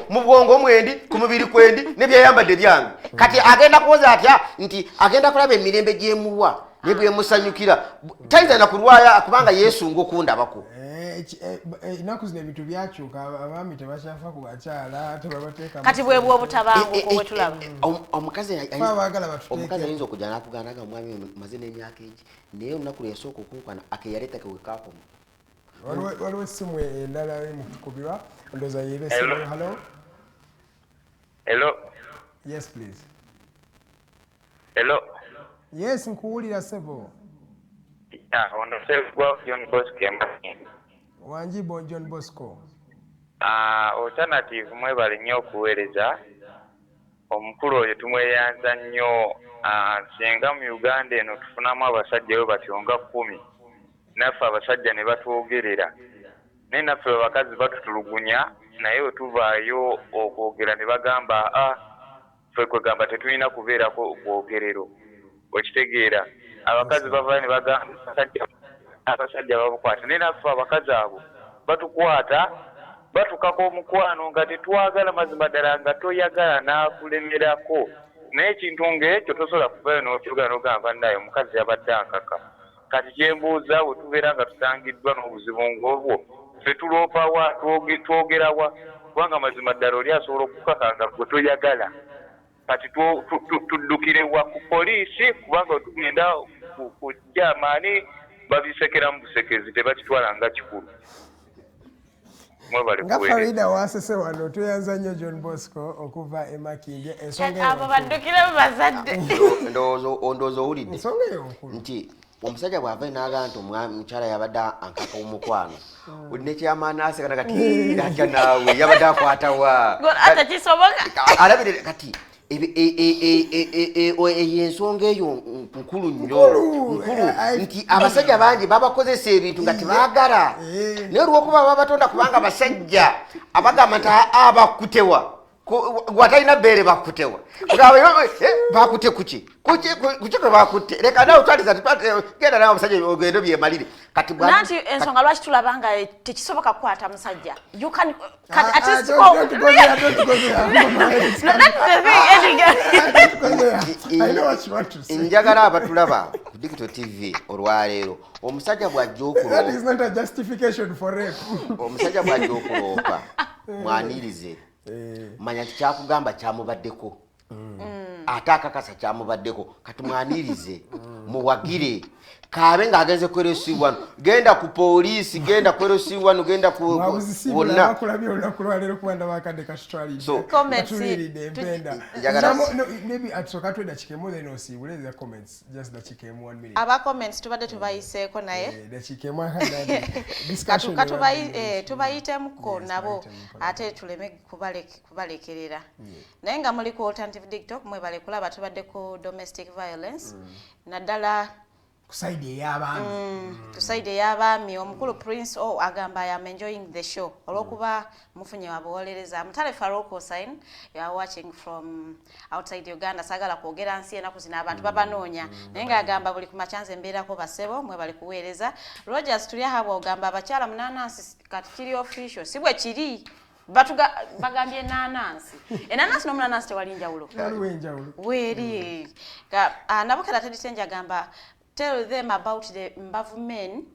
Speaker 8: mu bwongo mwendi ku mubiri kwendi nebyayambadde byange. Kati agenda kuwoza atya nti agenda kulaba emirembe gyemuwa ne bwemusanyukira tayinza na kulwaya kubanga yeesunga okundabako.
Speaker 7: Ennaku zino ebintu byakyuka, abaami tebakyafa ku bakyala tebabateeka.
Speaker 3: Kati bwebwa obutabanguko bwe tulaba
Speaker 8: omukazi ayinza okujja n'akuganaga omwami maze n'emyaka egi naye olunaku lweyasooka okunkwana akeyaleetake wekaakoma.
Speaker 7: Waliwo essimu endala emutukubirwa ndowooza yeeba essimu.
Speaker 11: Hello.
Speaker 7: Yes please.
Speaker 11: Hello.
Speaker 7: Yes, nkuwulira sebo.
Speaker 11: Ono Sebo John Bosco Yamani.
Speaker 7: Wanjibo John Bosco.
Speaker 11: Alternative mwebale nnyo okuweereza. Omukulu oyo tumweyanza nnyo. Singa mu Uganda eno tufunamu abasajja bo batyonga 10. Naffe abasajja ne batwogerera. Naye naffe abakazi batutulugunya naye we tuvaayo okwogera ne bagamba ffe kwegamba tetulina kubeerako okwogerero. Okitegeera abakazi bavaayo ne bagamba abasajja babukwata naye naffe abakazi abo batukwata batukako omukwano nga tetwagala mazima ddala nga toyagala n'akulemerako. Naye ekintu ng'ekyo tosobola kuvaayo n'okyogera n'ogamba naye omukazi yabadde ankaka. Kati kyembuuza bwe tubeera nga tusangiddwa n'obuzibu ng'obwo ffe tuloopawa twogerawa kubanga mazima ddala oli asobola okukaka nga gwe toyagala. Kati tuddukirewa ku poliisi kubanga tugenda kujja amaani babisekera mu busekezi tebakitwala nga kikulu.
Speaker 7: Nga Farida wasese wano tuyanza nnyo John Bosco okuva e Makindye ensonga
Speaker 3: abo baddukire bazadde.
Speaker 8: Ondowooza owulidde nti omusajja bw'ava n'agamba nti omukyala yabadde ankaka omukwano olina ekyamaani asekana kati atya naawe yabadde akwatawa
Speaker 3: ate kisoboka
Speaker 8: alabire kati eyo ensonga eyo nkulu nnyo nti abasajja bangi babakozesa ebintu nga tebaagala naye olw'okuba babatonda kubanga abasajja abagamba nti abakutewa gwatalina bbeere bakutewa bakute kuki kwe bakutte leka nawe twaliza genda nawe omusajja ogendo byemalire kati
Speaker 3: nanti ensonga lwaki tulaba nga tekisoboka kukwata musajja
Speaker 8: njagala abatulaba Digital TV olwaleero omusajja bw'ajja okuloopa.
Speaker 7: That is not a justification for rape.
Speaker 8: Omusajja bw'ajja okuloopa mwanirize manya kyakugamba kyamubaddeko ate akakasa kyamubaddeko kati mwanirize muwagire kaabe ng'agenze kweresibwa genda ku poliisi genda kweresibwa genda ku
Speaker 7: wonna akulabye olunaku lwaleero kuba ndabakadde kasitwalidde katuliride empenda maybe atusoka tweda kikemu then osiibule the comments just dakikemu 1 minute
Speaker 3: aba comments tubadde tubayiseeko naye
Speaker 7: dakikemu
Speaker 3: discussion tubayitemuko nabo ate tuleme kubalekerera naye nga muli ku AlternativeDigitalk mwebale kulaba tubadde ku domestic violence naddala kusaide y'abaami omukulu Prince agamba I am enjoying the show olwokuba mufunye wabuwolereza mutale Farouk Hussein you are watching from outside Uganda sagala kwogera nsi enaku zina abantu babanoonya naye nga agamba buli kumachanze mbeerako basebo mwe bali kuweereza Rogers tuli ahabwa ogamba abakyala munanansi kati kiri official sibwe kiri bagambye enanansi enanansi n'omunanansi tewali njawulo weeri nabokera teditenja agamba tell them about the Mbavu men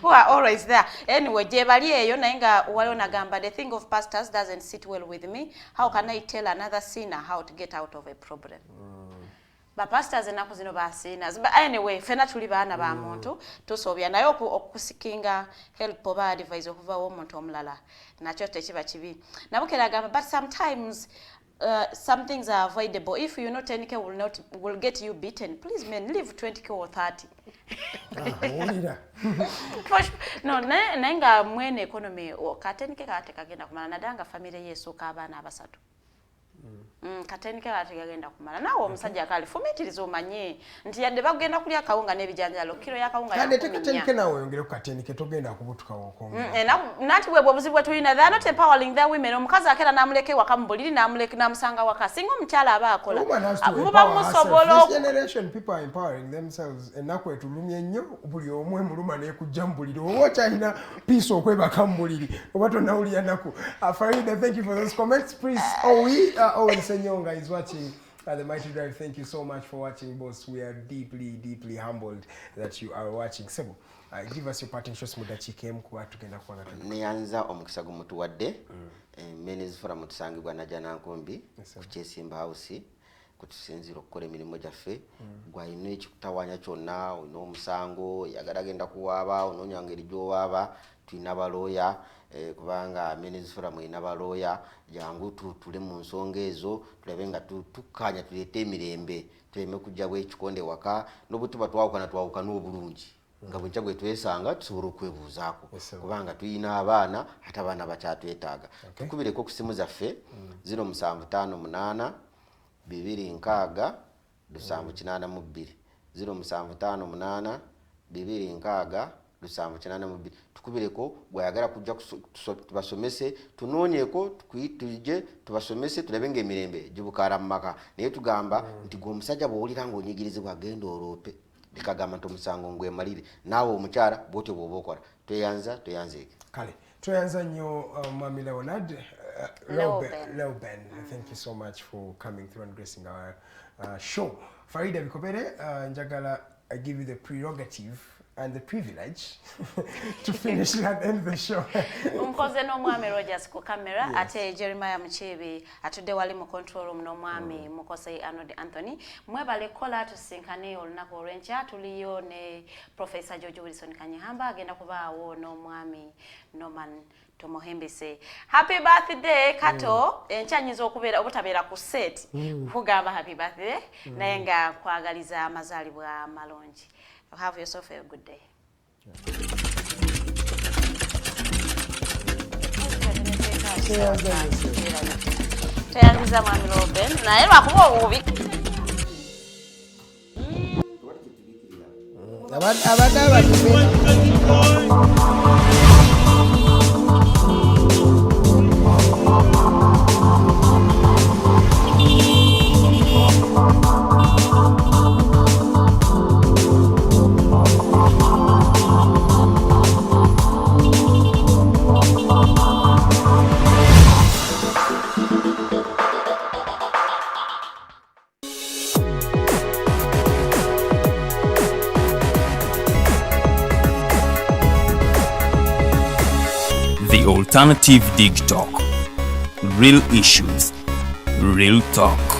Speaker 3: who are always there. Anyway, jebali eyo naye nga waliwo nagamba the thing of pastors doesn't sit well with me. How can I tell another sinner how to get out of a problem? Ba pastors enaku zino ba sinners. But anyway, fena tuli baana ba muntu tusobya naye okusikinga help oba advice okuva omuntu omulala nakyo tekiba kibi. Nabukera agamba but sometimes some things are avoidable. If you know 10k will get you beaten, please men leave 20k or 30. No, nenga mwene economy katenike kate kagenda kumala nadanga family yesu kabana abasatu. Katenike kate kagenda kumala nawo omusajja akali fumitirizo omanye nti yadde bagenda kulya kawunga n'ebijanjalo kilo ya kawunga ya
Speaker 7: katenike nawo yongere ku katenike togenda kubutuka woko
Speaker 3: nati bwe bobuzibwe tulina they are not empowering their women omukazi akera namuleke wakamubuliri namuleke namusanga waka singa omukyala aba akola muba musobolo
Speaker 7: this generation people are empowering themselves enaku etulumye nnyo buli omwe muluma nekujjambulira oba kyalina peace okwebakambuliri oba tonawulira naku Farida, thank you for those comments. Please Owen Senyonga is watching the Mighty Drive. Thank you so much for watching, boss. We are deeply humbled that you are watching. Sebo, give us your parting shots mudachikemu kuba tugenda kuona tano.
Speaker 8: Nianza omukisa gumutuwadde menezi fora mutusangibwa na jana nkombi kuchesimba house kutusinzira okukola emirimu gyaffe gwayina ekikutawanya kyonna ono omusango yagalagenda kuwaaba ononyangeri gyowaaba tulina balooya kubanga menezi fora mulina balooya jangu tule mu nsonga ezo tulabe nga tukanya tuleete emirembe tuleme kujja bwekikonde waka n'obutuba twawuka n'obulungi nga bwenca gwe twesanga tusobola okwebuuzaako kubanga tulina abaana ate abaana bakyatwetaaga tukubireko ku simu zaffe 0758 206 782 0758 206 782 tukubireko gwayagala kujja tubasomese tunoonyeko tuje tubasomese tulabe ng'emirembe gibukala mu maka naye tugamba nti gwe omusajja bw'owulira ng'onyigirizibwa agenda oloope likagamba nti omusango ngwemalire naawe omukyala bwotyo bw'oba okola tweyanzeeke
Speaker 7: kale tweyanza nnyo Mwami Leonard Lauben. Thank you so much for coming through and gracing our show. Farida Bikobere, njagala, I give you the prerogative and the privilege to finish and end the show.
Speaker 3: Umkoze no Mwami Rogers ku camera, ate Jeremiah Mchebe, atude wali mu control room no Mwami mukose Arnold Anthony. Mwebale kola tusinkane olunaku olw'enkya tuliyo ne Professor George Wilson Kanyihamba agenda kubaawo no Mwami Norman Tomohembese. Happy birthday Kato, enkyanyiza okubeera obutabeera ku set kugamba happy birthday naye nga kwagaliza amazaalibwa malungi. Have yourself a good day. Teyanziza Mwami Lauben naye lwakuba obubi
Speaker 1: Alternative Digitalk. Real issues, real talk.